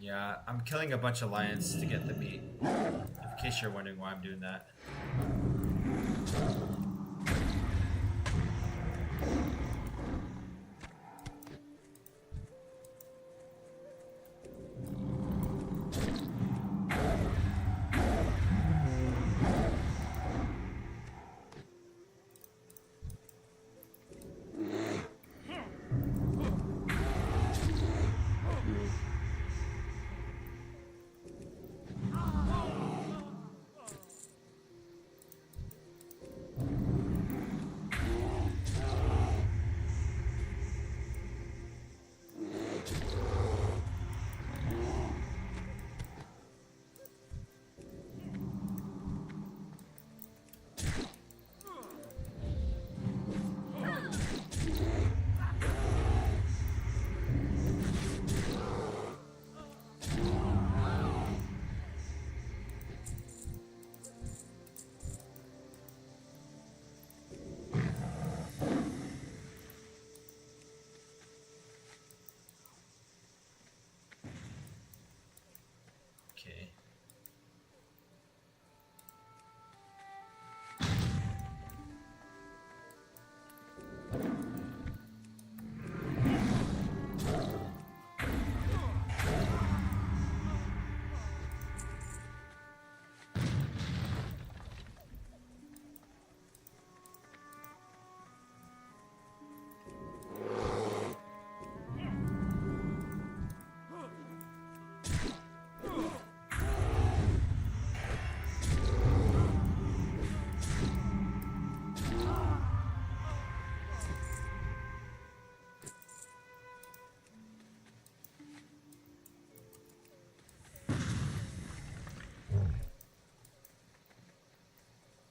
Yeah, I'm killing a bunch of lions to get the meat. In case you're wondering why I'm doing that. Okay.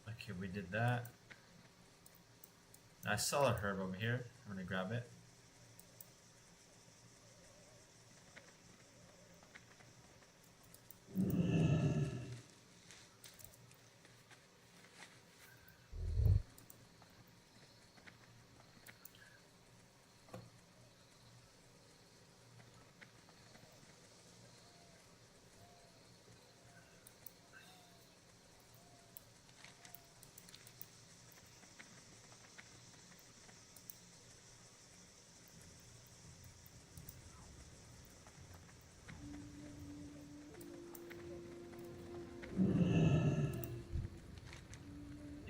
Okay, we did that. I saw a herb over here. I'm gonna grab it.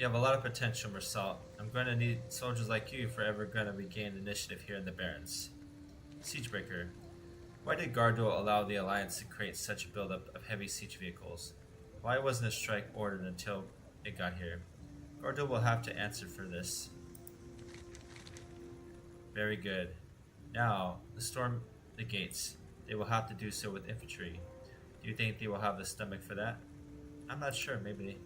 You have a lot of potential, Mersal. I'm going to need soldiers like you if we're ever going to regain initiative here in the Barrens. Siegebreaker. Why did Gardul allow the Alliance to create such a buildup of heavy siege vehicles? Why wasn't a strike ordered until it got here? Gardul will have to answer for this. Very good. Now, storm the gates. They will have to do so with infantry. Do you think they will have the stomach for that? I'm not sure, maybe.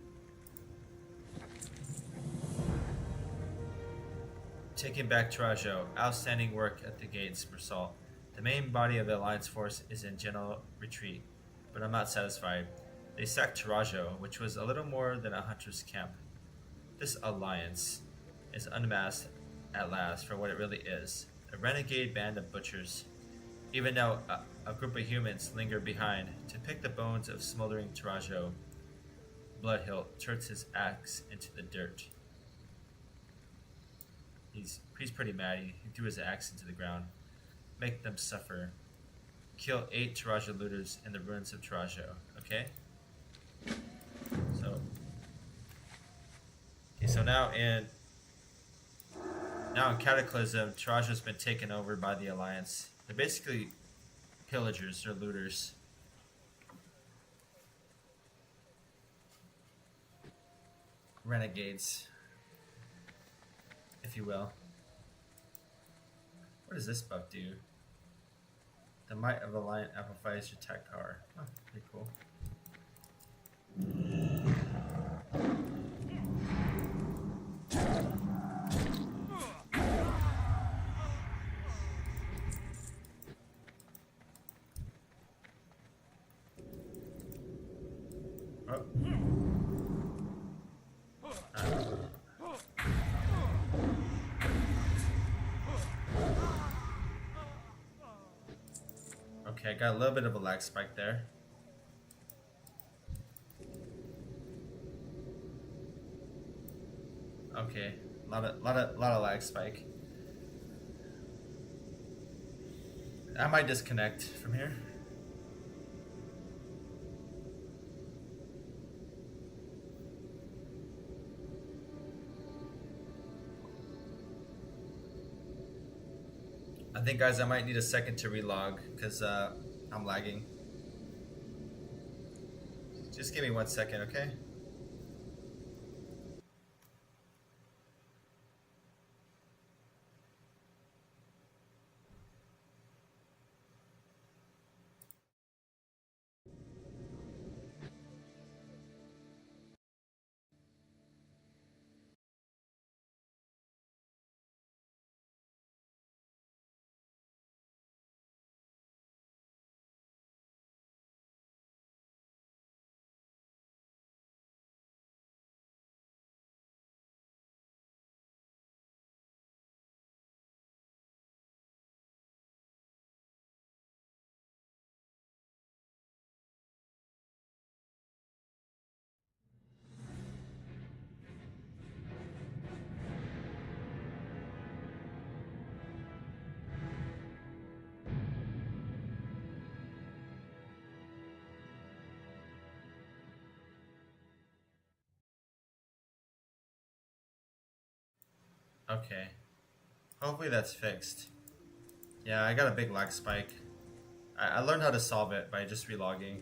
Taking back Tarajo. Outstanding work at the gates, Mersal. The main body of the Alliance force is in general retreat, but I'm not satisfied. They sacked Tarajo, which was a little more than a hunter's camp. This Alliance is unmasked at last for what it really is. A renegade band of butchers. Even now, a group of humans linger behind to pick the bones of smoldering Tarajo. Bloodhilt turns his axe into the dirt. He's pretty mad. He threw his axe into the ground. Make them suffer. Kill 8 Tarajo looters in the ruins of Tarajo. Okay? So now in Cataclysm, Tarajo's been taken over by the Alliance. They're basically pillagers or looters. Renegades, if you will. What does this buff do? The Might of the Lion amplifies your attack power. Oh, pretty cool. Okay, I got a little bit of a lag spike there. Okay, lot of lag spike. I might disconnect from here. I think, guys, I might need a second to relog because I'm lagging. Just give me 1 second, okay? Okay. Hopefully that's fixed. Yeah, I got a big lag spike. I learned how to solve it by just relogging.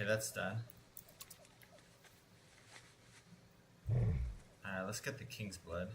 that's done. Alright, let's get the King's Blood.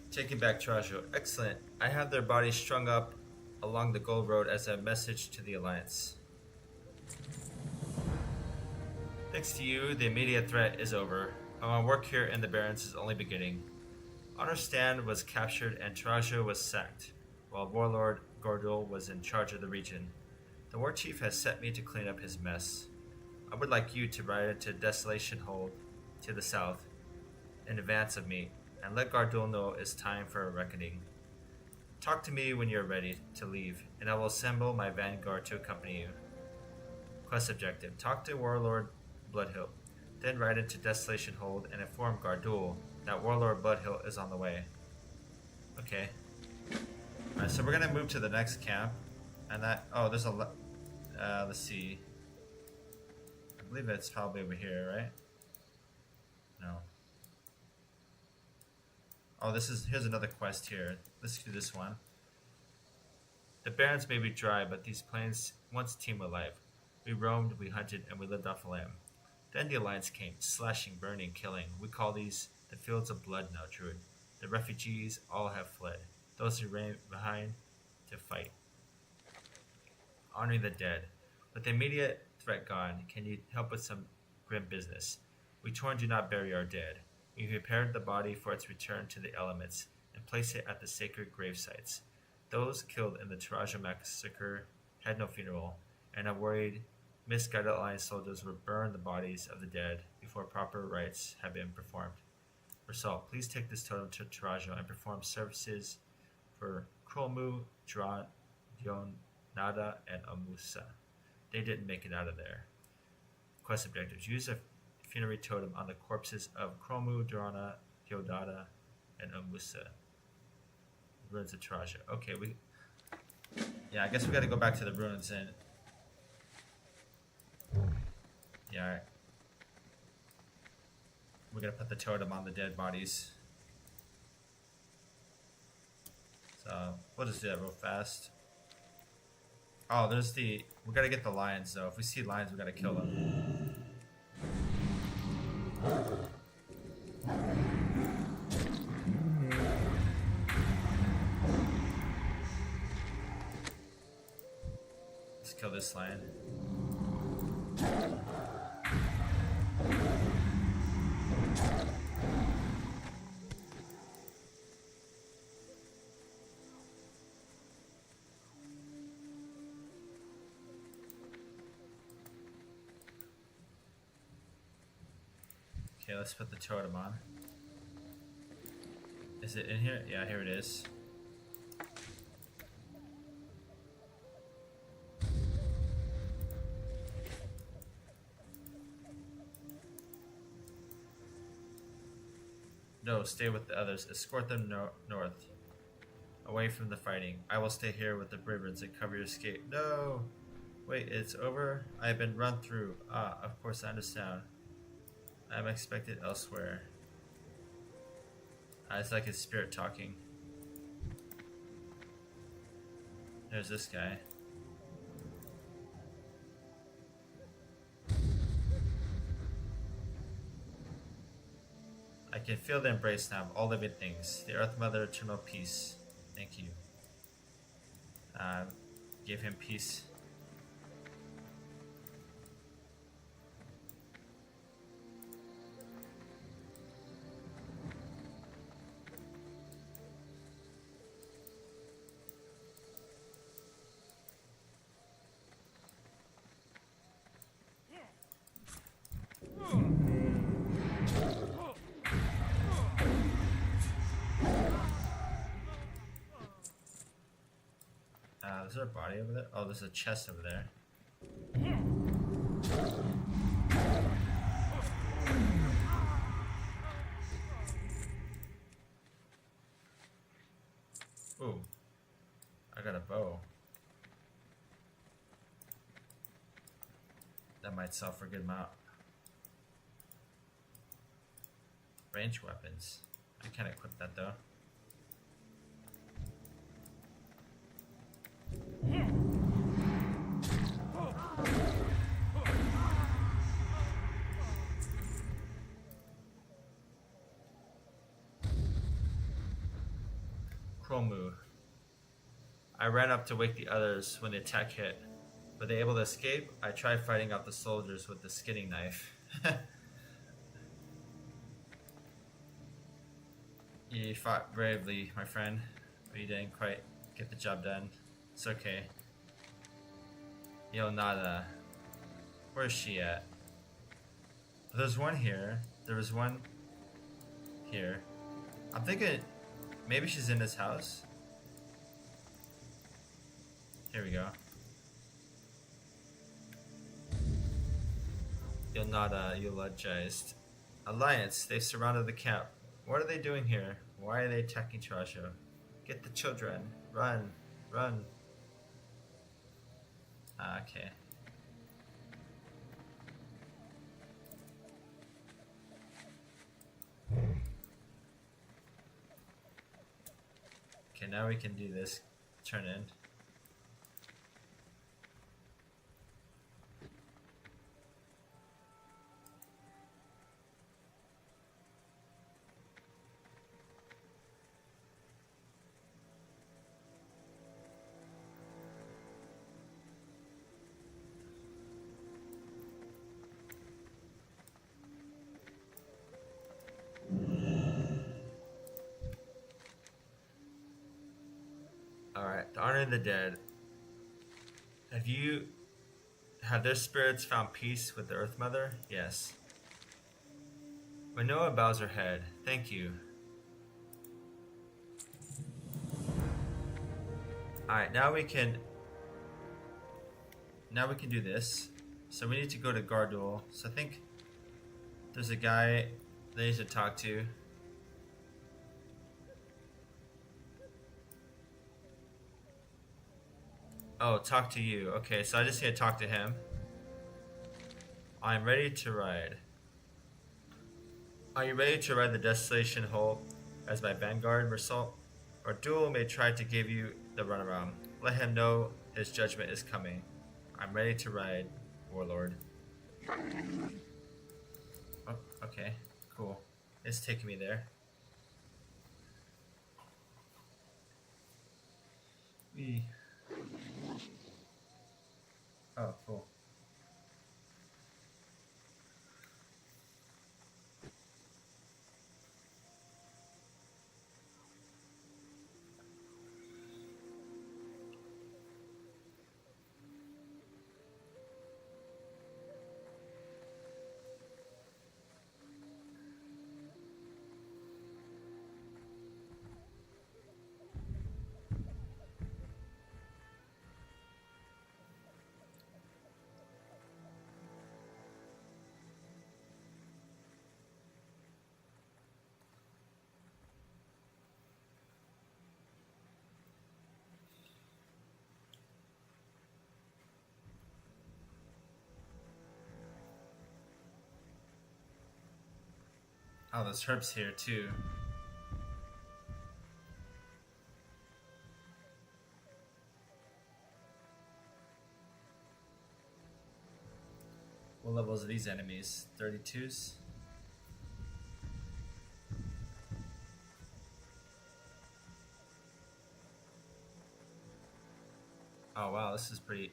Taking back Tarajo. Excellent. I have their bodies strung up along the Gold Road as a message to the Alliance. Thanks to you, the immediate threat is over. My work here in the Barrens is only beginning. Honor Stand was captured and Tarajo was sacked, while Warlord Gordul was in charge of the region. The War Chief has set me to clean up his mess. I would like you to ride into Desolation Hold to the south, in advance of me, and let Gardul know it's time for a reckoning. Talk to me when you're ready to leave, and I will assemble my vanguard to accompany you. Quest objective: talk to Warlord Bloodhill, then ride into Desolation Hold and inform Gardul that Warlord Bloodhill is on the way. Okay. Alright, so we're gonna move to the next camp, and that, oh, there's a, let's see. I believe it's probably over here, right? No. Oh, here's another quest here. Let's do this one. The Barrens may be dry, but these plains once teemed with life. We roamed, we hunted, and we lived off the lamb. Then the Alliance came, slashing, burning, killing. We call these the fields of blood now, Druid. The refugees all have fled. Those who remain behind to fight. Honoring the dead. With the immediate threat gone, can you help with some grim business? We Tauren do not bury our dead. We prepared the body for its return to the elements and placed it at the sacred grave sites. Those killed in the Taraja massacre had no funeral, and I'm worried misguided Alliance soldiers would burn the bodies of the dead before proper rites have been performed. Result: please take this totem to Taraja and perform services for Kromu, Dionada, and Amusa. They didn't make it out of there. Quest objectives: use a funerary totem on the corpses of Kromu, Durana, Diodata, and Amusa. Ruins of Taraja. Okay, yeah, I guess we gotta go back to the ruins and... Yeah, alright. We're gonna put the totem on the dead bodies. So, we'll just do that real fast. Oh, we gotta get the lions though. If we see lions, we gotta kill them. Let's kill this lion. Okay, let's put the totem on. Is it in here? Yeah, here it is. No, stay with the others. Escort them north, away from the fighting. I will stay here with the brigands and cover your escape. No! Wait, it's over? I have been run through. Ah, of course I understand. I am expected elsewhere. It's like his spirit talking. There's this guy. I can feel the embrace now of all living things. The Earth Mother, eternal peace. Thank you. Give him peace. Is there a body over there? Oh, there's a chest over there. Ooh. I got a bow. That might sell for a good amount. Range weapons. I can't equip that though. Chromu. I ran up to wake the others when the attack hit. Were they able to escape? I tried fighting off the soldiers with the skinning knife. You fought bravely, my friend, but you didn't quite get the job done. It's okay. Yo, Nada. Where's she at? There's one here. There was one here. I'm thinking maybe she's in this house. Here we go. Yonada, eulogized. Alliance, they've surrounded the camp. What are they doing here? Why are they attacking Trasho? Get the children. Run. Run. Okay. Okay, now we can do this. Turn in. Alright, to honor the dead. Have their spirits found peace with the Earth Mother? Yes. Manoa bows her head. Thank you. Alright, now we can do this. So we need to go to Gardul. So I think there's a guy they need to talk to. Oh, talk to you. Okay, so I just need to talk to him. I'm ready to ride. Are you ready to ride the Desolation Hole as my vanguard, Mersault? Or Duel may try to give you the runaround. Let him know his judgment is coming. I'm ready to ride, Warlord. Oh, okay, cool. It's taking me there. Oh, cool. Oh, there's herbs here too. What levels are these enemies? 32s? Oh wow, this is pretty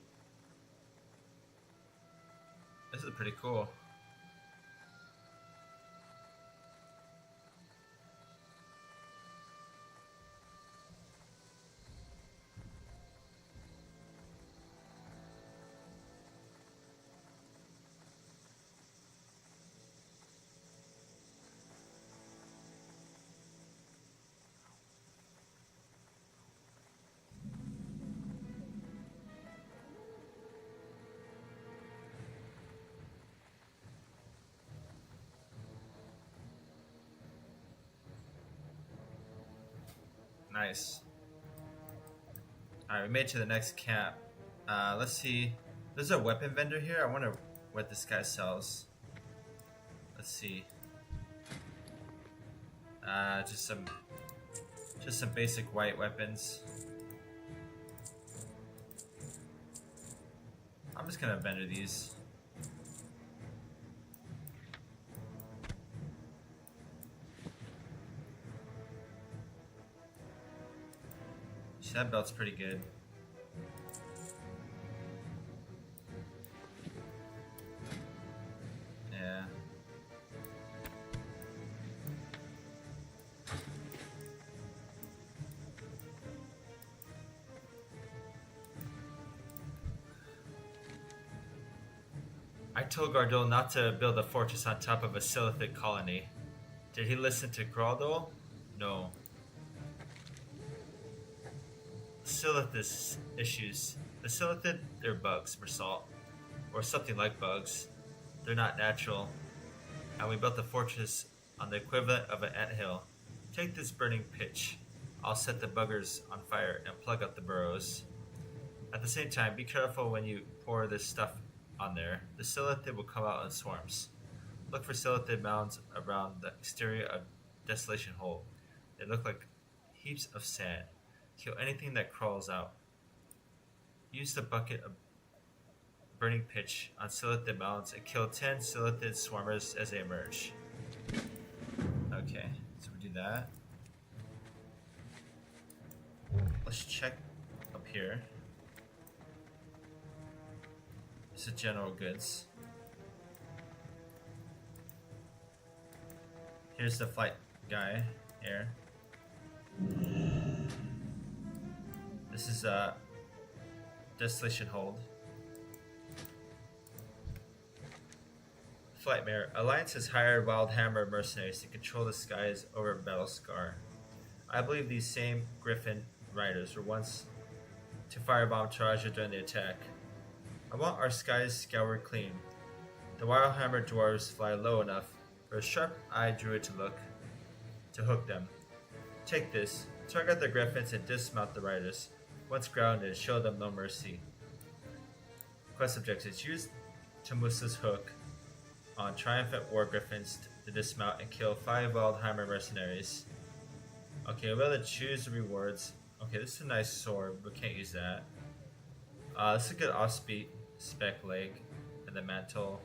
cool. Nice. Alright, we made it to the next camp. Let's see. There's a weapon vendor here. I wonder what this guy sells. Let's see. Just some basic white weapons. I'm just gonna vendor these. See, that belt's pretty good. Yeah. I told Gardol not to build a fortress on top of a Silithid colony. Did he listen to Gardol? No. Silithid issues. The Silithid, they're bugs for salt. Or something like bugs. They're not natural. And we built the fortress on the equivalent of an anthill. Take this burning pitch. I'll set the buggers on fire and plug up the burrows. At the same time, be careful when you pour this stuff on there. The Silithid will come out in swarms. Look for Silithid mounds around the exterior of Desolation Hole. They look like heaps of sand. Kill anything that crawls out. Use the bucket of burning pitch on Silithid mounds and kill 10 Silithid swarmers as they emerge. Okay, so we do that. Let's check up here. This is general goods. Here's the flight guy here. This is Desolation Hold. Flightmare. Alliance has hired Wildhammer mercenaries to control the skies over Battlescar. I believe these same Griffin riders were once to firebomb Taraja during the attack. I want our skies scoured clean. The Wildhammer dwarves fly low enough for a sharp-eyed druid to hook them. Take this, target the griffins and dismount the riders. Once grounded, show them no mercy. Quest objectives. Use Tamusa's hook on triumphant war griffins to dismount and kill 5 Wildhammer mercenaries. Okay, we're able to choose the rewards. Okay, this is a nice sword, but we can't use that. This is a good off-speed spec leg and the mantle.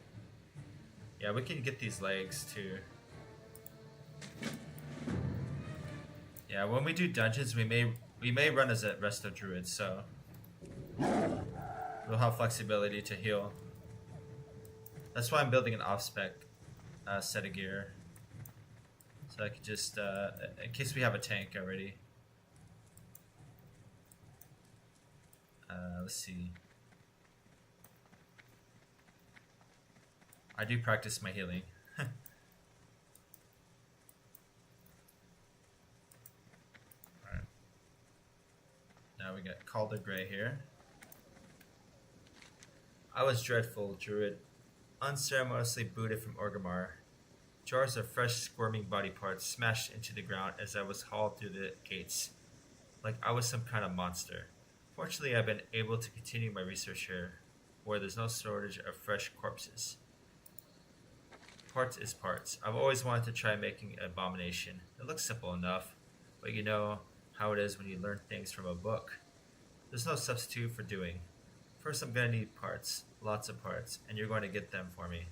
Yeah, we can get these legs too. Yeah, when we do dungeons, we may run as a resto druid, so we'll have flexibility to heal. That's why I'm building an off-spec set of gear, so I could just in case we have a tank already. Let's see. I do practice my healing. Alright. Now we got Calder Grey here. I was dreadful, Druid. Unceremoniously booted from Orgrimmar. Jars of fresh squirming body parts smashed into the ground as I was hauled through the gates. Like I was some kind of monster. Fortunately, I've been able to continue my research here, where there's no shortage of fresh corpses. Parts is parts. I've always wanted to try making an abomination. It looks simple enough, but you know how it is when you learn things from a book. There's no substitute for doing. First, I'm going to need parts, lots of parts, and you're going to get them for me.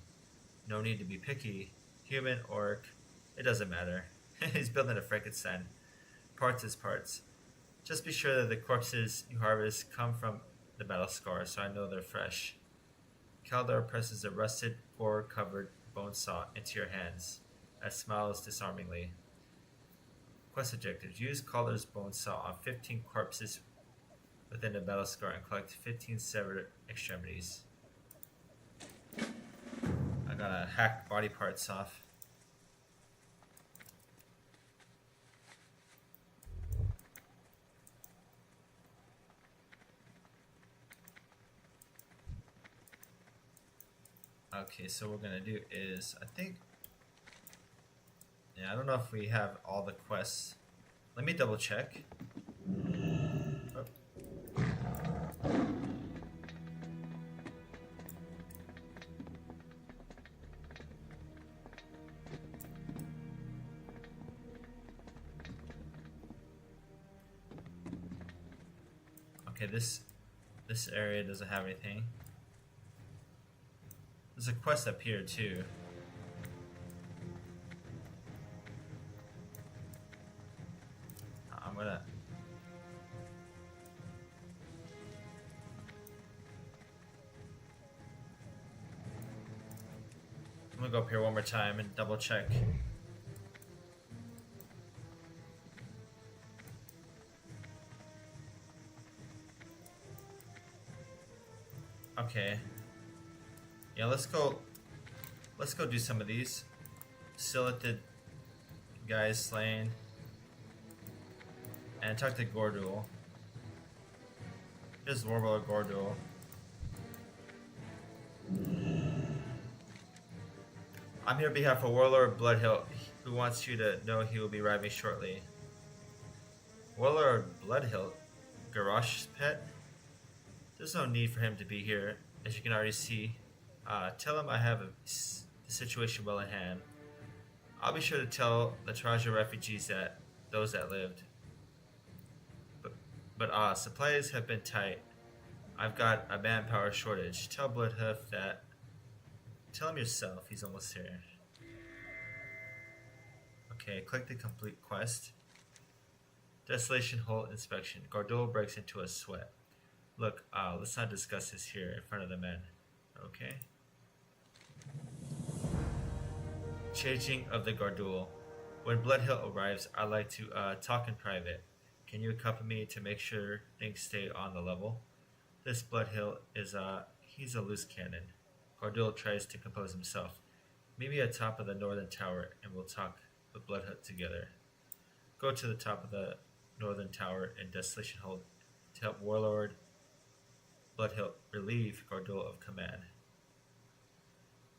No need to be picky. Human, orc, it doesn't matter. He's building a Frankenstein. Parts is parts. Just be sure that the corpses you harvest come from the battle scar, so I know they're fresh. Kaldor presses a rusted, gore-covered bone saw into your hands, and smiles disarmingly. Quest objectives. Use Kaldor's bone saw on 15 corpses within the battle scar and collect 15 severed extremities. I gotta hack body parts off. Okay, so what we're gonna do is, I think, yeah, I don't know if we have all the quests. Let me double check. Okay, this area doesn't have anything. There's a quest up here too. I'm gonna... I'm gonna go up here one more time and double check. Okay. Yeah, let's go do some of these. Selected guys slain. And talk to Gordul. Here's Warlord Gordul. I'm here on behalf of Warlord Bloodhilt, who wants you to know he will be arriving shortly. Warlord Bloodhilt? Garrosh's pet? There's no need for him to be here, as you can already see. Tell him I have the situation well in hand. I'll be sure to tell the Traja refugees that those that lived. But supplies have been tight. I've got a manpower shortage. Tell Bloodhoof that. Tell him yourself. He's almost here. Okay, click the complete quest. Desolation Hold inspection. Gordul breaks into a sweat. Look, let's not discuss this here in front of the men. Okay. Changing of the Gordul. When Bloodhilt arrives, I'd like to talk in private. Can you accompany me to make sure things stay on the level? This Bloodhilt is he's a loose cannon. Gordul tries to compose himself. Meet me at the top of the northern tower and we'll talk with Bloodhilt together. Go to the top of the northern tower in Desolation Hold to help Warlord Bloodhilt relieve Gordul of command.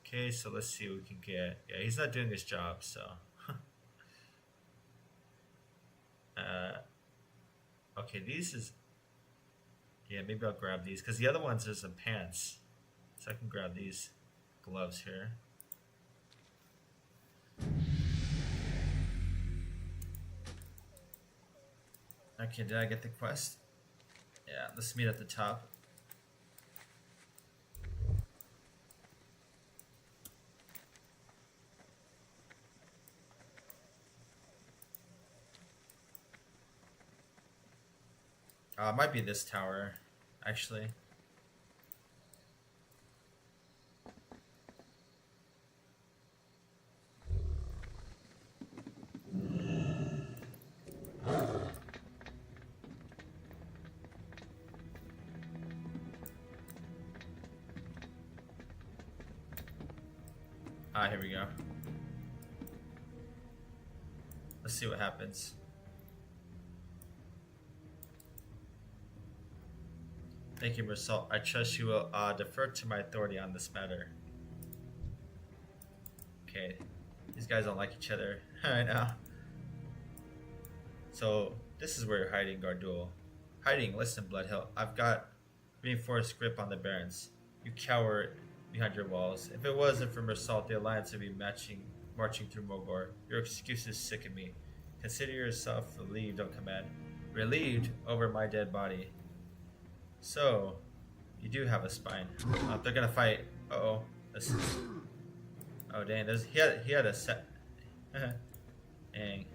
Okay, so let's see what we can get. Yeah, he's not doing his job, so. Okay, these is... Yeah, maybe I'll grab these, because the other ones are some pants. So I can grab these gloves here. Okay, did I get the quest? Yeah, let's meet at the top. It might be this tower, actually. Here we go. Let's see what happens. Thank you, Mersal. I trust you will defer to my authority on this matter. Okay, these guys don't like each other right now. So this is where you're hiding, Gordul. Hiding, listen, Bloodhilt. I've got reinforced grip on the Barrens. You cower behind your walls. If it wasn't for Mersal, the Alliance would be marching through Mogor. Your excuses sicken me. Consider yourself relieved on command. Relieved over my dead body. So, you do have a spine. They're gonna fight. Uh-oh. Oh, dang. He had a set. Dang.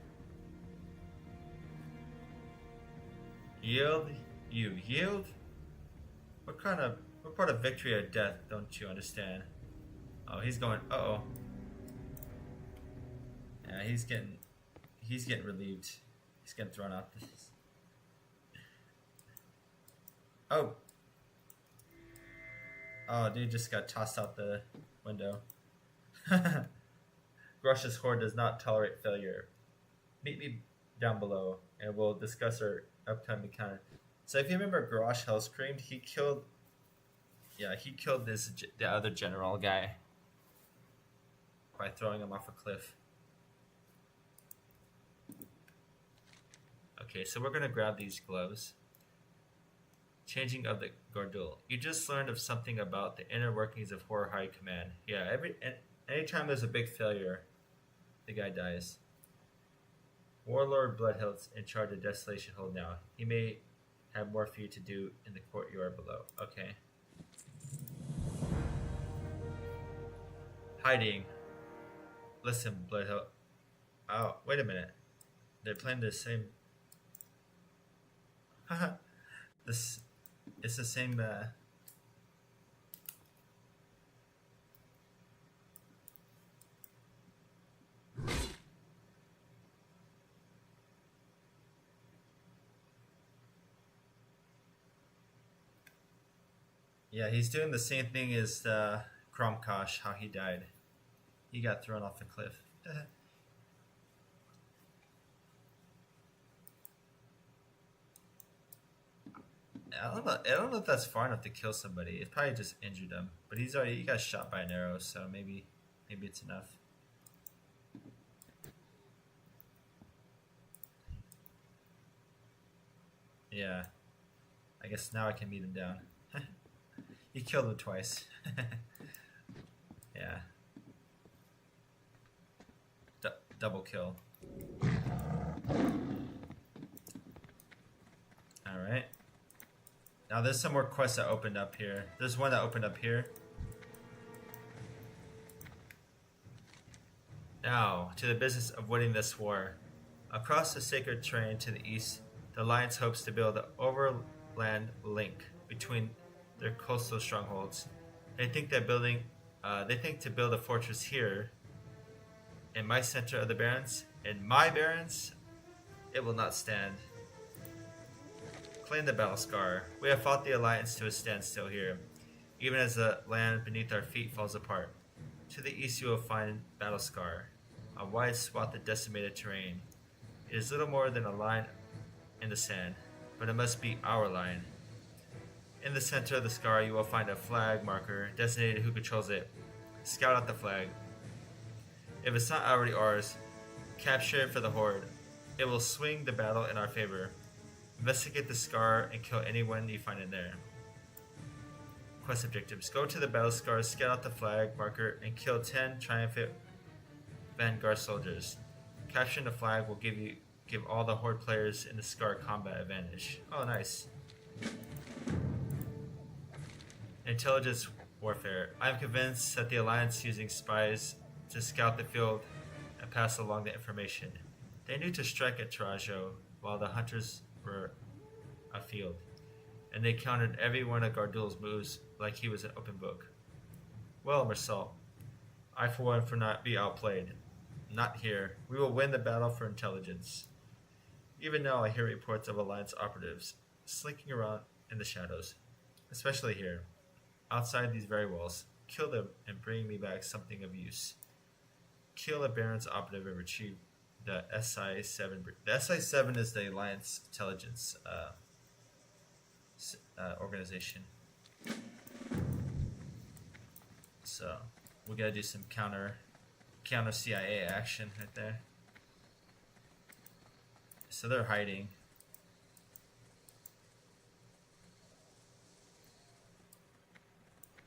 Yield? You yield? What part of victory or death don't you understand? Oh, he's going. Uh-oh. Yeah, he's getting relieved. He's getting thrown out. Oh. Oh, dude just got tossed out the window. Grush's horde does not tolerate failure. Meet me down below, and we'll discuss our upcoming encounter. So if you remember Garrosh Hellscreamed, he killed the other general guy by throwing him off a cliff. Okay, so we're gonna grab these gloves. Changing of the Gordul. You just learned of something about the inner workings of Horror High Command. Yeah, anytime there's a big failure, the guy dies. Warlord Bloodhilt's in charge of Desolation Hold now. He may have more for you to do in the courtyard below. Okay. Hiding. Listen, Bloodhill. Oh, wait a minute. They're playing the same. Haha. It's the same. Yeah, he's doing the same thing as Kromkosh, how he died. He got thrown off the cliff. I don't know if that's far enough to kill somebody. It probably just injured him. But he got shot by an arrow, so maybe it's enough. Yeah. I guess now I can meet him down. You killed him twice. Yeah. Double kill. Alright. Now there's some more quests that opened up here. There's one that opened up here. Now, to the business of winning this war. Across the sacred terrain to the east, the Alliance hopes to build an overland link between their coastal strongholds. They think to build a fortress here, in my center of the Barrens, in my Barrens, it will not stand. Claim the battle scar. We have fought the Alliance to a standstill here, even as the land beneath our feet falls apart. To the east you will find battle scar, a wide swath of decimated terrain. It is little more than a line in the sand, but it must be our line. In the center of the scar you will find a flag marker designated who controls it. Scout out the flag. If it's not already ours, capture it for the Horde. It will swing the battle in our favor. Investigate the scar and kill anyone you find in there. Quest objectives. Go to the battle scar, scout out the flag marker, and kill 10 triumphant Vanguard soldiers. Capturing the flag will give all the Horde players in the scar combat advantage. Oh, nice. Intelligence warfare. I am convinced that the Alliance using spies to scout the field and pass along the information. They knew to strike at Tarajo while the hunters were afield, and they countered every one of Gardul's moves like he was an open book. Well, Marcel, I for one for not be outplayed. Not here. We will win the battle for intelligence. Even now I hear reports of Alliance operatives slinking around in the shadows, especially here, outside these very walls. Kill them and bring me back something of use. Kill a Baron's operative and retrieve the SI-7. The SI-7 is the Alliance intelligence organization. So we gotta do some counter CIA action right there. So they're hiding.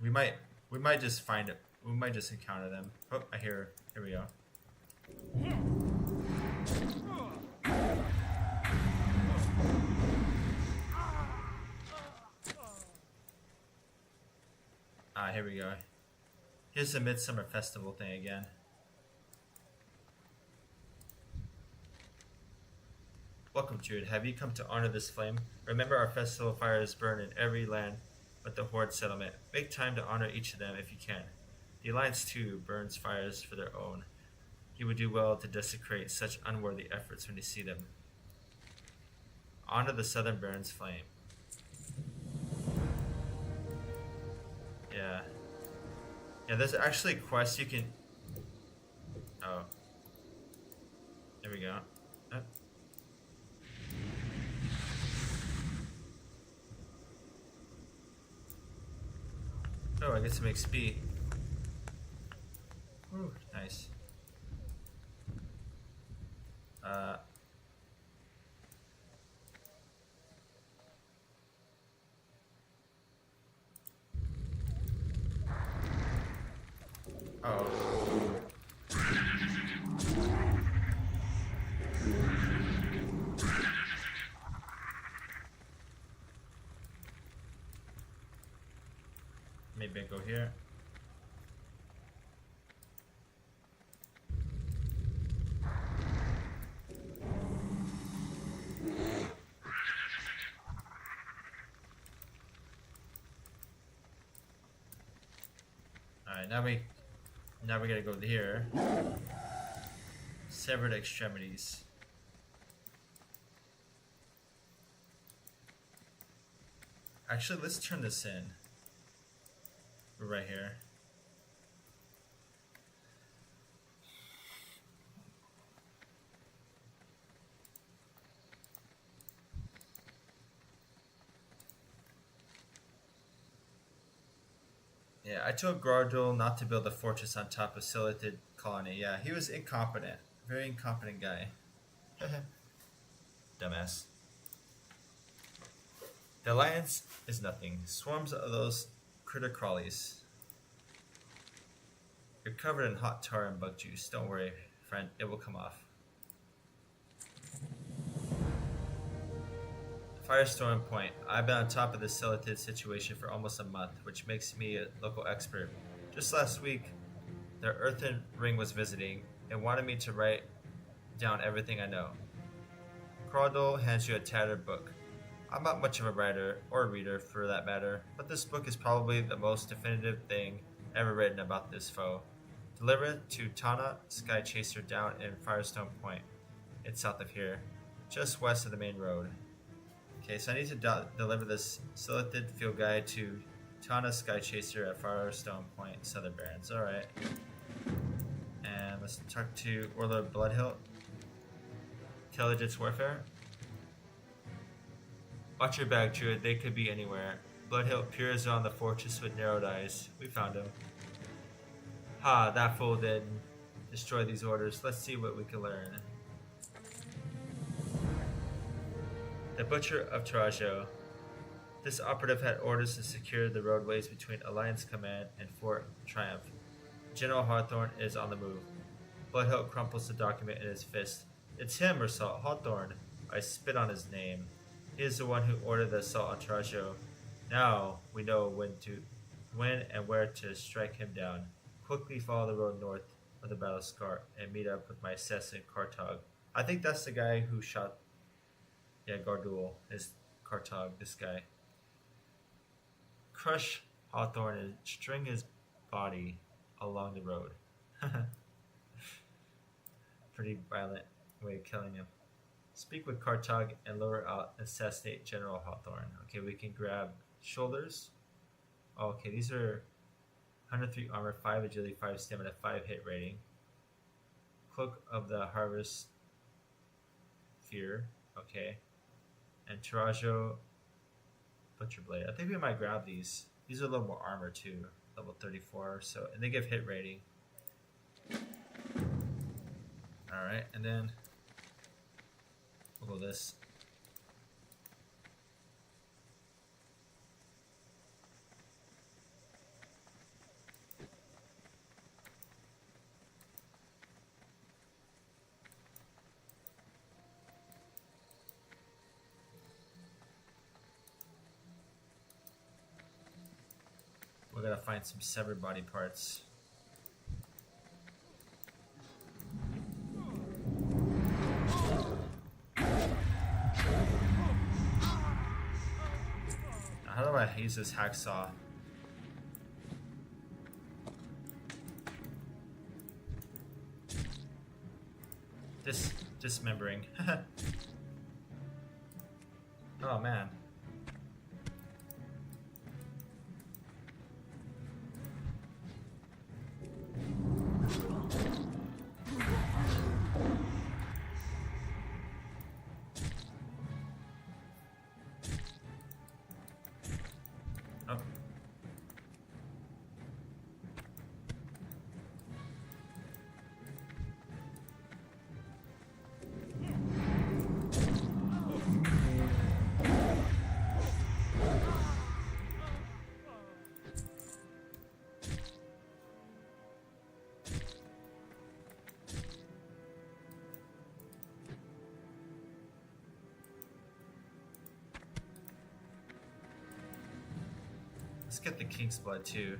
We might just find it. We might just encounter them. Oh, here we go. Here we go. Here's the Midsummer Festival thing again. Welcome, Druid. Have you come to honor this flame? Remember, our festival fires burn in every land but the Horde settlement. Make time to honor each of them if you can. The Alliance, too, burns fires for their own. You would do well to desecrate such unworthy efforts when you see them. Honor the Southern Barrens' flame. Yeah. Yeah, there's actually quests you can... Oh. There we go. Oh. Oh, I get some XP. Ooh, nice. Oh. go here. Alright, now we gotta go here. Severed extremities. Actually, let's turn this in. We're right here. Yeah, I told Gardul not to build a fortress on top of Silithid colony. Yeah, he was incompetent. Very incompetent guy. Dumbass. The alliance is nothing. Swarms of those critter crawlies. You're covered in hot tar and bug juice. Don't worry, friend. It will come off. Firestorm Point. I've been on top of the Silithid situation for almost a month, which makes me a local expert. Just last week, their Earthen Ring was visiting and wanted me to write down everything I know. Crawdle hands you a tattered book. I'm not much of a writer, or reader for that matter, but this book is probably the most definitive thing ever written about this foe. Deliver it to Tana Sky Chaser down in Firestone Point. It's south of here, just west of the main road. Okay, so I need to deliver this Silithid field guide to Tana Sky Chaser at Firestone Point, Southern Barrens. Alright. And let's talk to Warlord Bloodhilt. Intelligence Warfare. Watch your back, Druid. They could be anywhere. Bloodhilt peers on the fortress with narrowed eyes. We found him. Ha, that fool didn't destroy these orders. Let's see what we can learn. The Butcher of Tarajo. This operative had orders to secure the roadways between Alliance Command and Fort Triumph. General Hawthorne is on the move. Bloodhilt crumples the document in his fist. It's him, Assault Hawthorne. I spit on his name. He is the one who ordered the assault on Tarajo. Now we know when and where to strike him down. Quickly follow the road north of the battle scar and meet up with my assassin Kartog. I think that's the guy who shot. Yeah, Gardul is Kartog. This guy. Crush Hawthorne and string his body along the road. Pretty violent way of killing him. Speak with Kartog and lure out assassinate General Hawthorne. Okay, we can grab shoulders. Oh, okay, these are 103 armor, 5 agility, 5 stamina, 5 hit rating. Cloak of the Harvest Fear. Okay. And Tarajo Butcher Blade. I think we might grab these. These are a little more armor too. Level 34 or so. And they give hit rating. Alright, and then we'll go this. We're gonna find some severed body parts. How do I use this hacksaw? Dismembering. Oh man. Oh. Let's get the King's Blood too.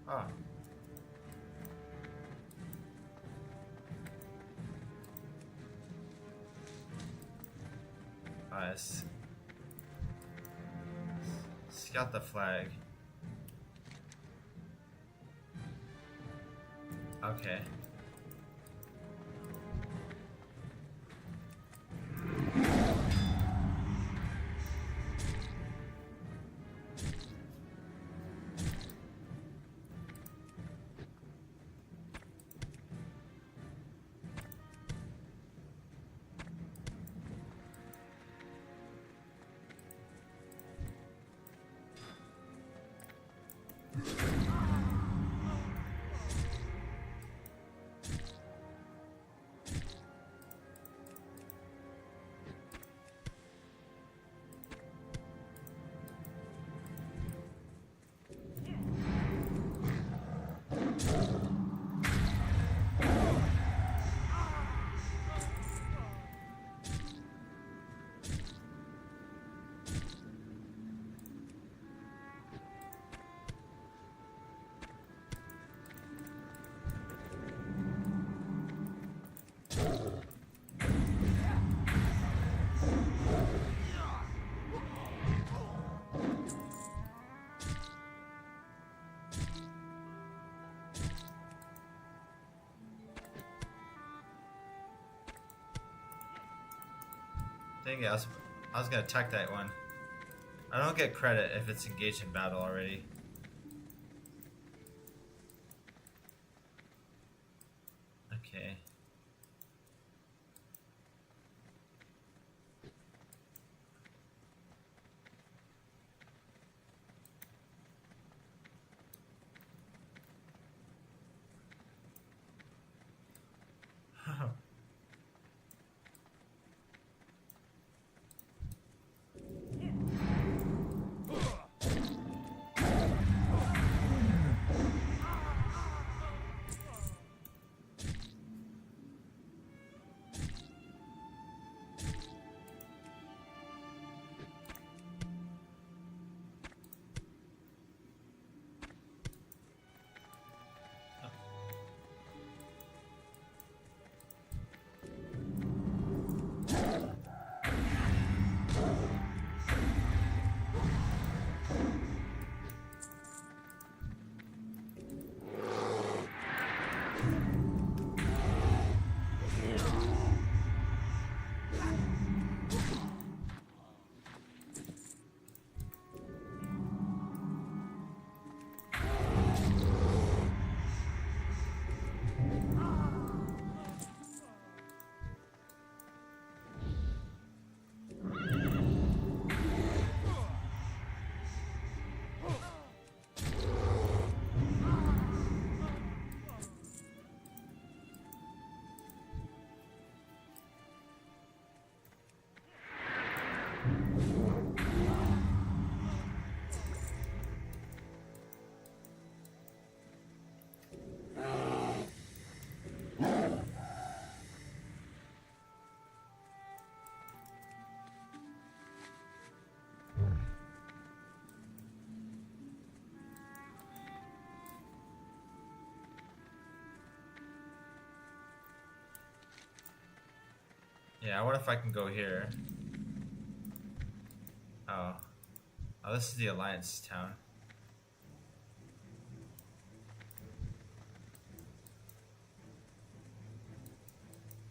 Oh. Nice. Scout the flag. Okay. Dang it, I was gonna attack that one. I don't get credit if it's engaged in battle already. Okay. Yeah, I wonder if I can go here. Oh. Oh, this is the Alliance town.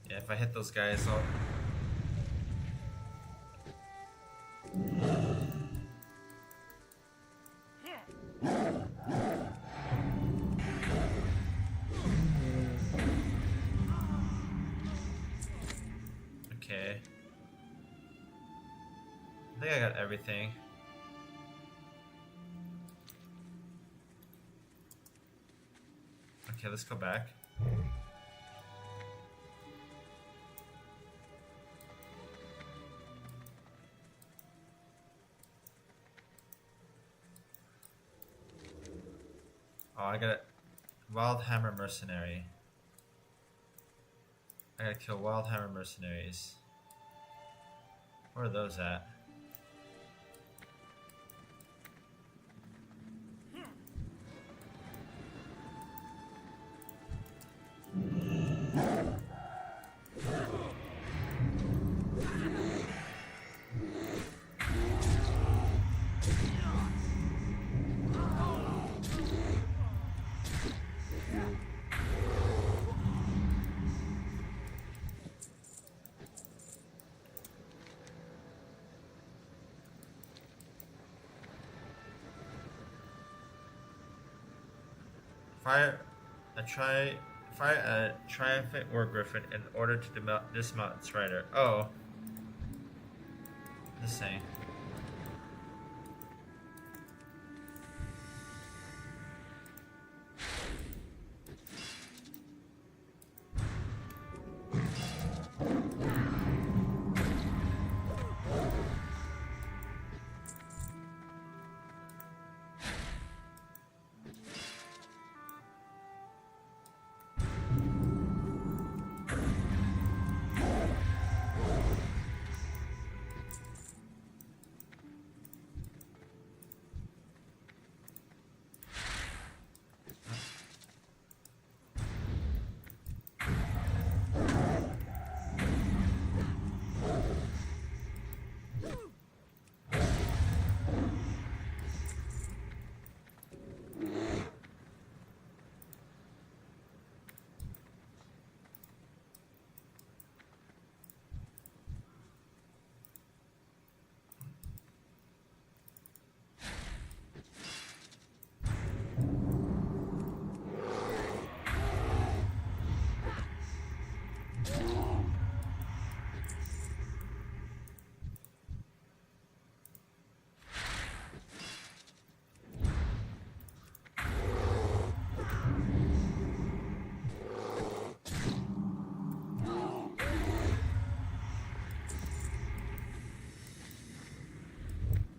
Yeah, if I hit those guys, I'll... Okay. I think I got everything. Okay, let's go back. Oh, I got it. Wild Hammer Mercenary. I gotta kill Wild Hammer Mercenaries. Where are those at? Fire a triumphant war griffin in order to dismount its rider. Oh. Just saying.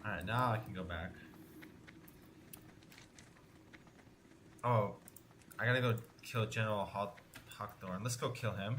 Alright, now I can go back. Oh, I gotta go kill General Hawthorne. Let's go kill him.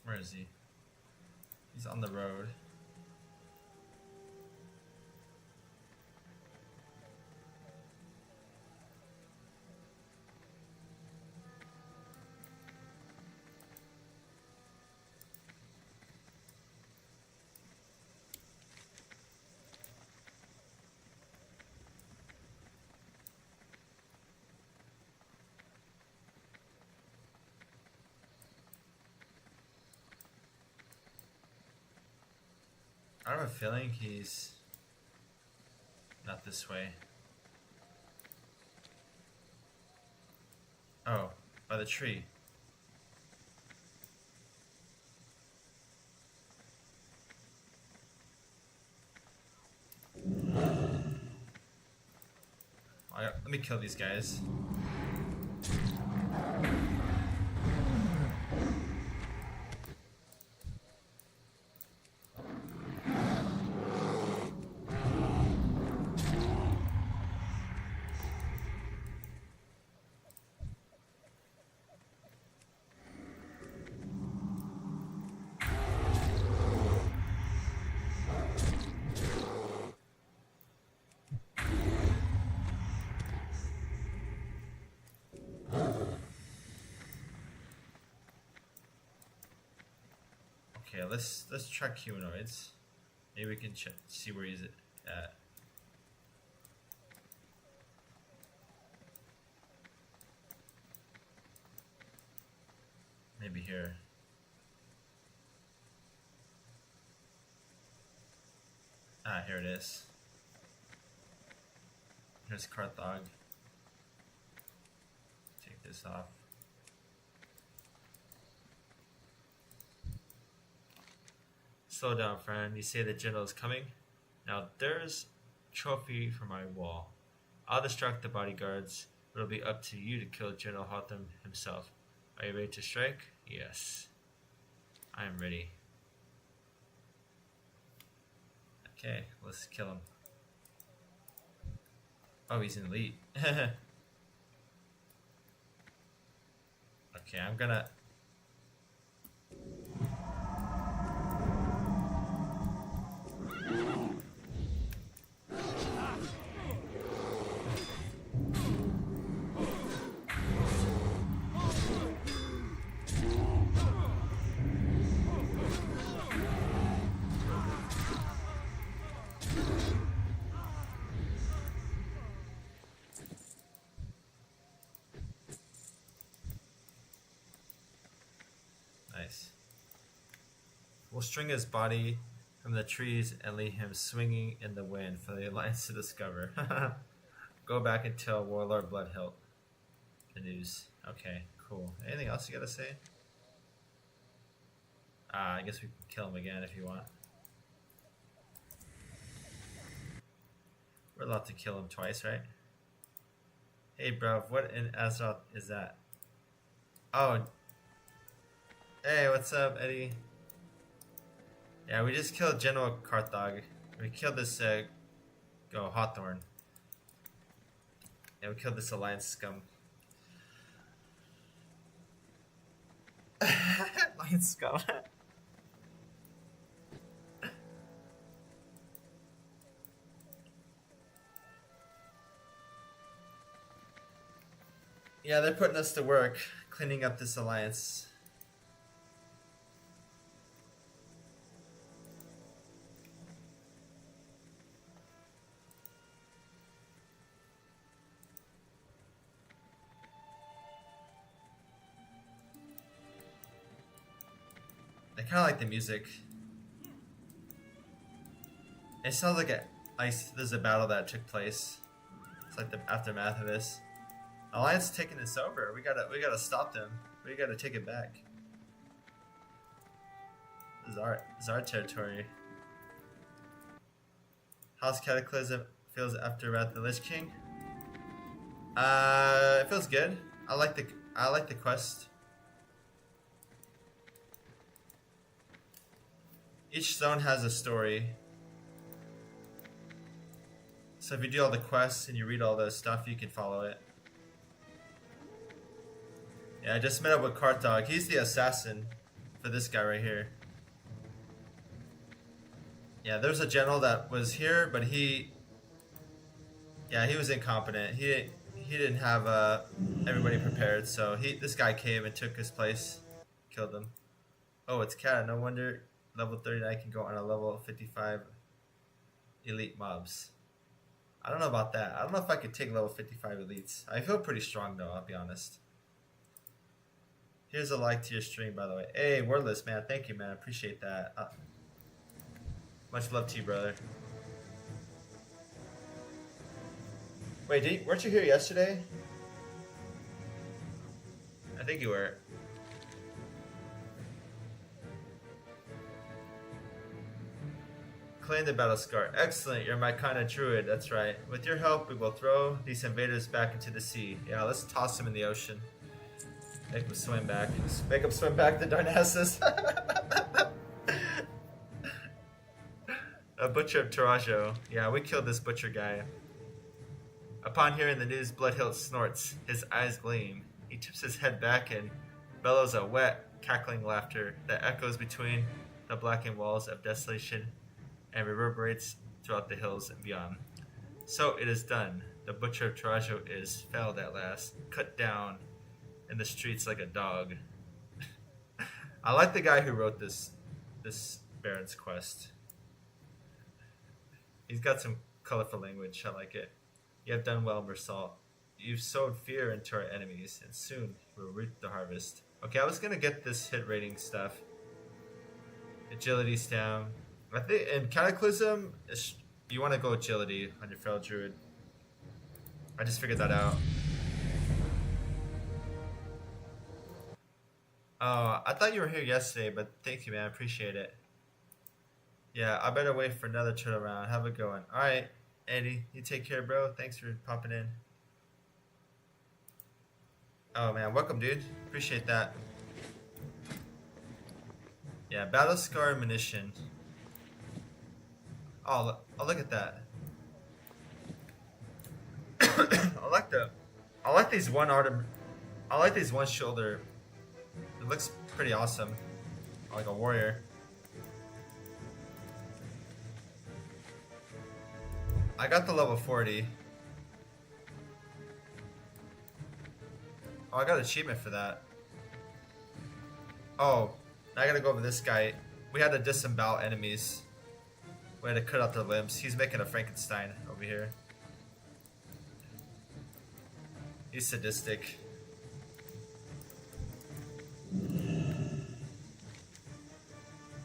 Where is he? He's on the road. I have a feeling he's not this way. Oh, by the tree. Let me kill these guys. Okay, let's track humanoids. Maybe we can see where he's at. Maybe here. Ah, here it is. Here's Karthog. Take this off. Slow down, friend. You say the general is coming? Now there's trophy for my wall. I'll distract the bodyguards. It'll be up to you to kill General Hotham himself. Are you ready to strike? Yes. I am ready. Okay, let's kill him. Oh, he's in elite. Okay, I'm gonna... Nice. We'll string his body from the trees and leave him swinging in the wind for the Alliance to discover. Go back and tell Warlord Bloodhilt the news. Okay, cool. Anything else you gotta say? I guess we can kill him again if you want. We're allowed to kill him twice, right? Hey, bro, what in Azeroth is that? Oh. Hey, what's up, Eddie? Yeah, we just killed General Karthag. We killed this, Hawthorne. Yeah, we killed this Alliance scum. Alliance scum. Yeah, they're putting us to work, cleaning up this Alliance. I kind of like the music. It sounds like there's a battle that took place. It's like the aftermath of this. Alliance taking this over. We gotta stop them. We gotta take it back. This is our territory. How's Cataclysm feels after Wrath of the Lich King? It feels good. I like the quest. Each zone has a story. So if you do all the quests and you read all the stuff, you can follow it. Yeah, I just met up with Karthag. He's the assassin for this guy right here. Yeah, there's a general that was here, but he was incompetent. He didn't have everybody prepared, so this guy came and took his place, killed him. Oh, it's Cat. No wonder level 39 can go on a level 55 elite mobs. I don't know about that. I don't know if I could take level 55 elites. I feel pretty strong though, I'll be honest. Here's a like to your stream, by the way. Hey, Wordless, man. Thank you, man. I appreciate that. Much love to you, brother. Wait, weren't you here yesterday? I think you were. Claim the battle scar. Excellent, you're my kind of druid. That's right. With your help, we will throw these invaders back into the sea. Yeah, let's toss them in the ocean. Make them swim back. Make them swim back to Darnassus. A butcher of Tarajo. Yeah, we killed this butcher guy. Upon hearing the news, Bloodhilt snorts. His eyes gleam. He tips his head back and bellows a wet, cackling laughter that echoes between the blackened walls of desolation and reverberates throughout the hills and beyond. So it is done. The butcher of Tarajo is felled at last, cut down in the streets like a dog. I like the guy who wrote this Baron's quest. He's got some colorful language. I like it. You have done well, Mersalt. You've sowed fear into our enemies, and soon we'll reap the harvest. Okay, I was gonna get this hit rating stuff. Agility's down. I think in Cataclysm, you want to go agility on your Feral Druid. I just figured that out. Oh, I thought you were here yesterday, but thank you, man. I appreciate it. Yeah, I better wait for another turtle round. Have a good one. All right, Eddie, you take care, bro. Thanks for popping in. Oh man, welcome, dude. Appreciate that. Yeah, battle scar munition. Oh, look at that. I like these one arm. I like these one shoulder. It looks pretty awesome, like a warrior. I got the level 40. Oh, I got an achievement for that. Oh, now I gotta go over this guy. We had to disembowel enemies. We had to cut out their limbs. He's making a Frankenstein over here. He's sadistic.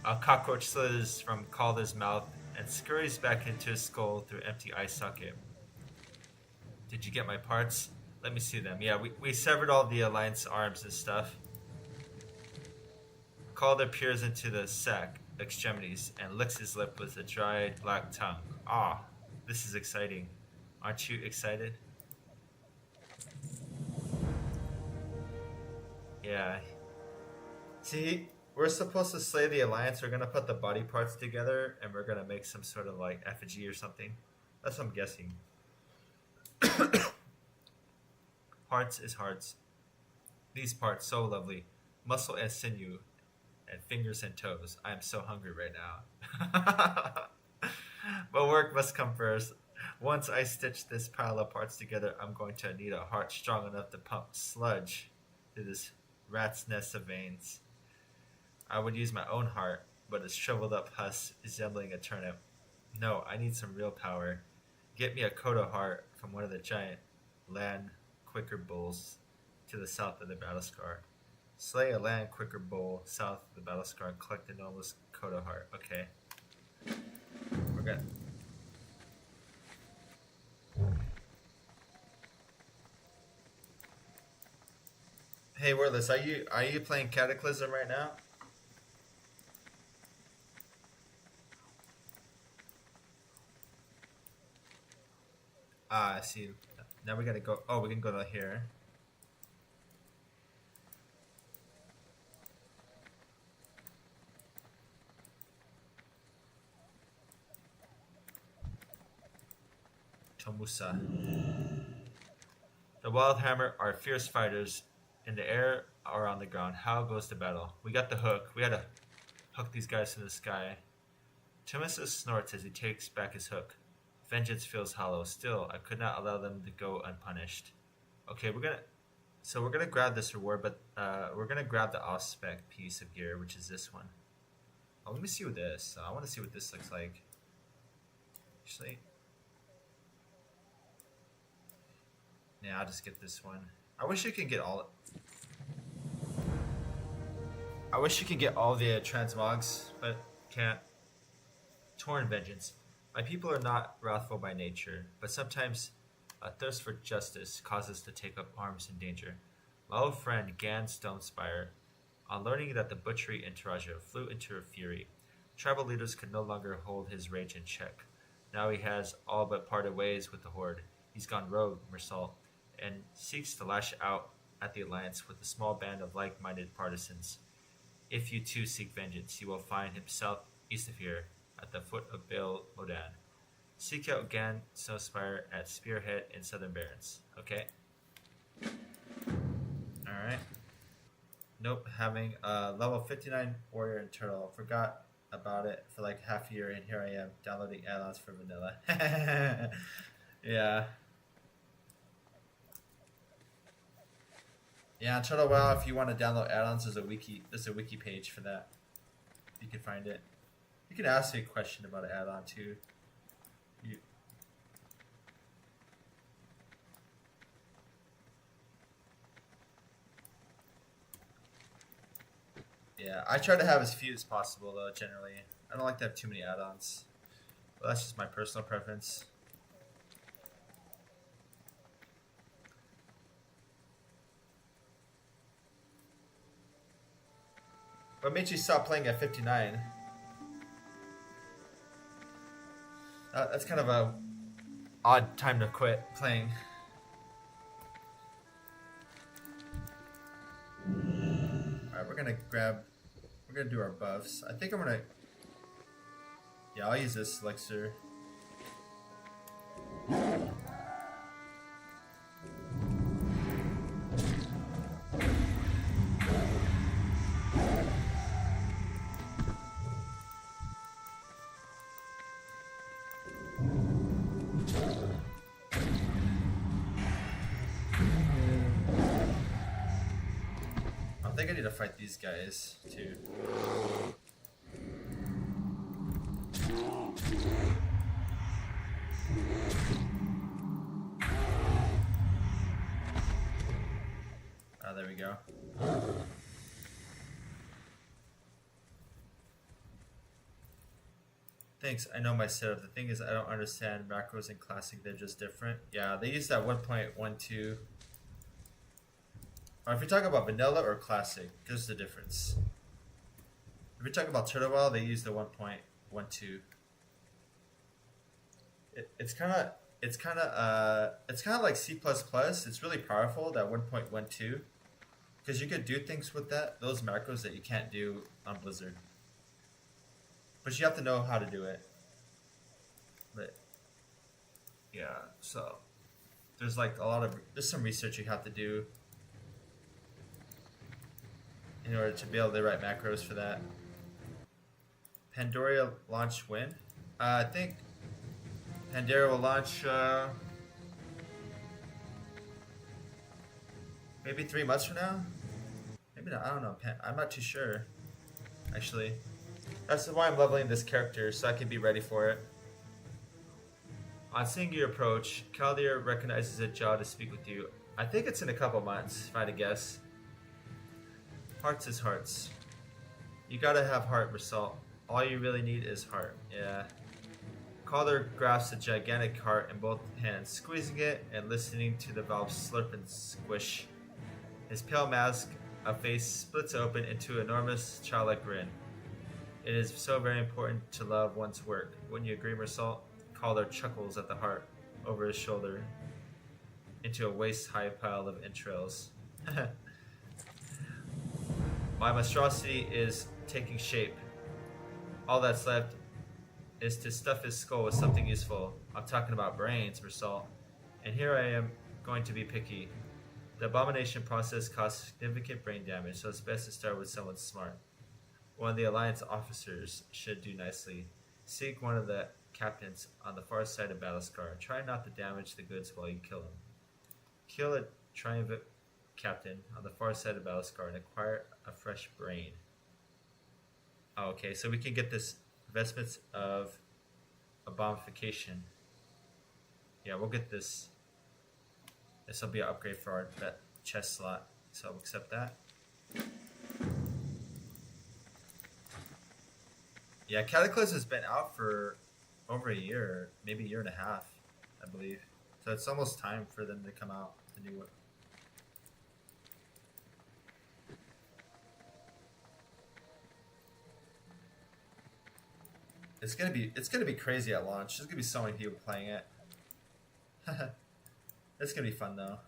A cockroach slithers from Calder's mouth and scurries back into his skull through empty eye socket. Did you get my parts? Let me see them. Yeah, we severed all the Alliance arms and stuff. Calder peers into the sack extremities and licks his lip with a dried black tongue. Ah, this is exciting. Aren't you excited? Yeah. See, we're supposed to slay the Alliance. We're gonna put the body parts together and we're gonna make some sort of like effigy or something. That's what I'm guessing. Hearts is hearts. These parts so lovely. Muscle and sinew and fingers and toes. I am so hungry right now. But work must come first. Once I stitch this pile of parts together, I'm going to need a heart strong enough to pump sludge through this rat's nest of veins. I would use my own heart, but it's shriveled up husk resembling a turnip. No, I need some real power. Get me a Kodo heart from one of the giant land quicker bulls to the south of the battle scar. Slay a land quicker bull south of the battle scar and collect the enormous Kodo heart. Okay. We're good. Hey Wordless, are you playing Cataclysm right now? Ah, I see. Now we gotta go. Oh, we can go to here. Tomusa. The Wild Hammer are fierce fighters in the air or on the ground. How goes the battle? We got the hook. We had to hook these guys in the sky. Tomusa snorts as he takes back his hook. Vengeance feels hollow. Still, I could not allow them to go unpunished. Okay, we're gonna grab this reward, but we're gonna grab the off-spec piece of gear, which is this one. Oh, let me see what this. I want to see what this looks like. Actually, yeah, I'll just get this one. I wish you can get all. I wish you could get all the transmogs, but can't. Tauren Vengeance. My people are not wrathful by nature, but sometimes a thirst for justice causes us to take up arms in danger. My old friend Gan Stonespire, on learning that the butchery in Taraja flew into a fury. Tribal leaders could no longer hold his rage in check. Now he has all but parted ways with the Horde. He's gone rogue, Mersal, and seeks to lash out at the Alliance with a small band of like-minded partisans. If you too seek vengeance, you will find himself east of here, at the foot of Baal Modan. Seek out Gan Snowspire at Spearhead in Southern Barrens. Okay? Alright. Nope, having a level 59 warrior and turtle. Forgot about it for like half a year, and here I am downloading add-ons for vanilla. Yeah. Yeah, on Turtle WoW, if you want to download add-ons, there's a wiki page for that. You can find it. You can ask me a question about an add-on too. Yeah, I try to have as few as possible though, generally. I don't like to have too many add-ons. But that's just my personal preference. What made you stop playing at 59? That's kind of a odd time to quit playing. Alright, we're gonna do our buffs. I think I'm gonna, yeah, I'll use this elixir. I think I need to fight these guys too. Oh, there we go. Thanks, I know my setup. The thing is, I don't understand macros in Classic, they're just different. Yeah, they use that 1.12. Or if you're talking about vanilla or classic, there's the difference. If you're talking about Turtle Well, they use the 1.12. It's kind of like C++. It's really powerful, that 1.12, because you could do things with those macros that you can't do on Blizzard. But you have to know how to do it. But yeah, so there's like there's some research you have to do in order to be able to write macros for that. Panderia launch when? I think Panderia will launch maybe 3 months from now? Maybe not, I don't know. I'm not too sure, actually. That's why I'm leveling this character, so I can be ready for it. On seeing your approach, Kaldir recognizes a job to speak with you. I think it's in a couple months, if I had to guess. Hearts is hearts. You gotta have heart, Result. All you really need is heart. Yeah. Calder grasps a gigantic heart in both hands, squeezing it and listening to the valve slurp and squish. His pale mask of face splits open into an enormous childlike grin. It is so very important to love one's work. Wouldn't you agree, Result? Calder chuckles at the heart over his shoulder into a waist-high pile of entrails. My monstrosity is taking shape. All that's left is to stuff his skull with something useful. I'm talking about brains, Result. And here I am going to be picky. The abomination process causes significant brain damage, so it's best to start with someone smart. One of the Alliance officers should do nicely. Seek one of the captains on the far side of Battlescar. Try not to damage the goods while you kill him. Kill a triumvirate captain on the far side of Battlescar and acquire a fresh brain. Oh, okay, so we can get this vestments of abomification. Yeah, we'll get this. This will be an upgrade for our chest slot, so I'll accept that. Yeah, Cataclysm has been out for over a year, maybe a year and a half, I believe. So it's almost time for them to come out, the new one. It's gonna be crazy at launch. There's gonna be so many people playing it. It's gonna be fun though.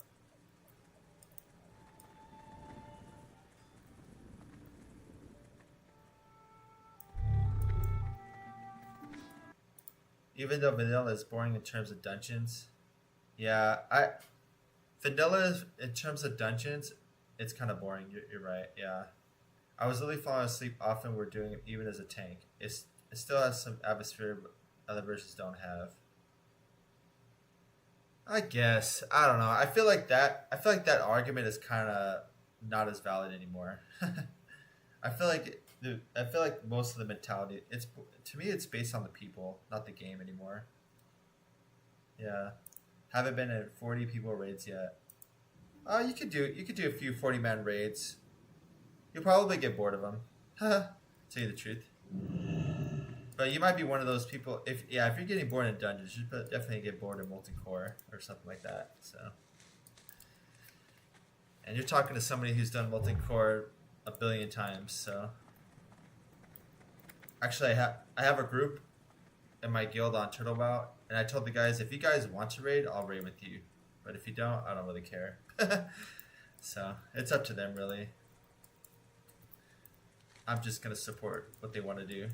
Even though vanilla is boring in terms of dungeons, yeah, vanilla in terms of dungeons, it's kind of boring. You're right. Yeah, I was literally falling asleep often. We're doing it even as a tank. It still has some atmosphere other versions don't have. I guess, I don't know. I feel like that argument is kind of not as valid anymore. I feel like most of the mentality, to me it's based on the people, not the game anymore. Yeah, haven't been in 40 people raids yet. You could do a few 40-man raids. You'll probably get bored of them. Tell you the truth. But you might be one of those people. If you're getting bored in dungeons, you definitely get bored in Molten Core or something like that. So, and you're talking to somebody who's done Molten Core a billion times. So, actually, I have a group in my guild on Turtle WoW, and I told the guys, if you guys want to raid, I'll raid with you. But if you don't, I don't really care. So it's up to them, really. I'm just gonna support what they want to do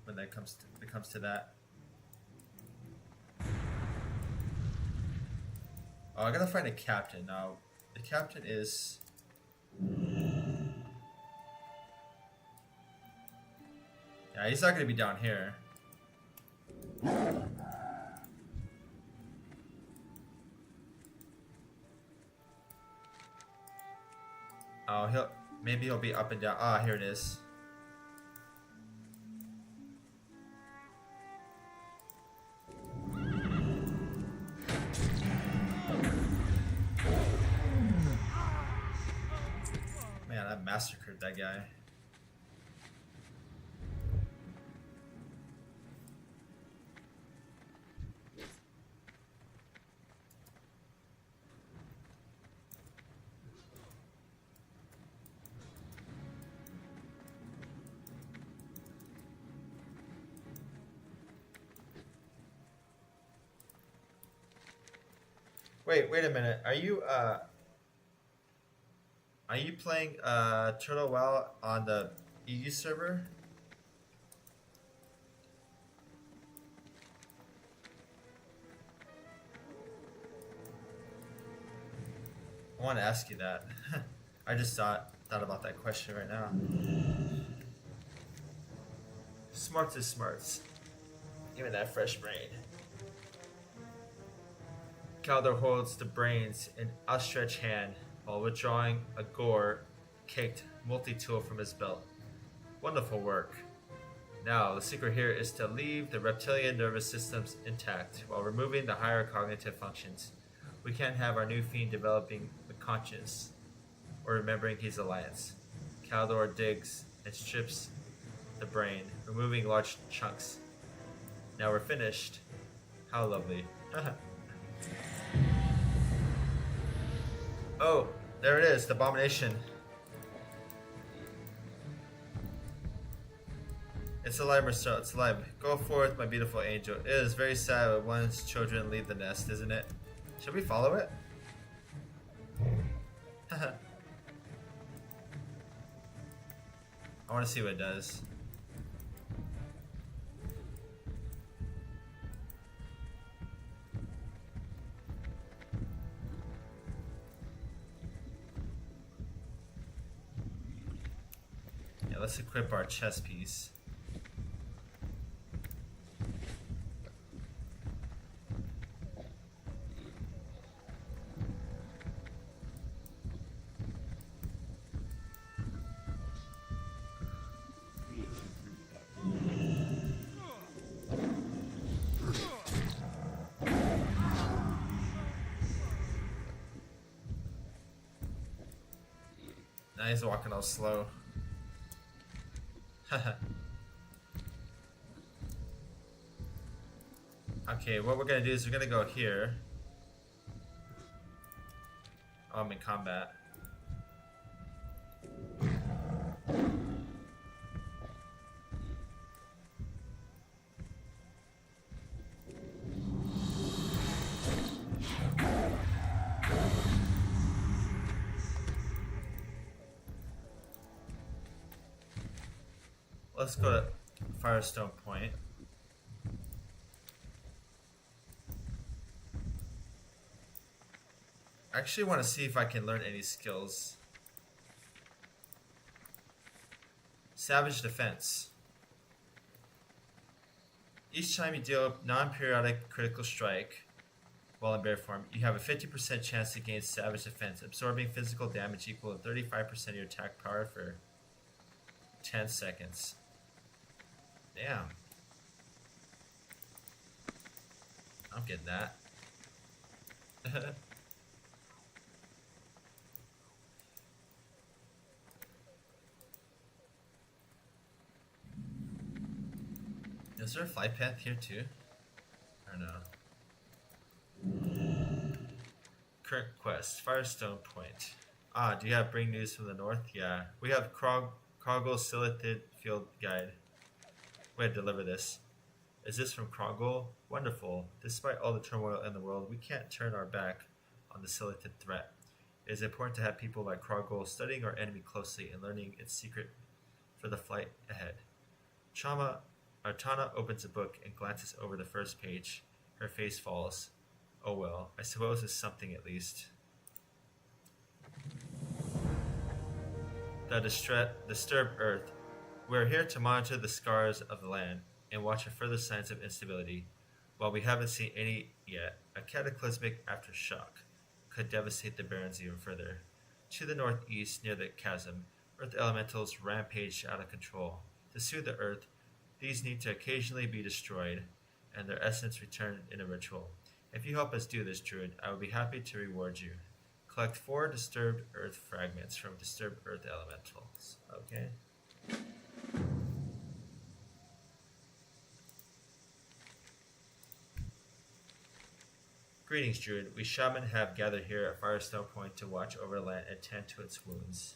when it comes to that. Oh, I gotta find a captain now. The captain is. Yeah, he's not gonna be down here. Oh, maybe he'll be up and down. Ah, here it is. Man, I massacred that guy. Wait a minute. Are you playing Turtle WoW on the EU server? I want to ask you that. I just thought about that question right now. Smarts is smarts. Give me that fresh brain. Kaldor holds the brains in outstretched hand while withdrawing a gore-caked multi-tool from his belt. Wonderful work. Now, the secret here is to leave the reptilian nervous systems intact while removing the higher cognitive functions. We can't have our new fiend developing a conscience or remembering his alliance. Kaldor digs and strips the brain, removing large chunks. Now we're finished. How lovely. Oh, there it is, the abomination. It's alive, Marcel, it's alive. Go forth, my beautiful angel. It is very sad when one's children leave the nest, isn't it? Should we follow it? I want to see what it does. Yeah, let's equip our chest piece. Now he's walking all slow. Okay, what we're gonna do is we're gonna go here. Oh, I'm in combat. Let's go to Firestone Point. I actually want to see if I can learn any skills. Savage Defense. Each time you deal a non-periodic critical strike while in bear form, you have a 50% chance to gain Savage Defense, absorbing physical damage equal to 35% of your attack power for 10 seconds. Damn. I'm getting that. Is there a flight path here too? Or no? Current quest, Firestone Point. Ah, do you have bring news from the north? Yeah. We have Krogl Silithid Field Guide. We had to deliver this. Is this from Krongol? Wonderful. Despite all the turmoil in the world, we can't turn our back on the selected threat. It is important to have people like Krongol studying our enemy closely and learning its secret for the flight ahead. Artana opens a book and glances over the first page. Her face falls. Oh well, I suppose it's something at least. The disturbed Earth. We are here to monitor the scars of the land and watch for further signs of instability. While we haven't seen any yet, a cataclysmic aftershock could devastate the Barrens even further. To the northeast, near the chasm, Earth elementals rampage out of control. To soothe the Earth, these need to occasionally be destroyed, and their essence returned in a ritual. If you help us do this, Druid, I will be happy to reward you. Collect 4 disturbed Earth fragments from disturbed Earth elementals. Okay. Greetings, Druid. We shaman have gathered here at Firestone Point to watch over land and tend to its wounds.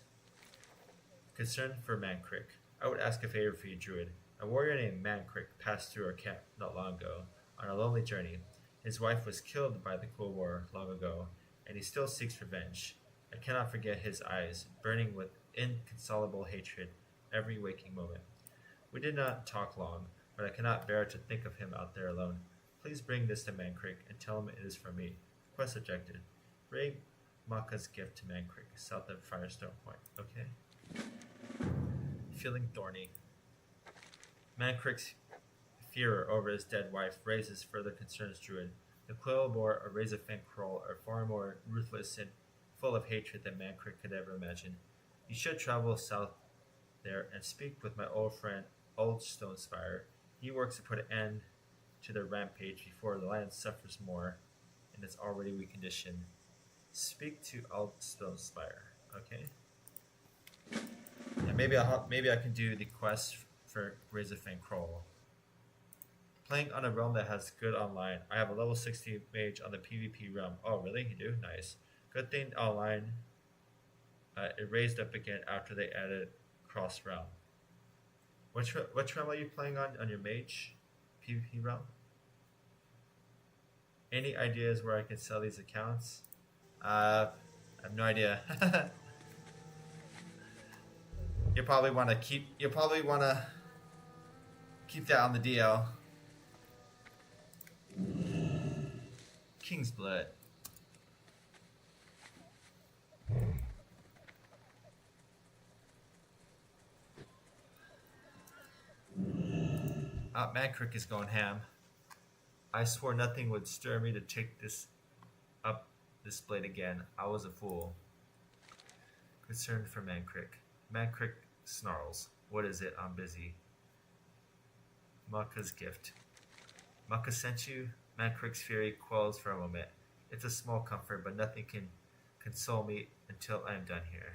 Concern for Mankrik. I would ask a favor for you, Druid. A warrior named Mankrik passed through our camp not long ago on a lonely journey. His wife was killed by the Cold War long ago, and he still seeks revenge. I cannot forget his eyes, burning with inconsolable hatred every waking moment. We did not talk long, but I cannot bear to think of him out there alone. Please bring this to Mankrik and tell him it is from me. Quest objective. Bring Maka's gift to Mankrik, south of Firestone Point. Okay? Feeling thorny. Mankrik's fear over his dead wife raises further concerns, Druid. The Quillbore or Razorfang Kroll are far more ruthless and full of hatred than Mankrik could ever imagine. You should travel south there and speak with my old friend, Old Stonespire. He works to put an end to their rampage before the land suffers more in its already weak condition. Speak to Old Stonespire, okay? And maybe I can do the quest for Razorfang Kroll. Playing on a realm that has good online. I have a level 60 mage on the PvP realm. Oh, really? You do? Nice. Good thing online. It raised up again after they added cross realm. Which realm are you playing on your mage? PvP realm? Any ideas where I can sell these accounts? I have no idea. You'll probably want to keep that on the DL. King's Blood. Mankrik is going ham. I swore nothing would stir me to take this blade again. I was a fool. Concerned for Mankrik. Mankrik snarls. What is it? I'm busy. Maka's gift. Maka sent you? Mankrik's fury quells for a moment. It's a small comfort, but nothing can console me until I am done here.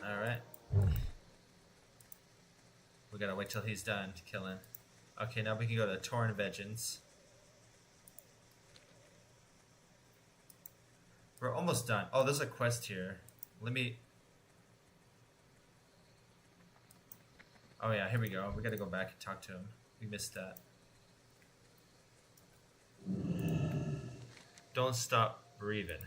Alright. We gotta wait till he's done killing. Okay, now we can go to Tauren Vengeance. We're almost done. Oh, there's a quest here. Oh yeah, here we go. We gotta go back and talk to him. We missed that. Don't stop breathing.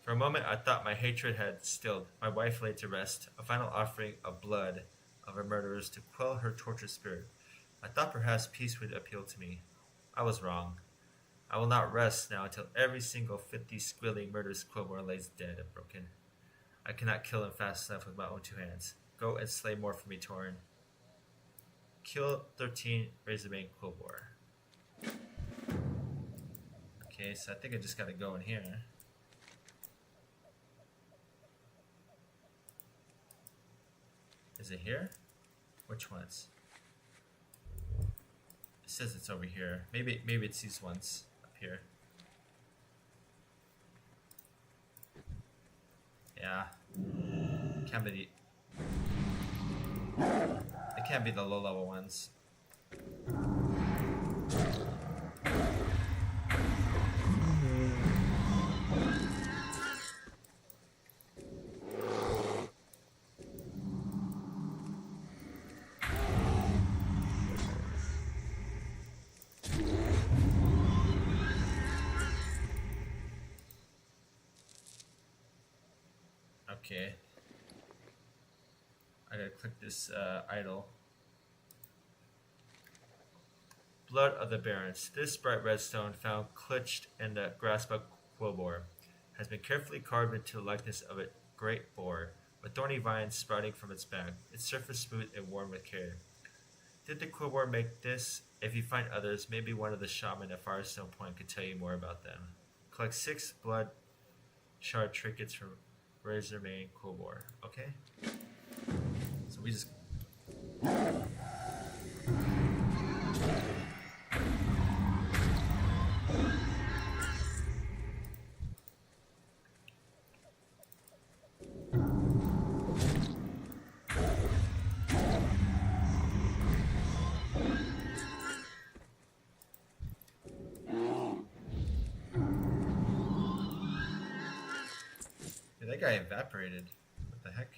For a moment, I thought my hatred had stilled. My wife laid to rest, a final offering of blood of her murderers to quell her tortured spirit. I thought perhaps peace would appeal to me. I was wrong. I will not rest now until every single 50 squilly murderous Quillbore lays dead and broken. I cannot kill him fast enough with my own 2 hands. Go and slay more for me, Tauren. Kill 13 Razorbane Quillbore. Okay, so I think I just gotta go in here. Is it here? Which ones? It says it's over here. Maybe it's these ones up here. Yeah. It can't be the low level ones. Okay. I gotta click this idle. Blood of the Barons. This bright red stone, found clutched in the Graspa Quillbore, has been carefully carved into the likeness of a great boar, with thorny vines sprouting from its back, its surface smooth and worn with care. Did the Quillbore make this? If you find others, maybe one of the shaman at Firestone Point could tell you more about them. Collect 6 blood shard trinkets from Razormane Quillbore. Okay? So we just... That guy evaporated. What the heck?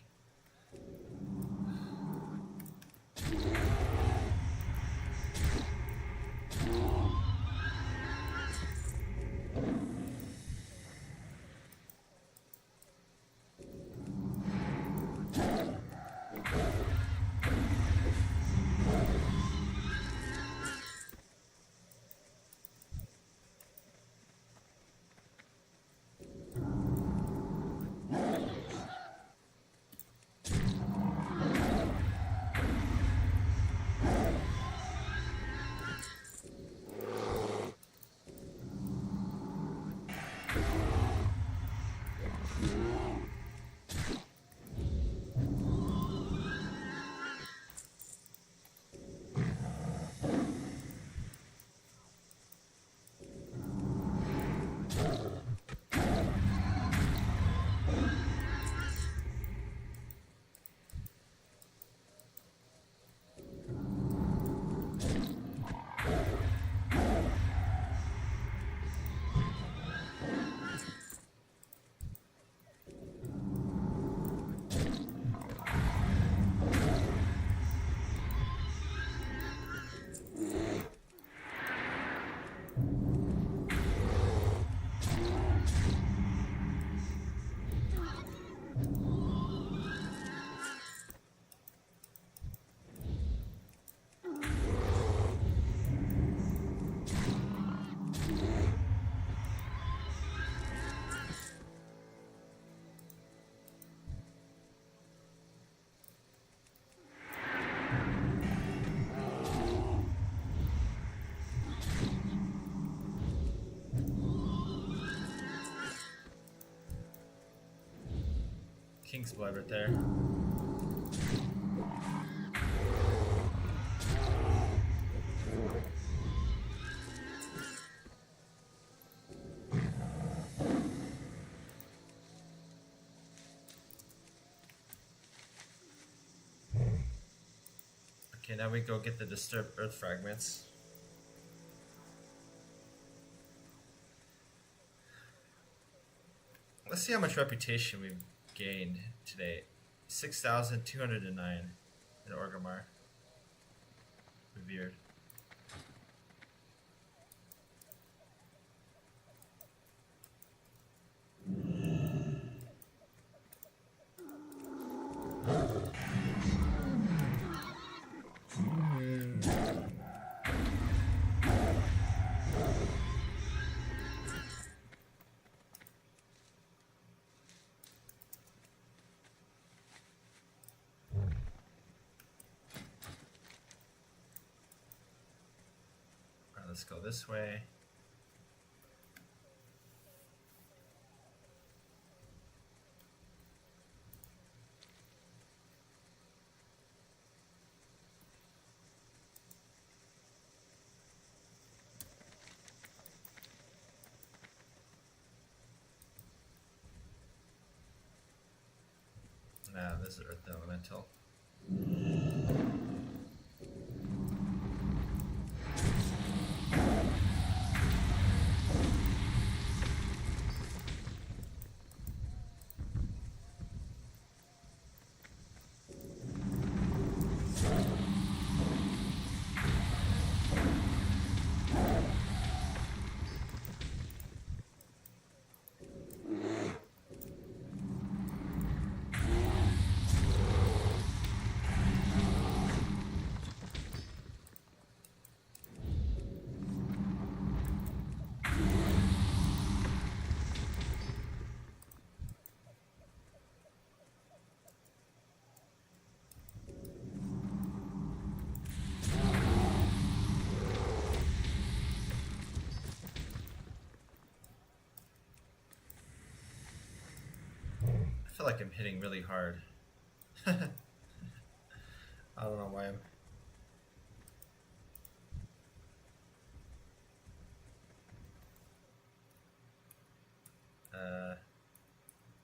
King's blood right there. Okay, now we go get the disturbed earth fragments. Let's see how much reputation we've gained today. 6,209 in Orgrimmar. Revered. Let's go this way. Nah, this is Earth Elemental. feel like I'm hitting really hard. I don't know why I'm...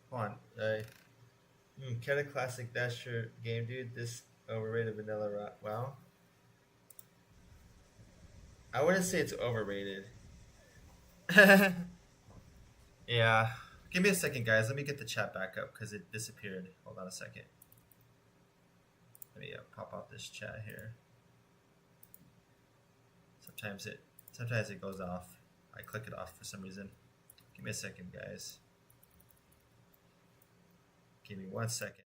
Hold on. Cataclysmic, that's your game, dude. This overrated vanilla rock. Wow. I wouldn't say it's overrated. Yeah. Give me a second, guys. Let me get the chat back up because it disappeared. Hold on a second. Let me pop out this chat here. Sometimes it goes off. I click it off for some reason. Give me a second, guys. Give me 1 second.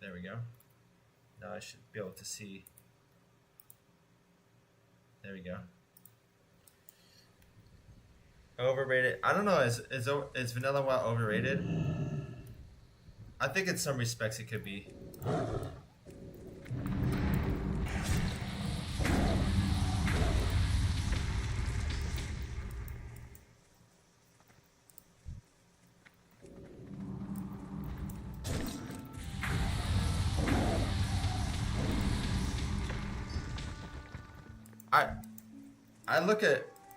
There we go. Now I should be able to see. There we go. Overrated. I don't know. Is vanilla WoW overrated? I think in some respects it could be.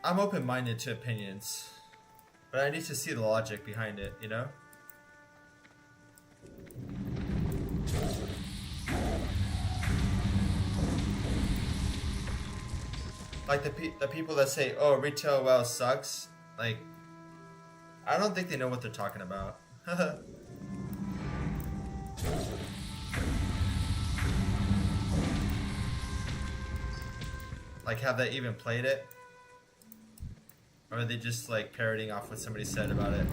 I'm open-minded to opinions, but I need to see the logic behind it, you know? Like the people that say, oh, retail WoW sucks, like, I don't think they know what they're talking about. Like, have they even played it? Or are they just like parroting off what somebody said about it?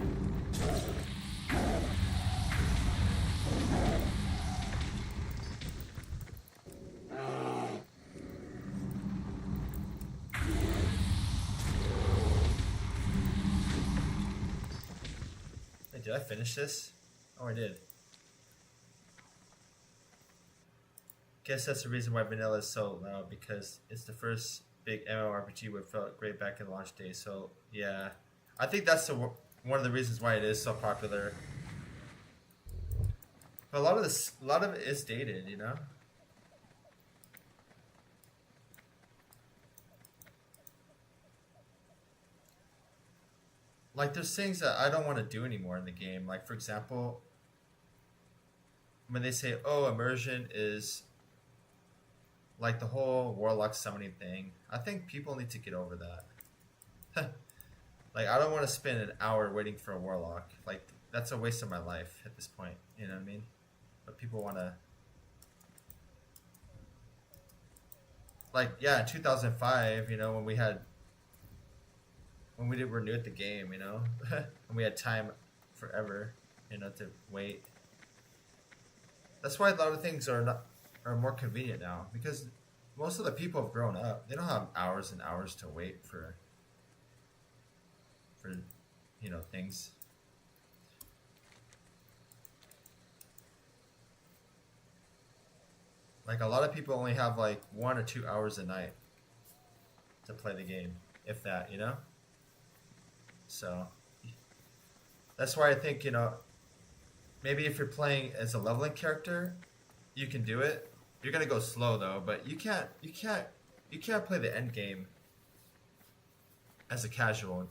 Wait, did I finish this? Oh, I did. Guess that's the reason why vanilla is so loud, because it's the first big MMORPG where it felt great back in launch day. So yeah, I think that's one of the reasons why it is so popular. But a lot of it is dated, you know. Like there's things that I don't want to do anymore in the game. Like for example, when they say, "Oh, immersion is." Like the whole warlock summoning thing, I think people need to get over that. Like I don't want to spend an hour waiting for a warlock. Like that's a waste of my life at this point. You know what I mean? But people want to. Like yeah, in 2005, you know, when we did renew the game, you know, and we had time forever, you know, to wait. That's why a lot of things are more convenient now, because most of the people have grown up. They don't have hours and hours to wait for you know, things. Like a lot of people only have like 1 or 2 hours a night to play the game, if that, you know. So that's why I think, you know, maybe if you're playing as a leveling character, you can do it. You're gonna go slow though, but you can't play the end game as a casual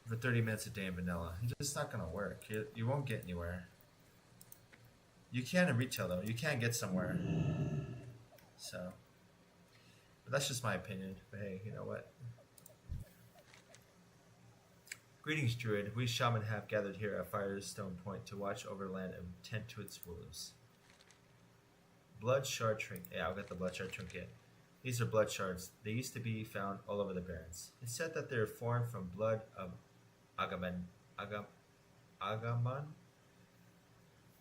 for 30 minutes a day in vanilla. It's just not gonna work. You won't get anywhere. You can in retail though. You can get somewhere. So, but that's just my opinion. But hey, you know what? Greetings, Druid. We shaman have gathered here at Firestone Point to watch over land and tend to its wolves. Blood shard trinket. Yeah, I'll get the blood shard trinket. These are blood shards. They used to be found all over the barrens. It's said that they're formed from blood of Agamemnon,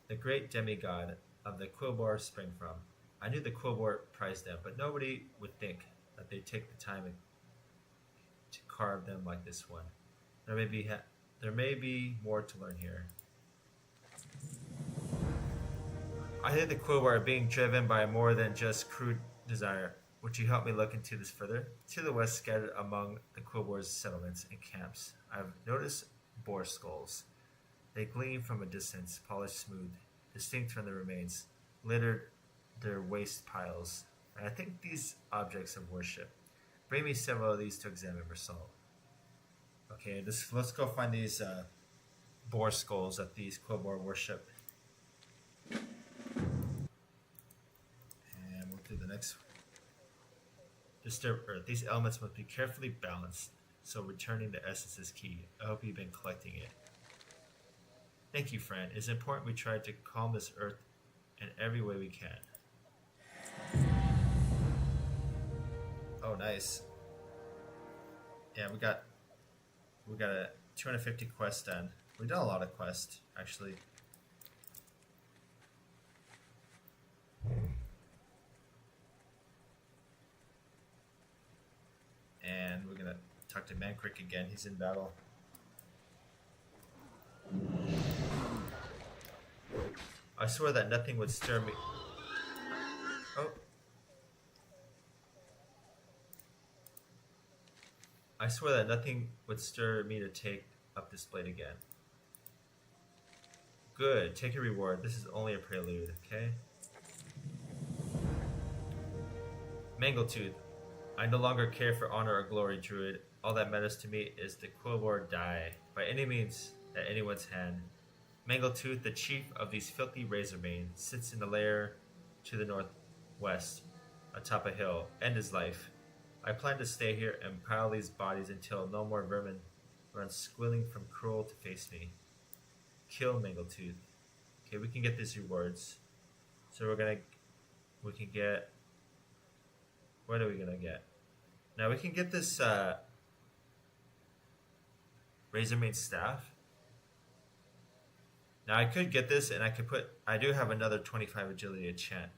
the great demigod of the Quillbore spring from. I knew the Quillbore prized them, but nobody would think that they'd take the time to carve them like this one. There may be more to learn here. I hear the Quillbore are being driven by more than just crude desire. Would you help me look into this further? To the west, scattered among the Quillboar's settlements and camps, I've noticed boar skulls. They gleam from a distance, polished smooth, distinct from the remains, littered their waste piles. And I think these objects of worship. Bring me several of these to examine for salt. Okay, let's go find these boar skulls that these Quillboar worship. And we'll do the next one. Disturb Earth. These elements must be carefully balanced, so returning the essence is key. I hope you've been collecting it. Thank you, friend. It's important we try to calm this Earth in every way we can. Oh, nice. Yeah, we got a 250 quest done. We've done a lot of quests, actually. And we're gonna talk to Mankrik again. He's in battle. I swear that nothing would stir me. Oh. I swear that nothing would stir me to take up this blade again. Good. Take your reward. This is only a prelude, okay? Mangletooth. I no longer care for honor or glory, Druid. All that matters to me is the Quillboar die, by any means, at anyone's hand. Mangletooth, the chief of these filthy Razormane, sits in the lair to the northwest, atop a hill. End his life. I plan to stay here and pile these bodies until no more vermin run squealing from cruel to face me. Kill Mangletooth. Okay, we can get these rewards. So we can get... What are we gonna get? Now we can get this Razormane staff. Now I could get this and I do have another 25 agility enchant.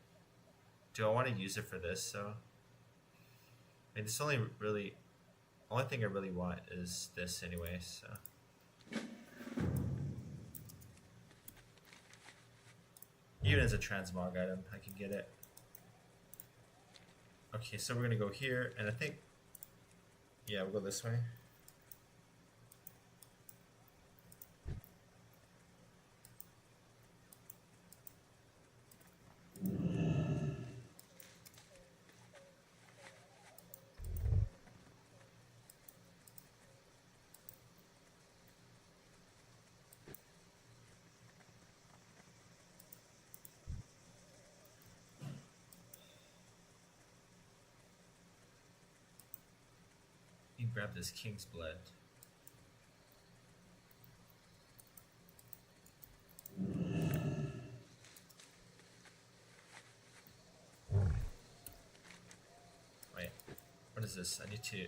Do I want to use it for this? So, I mean, this only thing I really want is this anyway, so. Even as a transmog item, I can get it. Okay, so we're gonna go here, and I think, yeah, we'll go this way. You grab this king's blood. Wait, what is this? I need to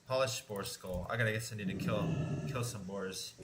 polish boar skull. I guess I need to kill some boars.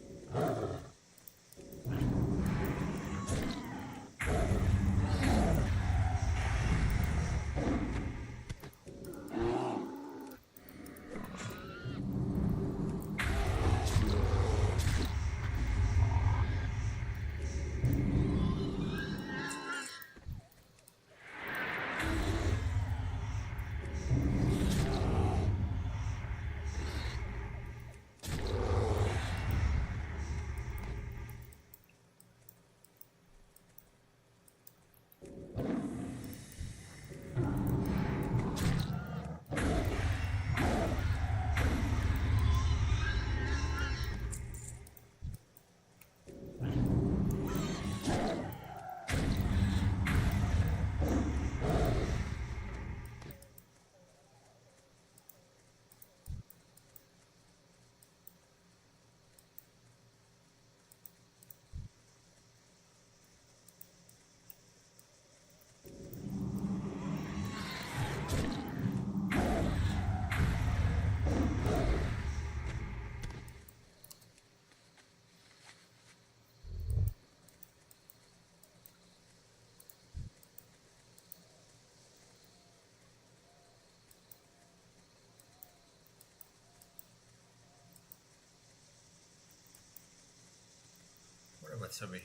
What's over here?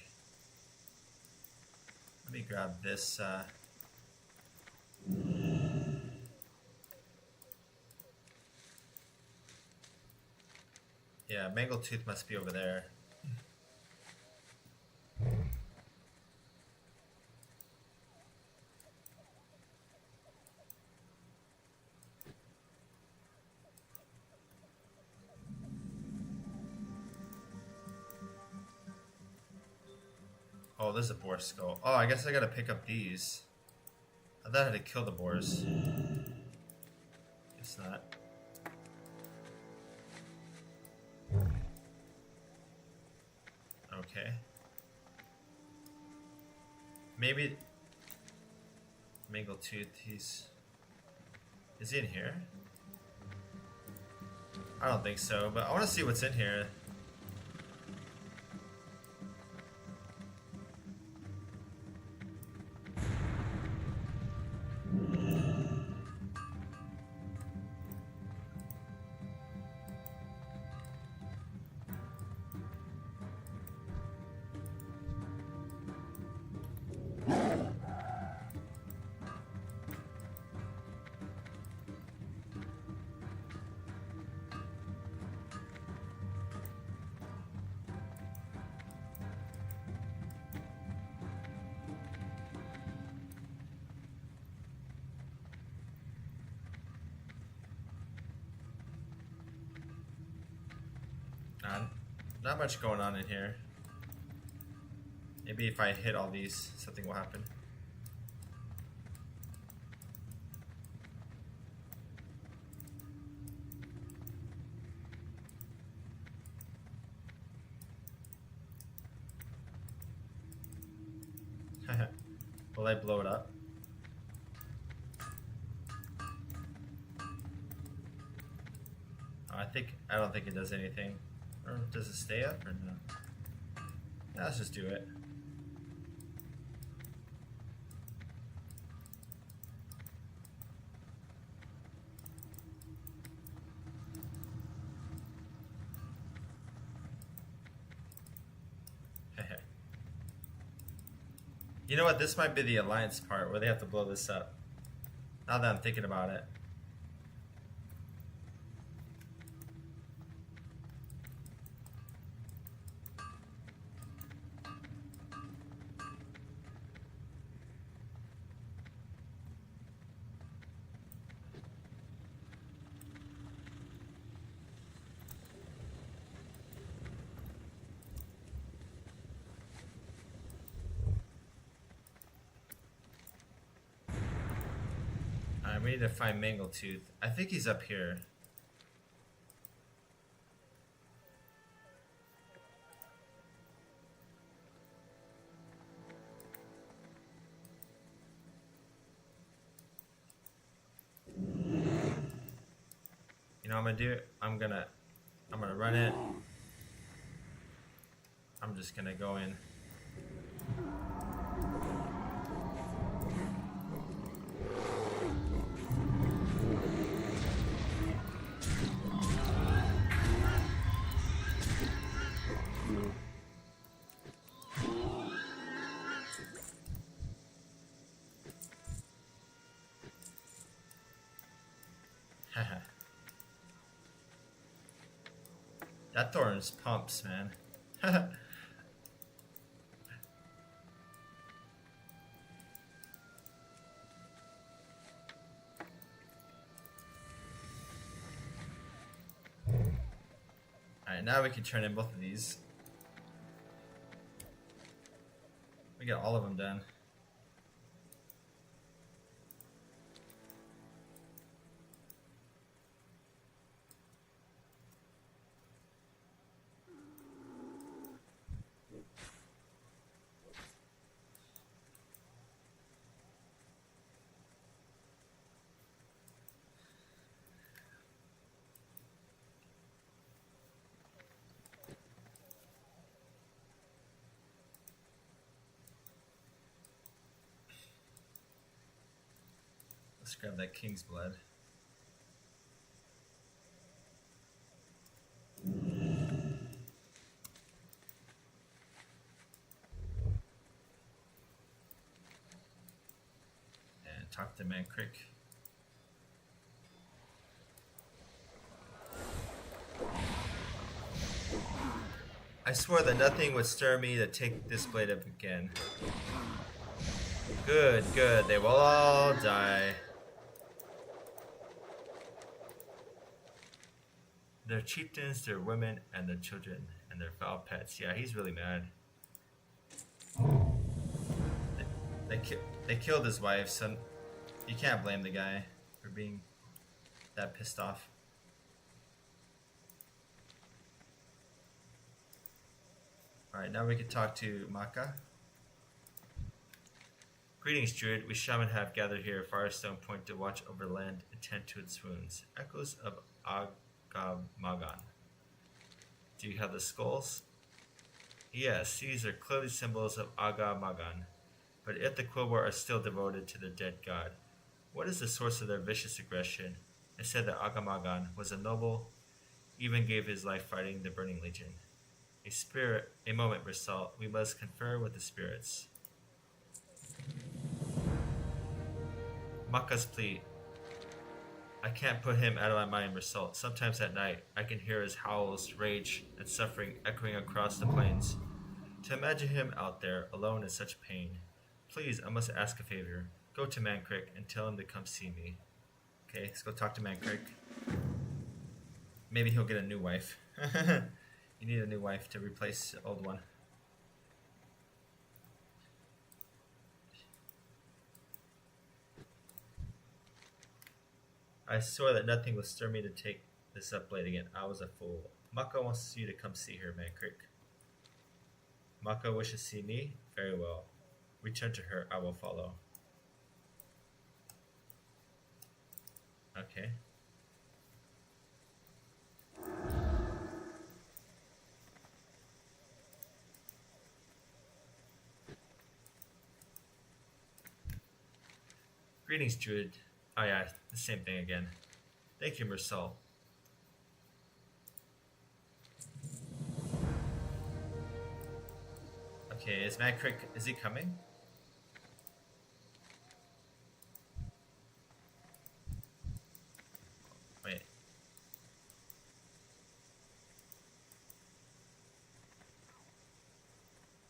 Let me grab this. Yeah, Mangletooth must be over there. Oh, there's a boar skull. Oh, I guess I gotta pick up these. I thought I had to kill the boars. Guess not. Okay. Maybe Mangletooth, is he in here? I don't think so, but I want to see what's in here. Not much going on in here. Maybe if I hit all these, something will happen. Will I blow it up? I don't think it does anything. Or does it stay up or no? Yeah, let's just do it. You know what? This might be the alliance part where they have to blow this up. Now that I'm thinking about it. We need to find Mangletooth. I think he's up here. You know what I'm gonna do? I'm gonna run it. I'm just gonna go in. That Thorin's pumps, man. Alright, now we can turn in both of these. We get all of them done. Let's grab that king's blood. And talk to Mancrick. I swore that nothing would stir me to take this blade up again. Good, good. They will all die. Their chieftains, their women, and their children, and their foul pets. Yeah, he's really mad. They killed his wife, so you can't blame the guy for being that pissed off. Alright, now we can talk to Maka. Greetings, Druid. We shaman have gathered here at Firestone Point to watch over land and tend to its wounds. Echoes of Agamagan. Do you have the skulls? Yes, these are clearly symbols of Agamagan. But if the Quillbor are still devoted to the dead god, what is the source of their vicious aggression? It said that Agamagan was a noble, even gave his life fighting the Burning Legion. A moment, Bristol. We must confer with the spirits. Maka's plea. I can't put him out of my mind, Bristol. Sometimes at night, I can hear his howls, rage, and suffering echoing across the plains. To imagine him out there, alone in such pain. Please, I must ask a favor. Go to Mancreek and tell him to come see me. Okay, let's go talk to Mancreek. Maybe he'll get a new wife. You need a new wife to replace the old one. I swore that nothing would stir me to take this up blade again. I was a fool. Maka wants you to come see her, Mancreek. Maka wishes to see me? Very well. Return to her, I will follow. Okay. Greetings, Druid. Oh yeah, the same thing again. Thank you, Mersal. Okay, is Mancreek, is he coming? Wait.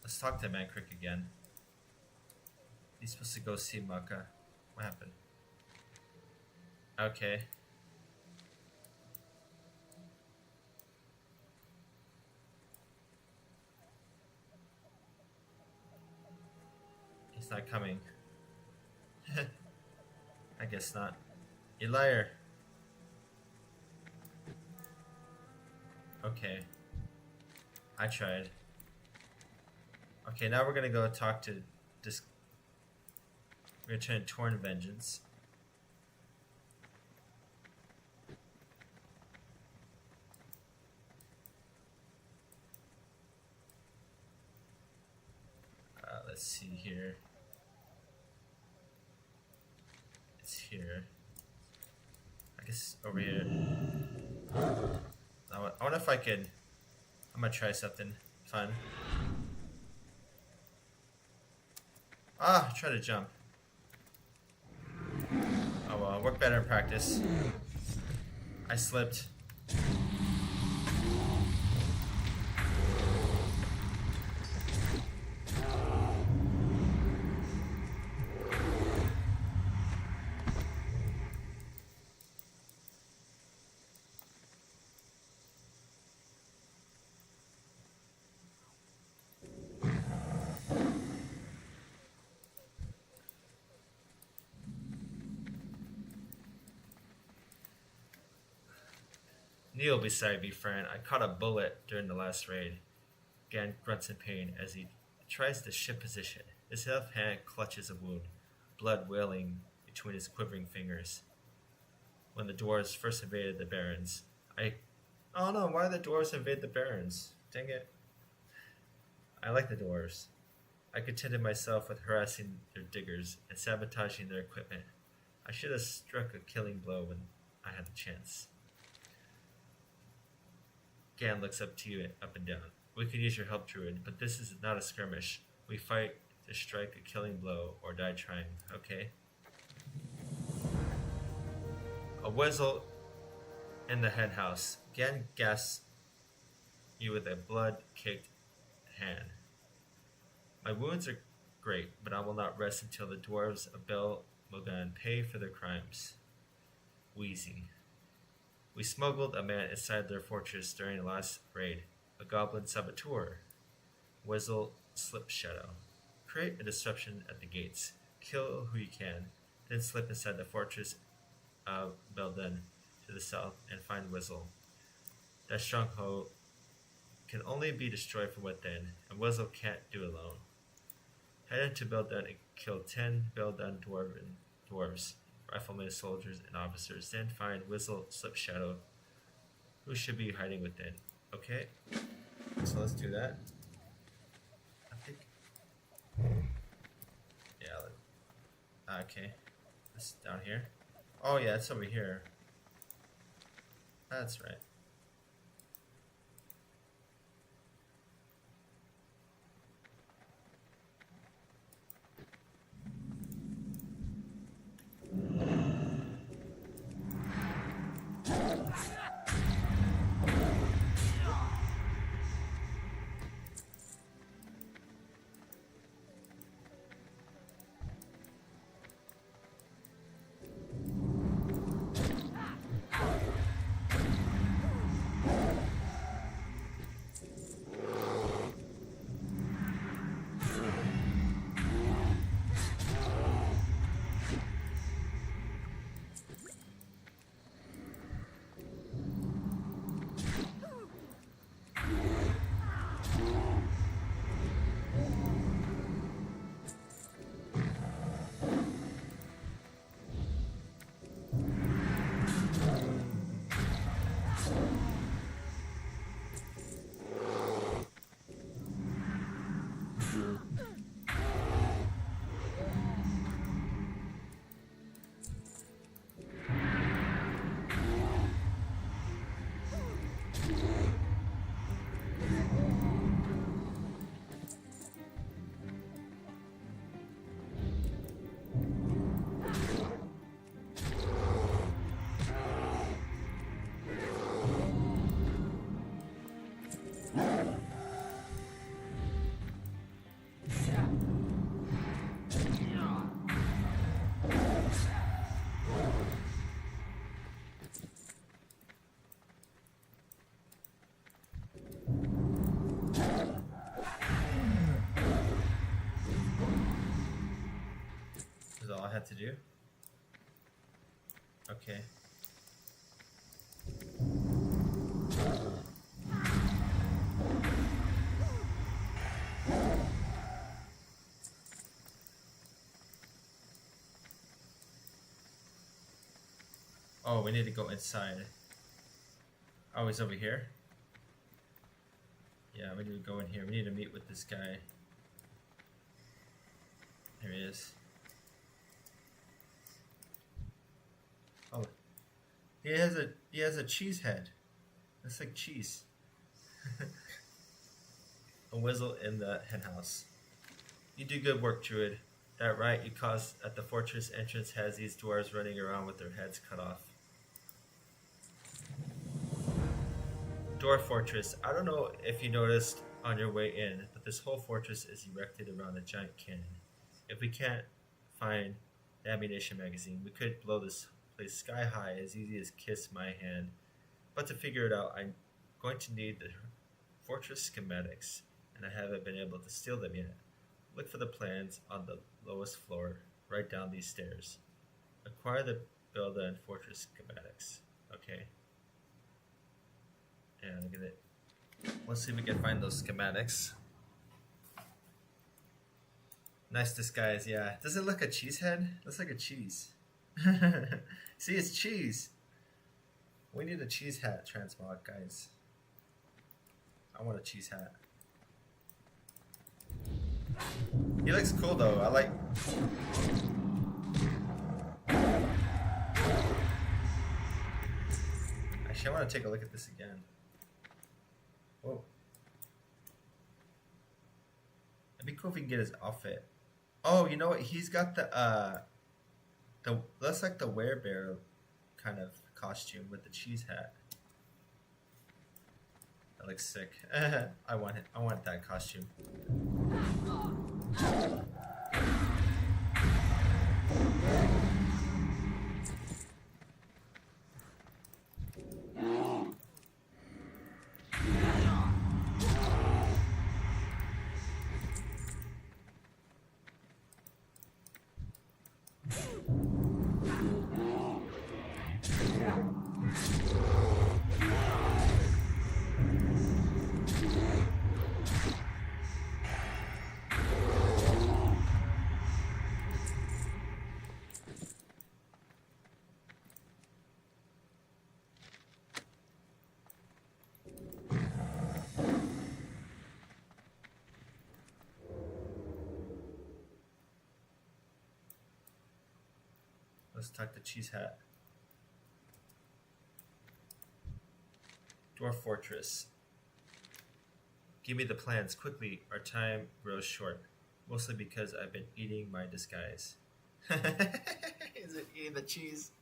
Let's talk to Mancreek again. He's supposed to go see Maka. What happened? Okay. He's not coming. I guess not. You liar. Okay. I tried. Okay, now we're gonna go talk to this. We're gonna turn Tauren Vengeance. Let's see here. It's here. I guess over here. I wonder if I could. I'm gonna try something fun. Ah, try to jump. Oh well, work better in practice. I slipped. Kneel beside me, friend. I caught a bullet during the last raid. Gan grunts in pain as he tries to shift position. His left hand clutches a wound, blood wailing between his quivering fingers. When the dwarves first invaded the barrens, oh no, why did the dwarves invade the barrens? Dang it. I like the dwarves. I contented myself with harassing their diggers and sabotaging their equipment. I should have struck a killing blow when I had the chance. Gan looks up to you up and down. We could use your help, Druid, but this is not a skirmish. We fight to strike a killing blow or die trying, okay? A whistle in the hen house. Gan gasps you with a blood-caked hand. My wounds are great, but I will not rest until the dwarves of Bel Mogan pay for their crimes. Wheezing. We smuggled a man inside their fortress during the last raid, a goblin saboteur. Whistle Slipshadow. Create a disruption at the gates. Kill who you can, then slip inside the fortress of Belden to the south and find Whistle. That stronghold can only be destroyed from within, and Whistle can't do it alone. Head into Belden and kill 10 Belden dwarves, riflemen, soldiers, and officers. Then find Whistle Slipshadow, who should be hiding within. Okay, so let's do that. I think. Yeah. Okay. This down here. Oh yeah, it's over here. That's right. All I had to do. Okay. Oh, we need to go inside. Oh, he's over here? Yeah, we need to go in here. We need to meet with this guy. Here he is. Oh, he has a cheese head. That's like cheese. A Whistle in the henhouse. You do good work, Druid. That right you caused at the fortress entrance has these dwarves running around with their heads cut off. Dwarf fortress. I don't know if you noticed on your way in, but this whole fortress is erected around a giant cannon. If we can't find the ammunition magazine, we could blow this place sky high as easy as kiss my hand. But to figure it out, I'm going to need the fortress schematics, and I haven't been able to steal them yet. Look for the plans on the lowest floor, right down these stairs. Acquire the build and fortress schematics. Okay. And look at it. Let's see if we can find those schematics. Nice disguise, yeah. Does it look a cheese head? Looks like a cheese. See, it's cheese. We need a cheese hat transmog, guys. I want a cheese hat. He looks cool though. I like. Actually, I want to take a look at this again. Whoa. It'd be cool if we can get his outfit. Oh, you know what? He's got the looks like the werebear kind of costume with the cheese hat. That looks sick. I want it. I want that costume. Let's talk to Cheese Hat. Dwarf Fortress. Give me the plans quickly. Our time grows short. Mostly because I've been eating my disguise. Is it eating the cheese?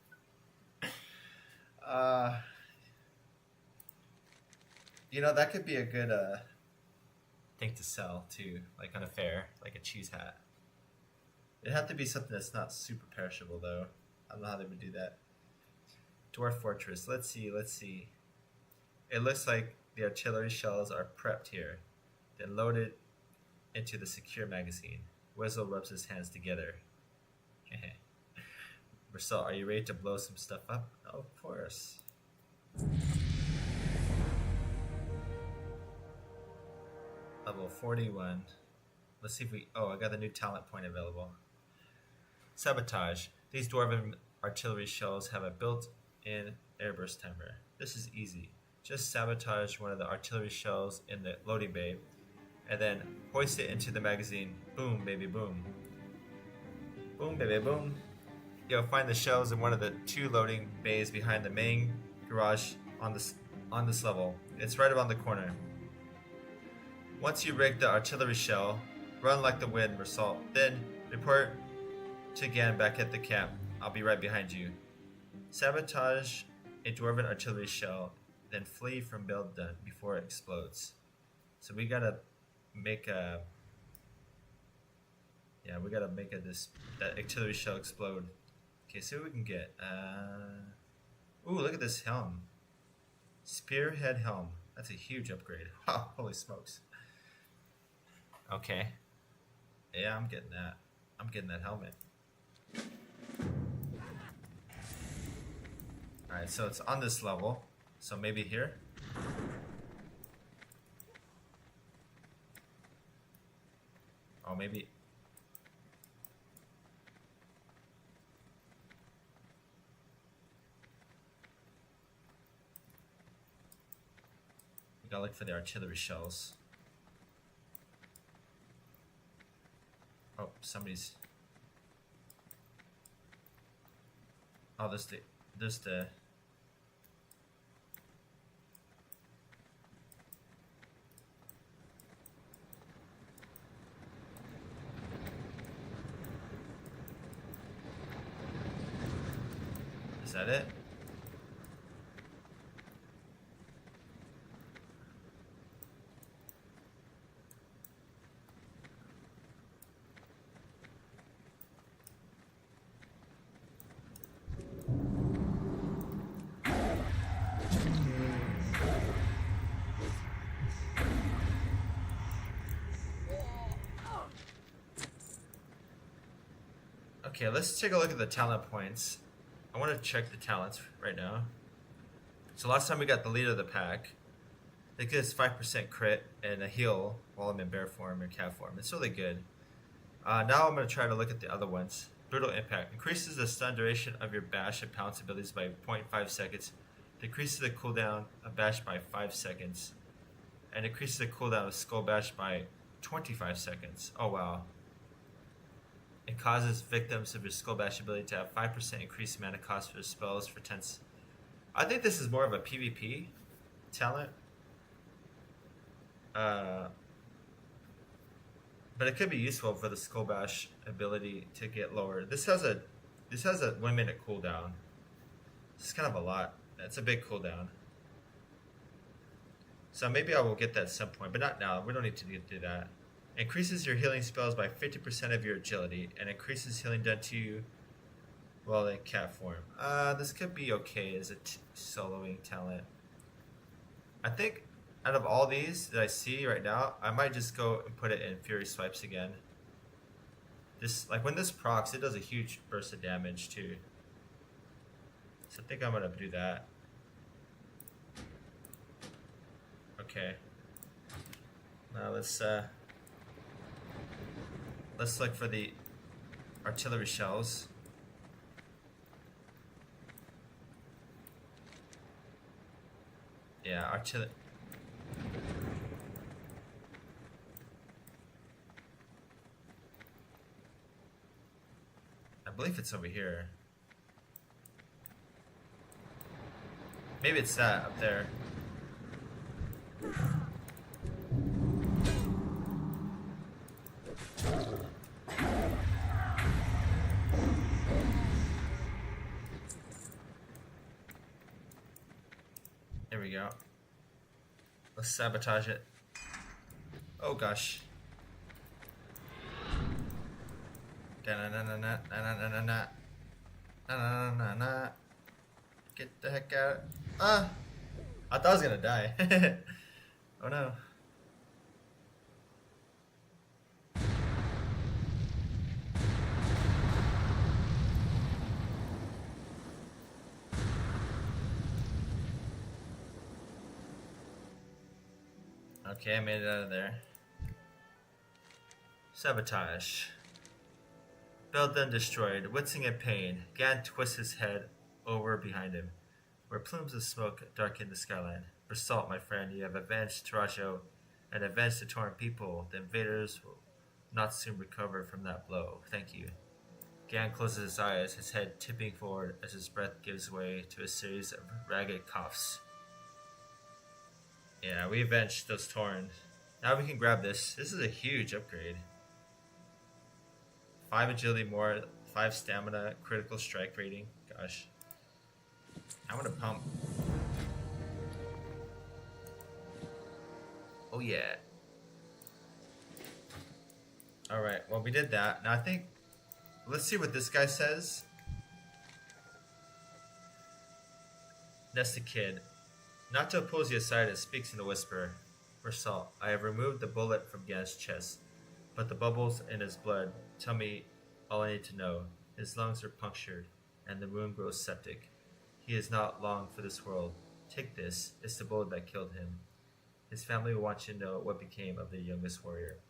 You know, that could be a good thing to sell too, like on a fair, like a cheese hat. It'd have to be something that's not super perishable though. I don't know how they would do that. Dwarf Fortress. Let's see. It looks like the artillery shells are prepped here, then loaded into the secure magazine. Weasel rubs his hands together. Marcel, are you ready to blow some stuff up? Oh, of course. Level 41. Let's see if we... Oh, I got the new talent point available. Sabotage. These dwarven artillery shells have a built-in airburst timer. This is easy. Just sabotage one of the artillery shells in the loading bay, and then hoist it into the magazine. Boom, baby, boom. Boom, baby, boom. You'll find the shells in one of the 2 loading bays behind the main garage on this level. It's right around the corner. Once you rig the artillery shell, run like the wind, Result. Then report to Gan back at the camp. I'll be right behind you. Sabotage a dwarven artillery shell, then flee from build done before it explodes. So we gotta make a... Yeah, we gotta make that artillery shell explode. Okay, see what we can get. Ooh, look at this helm. Spearhead helm. That's a huge upgrade. Oh, holy smokes. Okay. Yeah, I'm getting that. I'm getting that helmet. Alright, so it's on this level. So maybe here? Oh, maybe... We gotta look for the artillery shells. Oh, somebody's... Oh, there's the... Is that it? Okay, let's take a look at the talent points. I want to check the talents right now. So last time we got the leader of the pack. It gives 5% crit and a heal while I'm in bear form or cat form. It's really good. Now I'm going to try to look at the other ones. Brutal Impact. Increases the stun duration of your bash and pounce abilities by 0.5 seconds. Decreases the cooldown of bash by 5 seconds. And increases the cooldown of skull bash by 25 seconds. Oh wow. It causes victims of your skull bash ability to have 5% increased mana cost for spells for 10. I think this is more of a PvP talent. But it could be useful for the skull bash ability to get lower. This has a 1 minute cooldown. This is kind of a lot. That's a big cooldown. So maybe I will get that at some point, but not now. We don't need to do that. Increases your healing spells by 50% of your agility, and increases healing done to you while in cat form. This could be okay as a soloing talent. I think out of all these that I see right now, I might just go and put it in Fury Swipes again. This, like, when this procs, it does a huge burst of damage too. So I think I'm gonna do that. Okay. Now let's look for the artillery shells. Yeah, artillery. I believe it's over here. Maybe it's that up there. There we go. Let's sabotage it. Oh gosh. Get the heck out. Ah! I thought I was gonna die. Oh no. Okay, I made it out of there. Sabotage. Build then destroyed. Wincing in pain, Gan twists his head over behind him, where plumes of smoke darken the skyline. Basalt, my friend, you have avenged Tarajo and avenged the Tauren people. The invaders will not soon recover from that blow. Thank you. Gan closes his eyes, his head tipping forward as his breath gives way to a series of ragged coughs. Yeah, we avenged those Tauren. Now we can grab this. This is a huge upgrade. 5 agility more, 5 stamina, critical strike rating. Gosh. I'm gonna pump. Oh yeah. Alright, well we did that. Now I think, let's see what this guy says. Nested Kid. Not to oppose the aside, it speaks in a whisper. For Salt, I have removed the bullet from Gan's chest, but the bubbles in his blood tell me all I need to know. His lungs are punctured, and the wound grows septic. He is not long for this world. Take this, it's the bullet that killed him. His family will want you to know what became of their youngest warrior.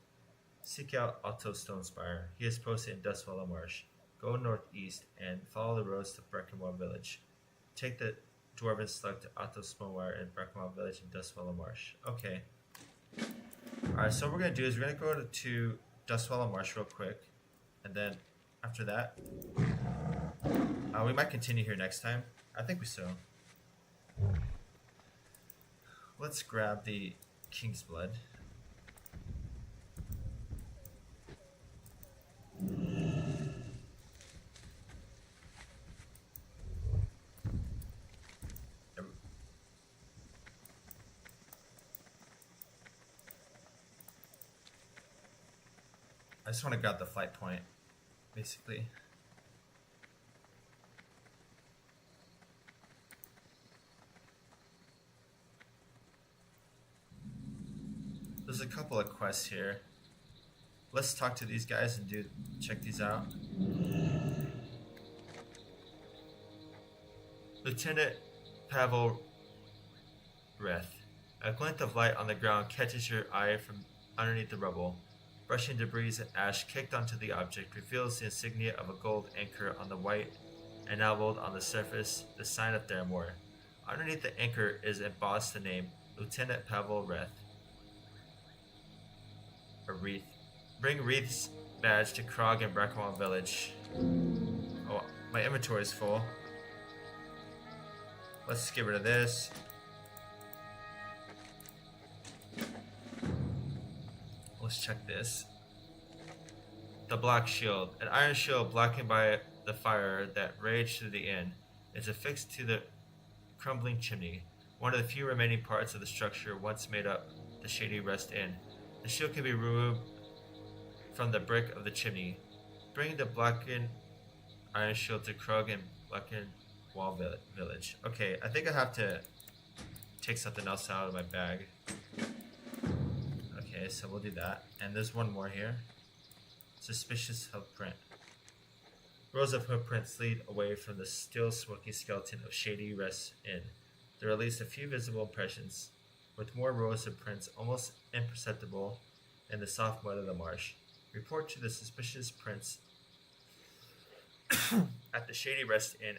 Seek out Otto Stonespire. He is posted in Dustwallow Marsh. Go northeast and follow the roads to Breckenwell Village. Take the Dwarven Slug to Otto Smowire in Breckenwell Village in Dustwallow Marsh. Okay. Alright, so what we're going to do is we're going to go to Dustwallow Marsh real quick. And then after that, we might continue here next time. I think we so. Let's grab the King's Blood. I just want to grab the flight point, basically. There's a couple of quests here. Let's talk to these guys and check these out. Lieutenant Pavel Reth. A glint of light on the ground catches your eye from underneath the rubble. Brushing debris and ash kicked onto the object reveals the insignia of a gold anchor on the white, enameled on the surface, the sign of Theramore. Underneath the anchor is embossed the name Lieutenant Pavel Reth. A wreath. Bring Wreath's badge to Krog and Breckenwell Village. Oh, my inventory is full. Let's get rid of this. Let's check this. The Black Shield. An iron shield blackened by the fire that raged through the inn. It's affixed to the crumbling chimney. one of the few remaining parts of the structure once made up the Shady Rest Inn. The shield can be removed from the brick of the chimney. Bring the blackened iron shield to Krug and blackened wall village. Okay, I think I have to take something else out of my bag. Okay, so we'll do that. And there's one more here. Suspicious hoofprint. Rows of hoofprints lead away from the still smoking skeleton of Shady Rest Inn. There are at least a few visible impressions, with more rows of prints almost imperceptible in the soft mud of the marsh. Report to the suspicious prints at the Shady Rest Inn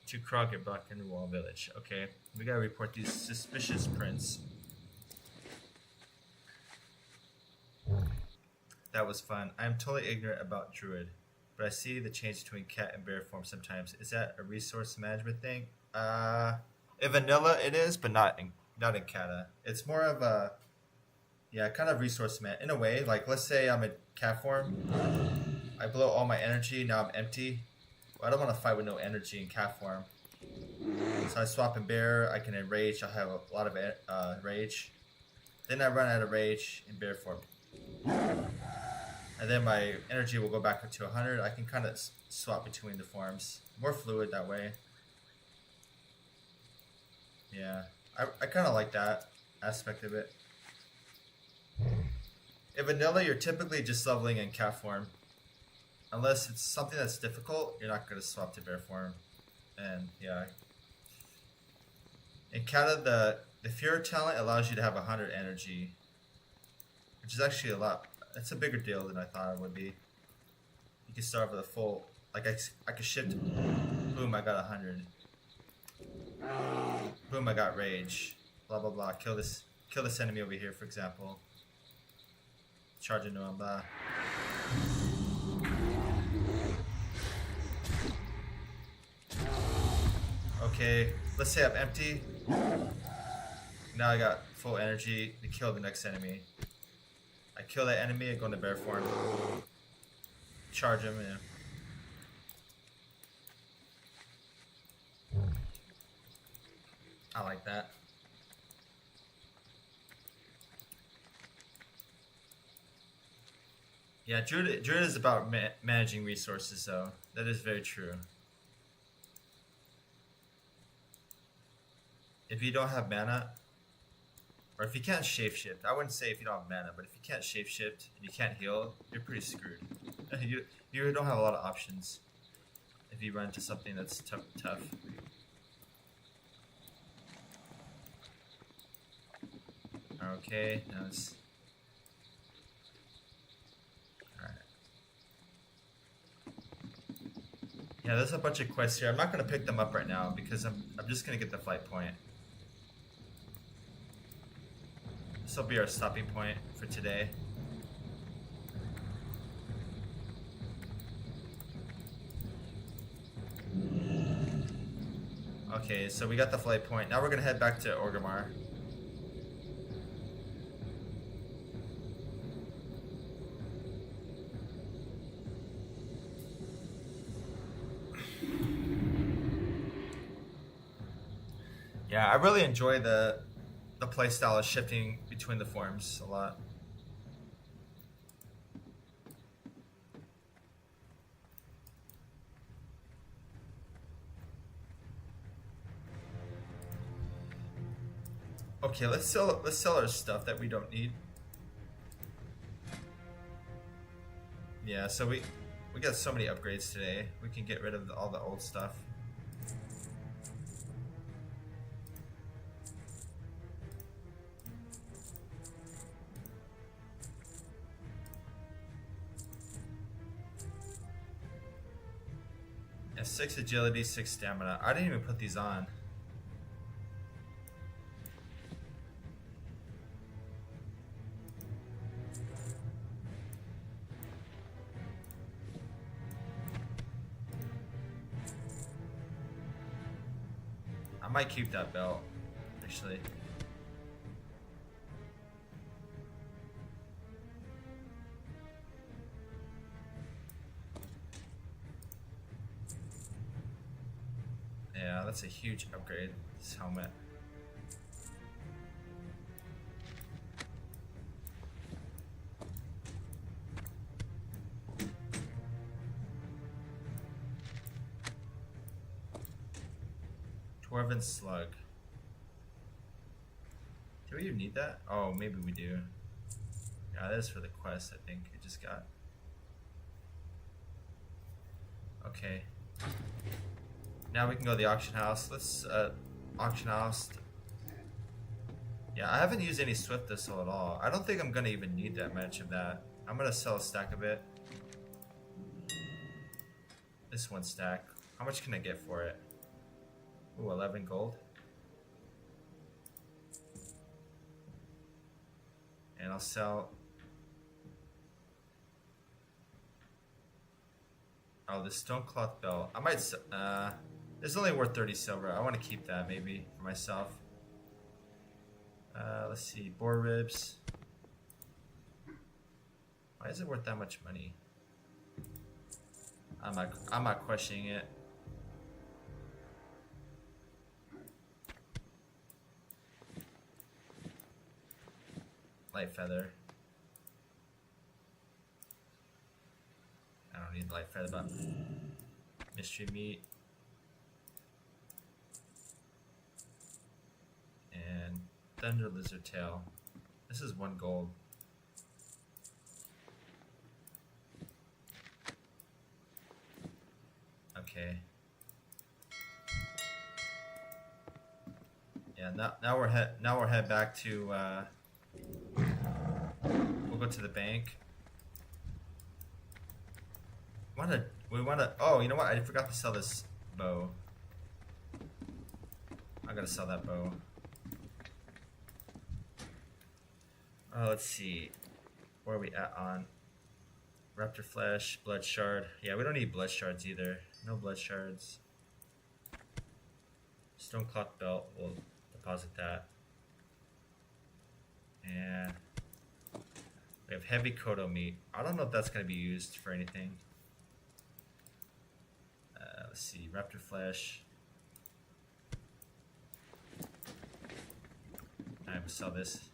to Krog and Blacken Wall Village. Okay, we gotta report these suspicious prints. That was fun. I am totally ignorant about Druid, but I see the change between cat and bear form sometimes. Is that a resource management thing? In vanilla it is, but not in Cata. It's more of a kind of resource man in a way. Like let's say I'm in cat form, I blow all my energy, now I'm empty. Well, I don't want to fight with no energy in cat form. So I swap in bear, I can enrage, I'll have a lot of rage. Then I run out of rage in bear form. And then my energy will go back up to 100. I can kind of swap between the forms. More fluid that way. Yeah, I kind of like that aspect of it. In vanilla, you're typically just leveling in cat form. Unless it's something that's difficult, you're not going to swap to bear form. And yeah. In Cata, the Fear talent allows you to have 100 energy. Which is actually a lot. It's a bigger deal than I thought it would be. You can start with a full, like I could shift, boom, I got 100. Boom, I got rage. Blah blah blah. Kill this enemy over here, for example. Charge into him. Blah. Okay, let's say I'm empty. Now I got full energy to kill the next enemy. I kill that enemy, I go into bear form. Charge him, yeah. I like that. Yeah, Druid is about managing resources, though. That is very true. If you don't have mana, or if you can't shapeshift, I wouldn't say if you don't have mana, but if you can't shapeshift and you can't heal, you're pretty screwed. you don't have a lot of options if you run into something that's tough. Okay, now it's... Alright. Yeah, there's a bunch of quests here. I'm not going to pick them up right now because I'm just going to get the flight point. This will be our stopping point for today. Okay, so we got the flight point. Now we're going to head back to Orgrimmar. Yeah, I really enjoy the playstyle of shifting between the forms a lot. Okay, let's sell our stuff that we don't need. Yeah, so we got so many upgrades today. We can get rid of all the old stuff. Yeah, 6 agility, 6 stamina. I didn't even put these on. I might keep that belt, actually. Yeah, that's a huge upgrade, this helmet. Dwarven Slug. Do we even need that? Oh, maybe we do. Yeah, that is for the quest, I think we just got. Okay. Now we can go to the auction house. Let's auction house. Yeah, I haven't used any Swift Thistle at all. I don't think I'm gonna even need that much of that. I'm gonna sell a stack of it. This one stack. How much can I get for it? Ooh, 11 gold. And I'll sell. Oh, the Stonecloth Belt. I might. It's only worth 30 silver. I want to keep that maybe for myself. Let's see. Boar ribs. Why is it worth that much money? I'm not questioning it. Light feather. I don't need light feather, but mystery meat and thunder lizard tail. This is 1 gold. Okay. Yeah. Now we're head back to. We'll go to the bank. We wanna. Oh, you know what? I forgot to sell this bow. I gotta sell that bow. Let's see. Where are we at on? Raptor flesh, blood shard. Yeah, we don't need blood shards either. No blood shards. Stonecloth belt. We'll deposit that. And we have heavy kodo meat. I don't know if that's going to be used for anything. Let's see, raptor flesh. I'm gonna sell this.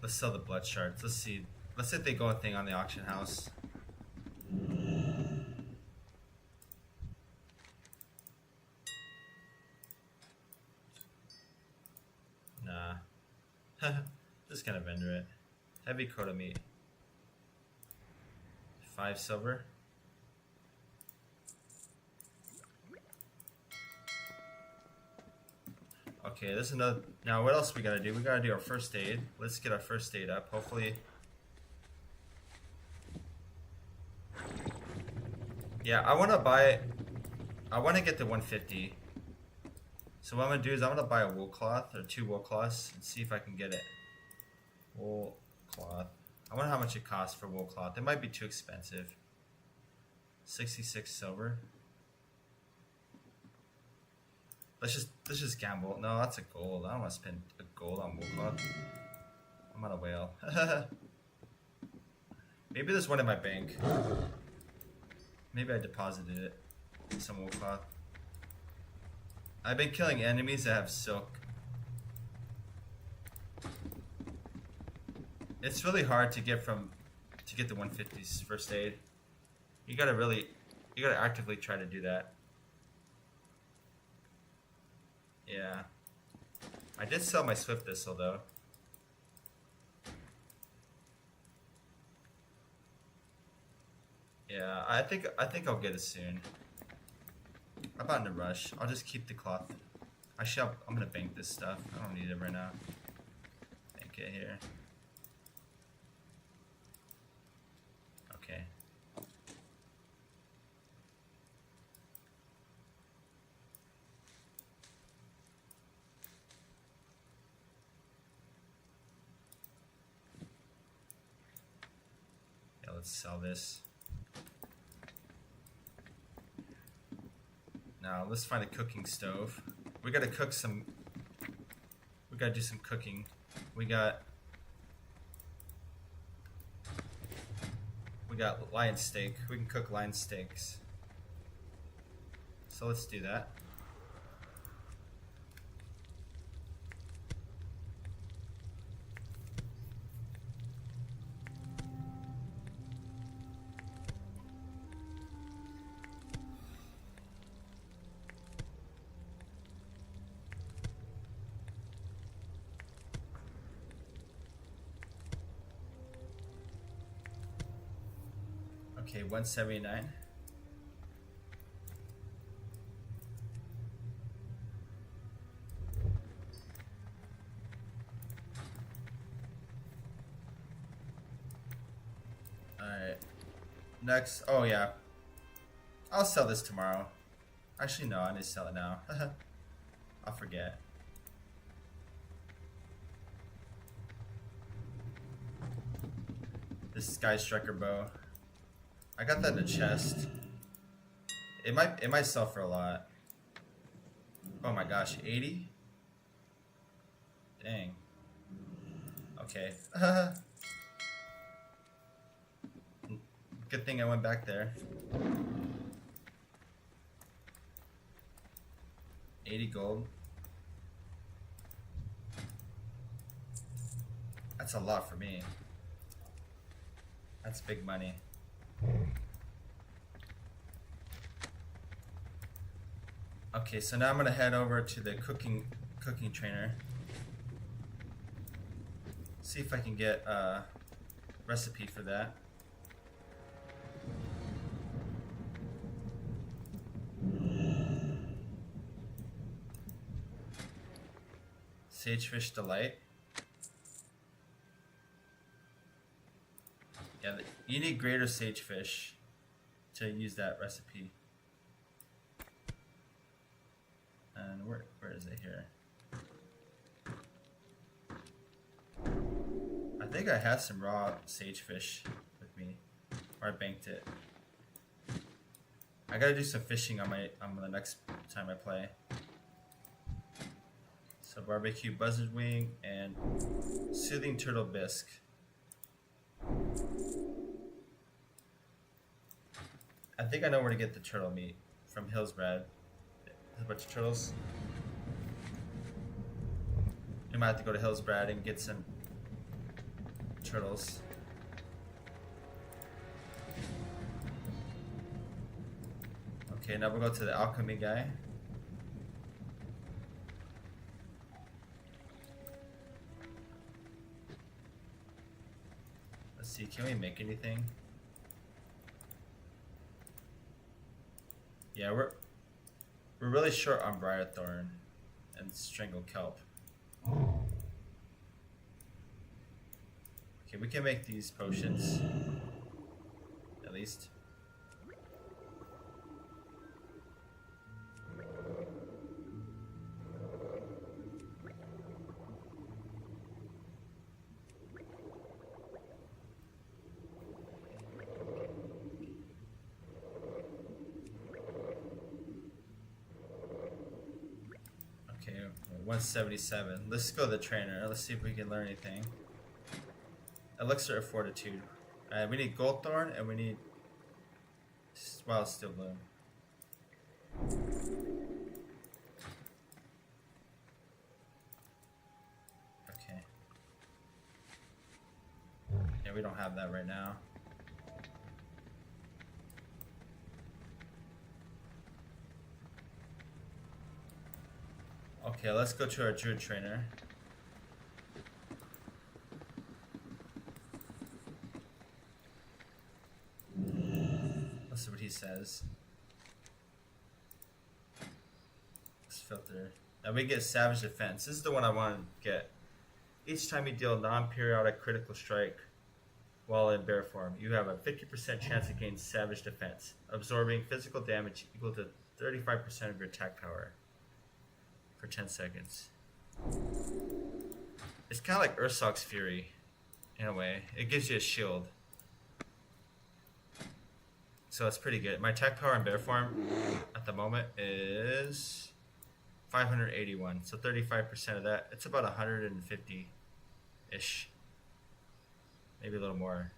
Let's sell the blood shards. Let's see. Let's see if they go a thing on the auction house. Nah. Just gonna vendor it. Heavy kodo meat. 5 silver. Okay, this is another. Now, what else we gotta do? We gotta do our first aid. Let's get our first aid up. Hopefully. Yeah, I wanna buy. I wanna get to 150. So what I'm gonna do is I'm gonna buy a wool cloth or 2 wool cloths and see if I can get it. Wool cloth. I wonder how much it costs for wool cloth. It might be too expensive. 66 silver. Let's just gamble. No, that's a gold. I don't want to spend a gold on wool cloth. I'm on a whale. Maybe there's one in my bank. Maybe I deposited it. Some wool cloth. I've been killing enemies that have silk. It's really hard to get the 150's first aid. You gotta actively try to do that. Yeah. I did sell my Swift Thistle though. Yeah, I think I'll get it soon. I'm not in a rush. I'll just keep the cloth. Actually, I'm gonna bank this stuff. I don't need it right now. Bank it here. Okay. Yeah, let's sell this. Now let's find a cooking stove. We gotta cook some. We gotta do some cooking. We got lion steak. We can cook lion steaks. So let's do that. Okay, 179. Alright. Next. Oh, yeah. I'll sell this tomorrow. Actually, no, I need to sell it now. I'll forget. This Sky Striker bow. I got that in a chest. It might sell for a lot. Oh my gosh, 80? Dang. Okay. Good thing I went back there. 80 gold. That's a lot for me. That's big money. Okay, so now I'm gonna head over to the cooking trainer. See if I can get a recipe for that. Sagefish Delight. Yeah, you need greater sagefish to use that recipe. And where is it here? I think I have some raw sagefish with me, or I banked it. I gotta do some fishing on the next time I play. So barbecue buzzard wing and soothing turtle bisque. I think I know where to get the turtle meat from Hillsbrad. There's a bunch of turtles. You might have to go to Hillsbrad and get some turtles. Okay, now we'll go to the Alchemy guy. Let's see, can we make anything? Yeah, we're really short on Briarthorn and Strangle Kelp. Okay, we can make these potions. At least. Okay, 177. Let's go to the trainer. Let's see if we can learn anything. Elixir of Fortitude. We need Goldthorn and we need Wild Steel Bloom. Okay. Yeah, we don't have that right now. Okay, let's go to our Druid trainer. Let's see what he says. Let's filter. Now we get Savage Defense. This is the one I want to get. Each time you deal a non-periodic critical strike while in bear form, you have a 50% chance against Savage Defense, absorbing physical damage equal to 35% of your attack power for 10 seconds. It's kind of like Ursoc's Fury in a way. It gives you a shield. So it's pretty good. My attack power in bear form at the moment is 581. So 35% of that. It's about 150-ish. Maybe a little more.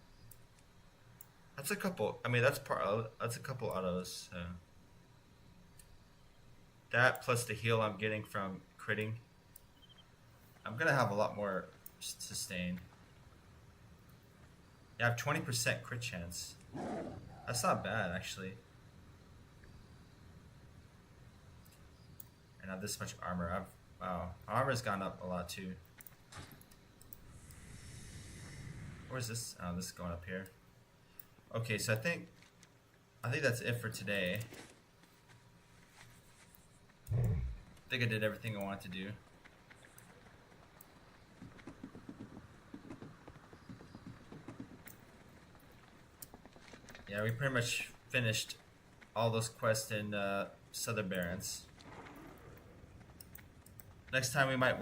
That's a couple. I mean, that's a couple autos. So. That plus the heal I'm getting from critting. I'm gonna have a lot more sustain. Yeah, I have 20% crit chance. That's not bad, actually. And I have this much armor. Wow, armor's gone up a lot too. Where's this? Oh, this is going up here. Okay, so I think I think that's it for today. I think I did everything I wanted to do. Yeah, we pretty much finished all those quests in Southern Barrens. Next time we might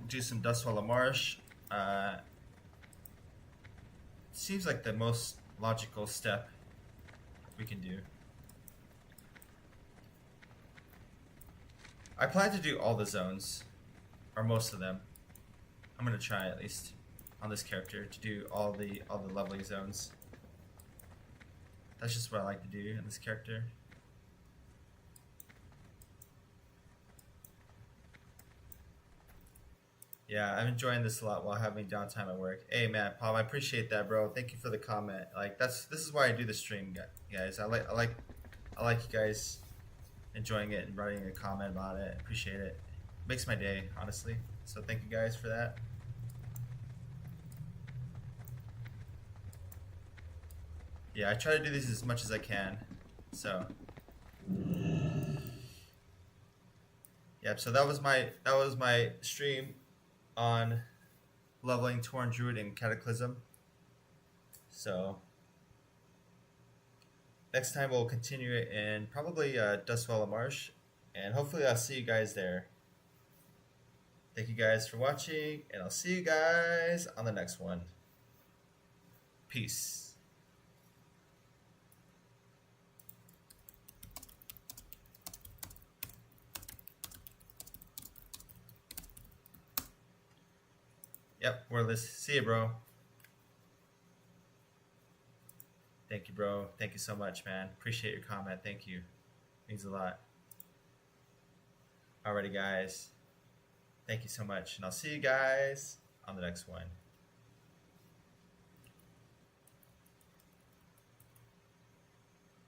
do some Dustwallow Marsh. Seems like the most logical step we can do. I plan to do all the zones, or most of them. I'm gonna try at least on this character to do all the lovely zones. That's just what I like to do in this character. Yeah, I'm enjoying this a lot while having downtime at work. Hey man, Paul, I appreciate that, bro. Thank you for the comment. Like this is why I do the stream, guys. I like you guys enjoying it and writing a comment about it. Appreciate it. Makes my day, honestly. So thank you guys for that. Yeah, I try to do these as much as I can. So yep, so that was my stream on leveling TaurenDruid in Cataclysm. So next time we'll continue it in probably Dustwallow Marsh, and hopefully I'll see you guys there. Thank you guys for watching, and I'll see you guys on the next one. Peace. Yep, wordless. See you, bro. Thank you, bro. Thank you so much, man. Appreciate your comment. Thank you. Means a lot. Alrighty, guys. Thank you so much. And I'll see you guys on the next one.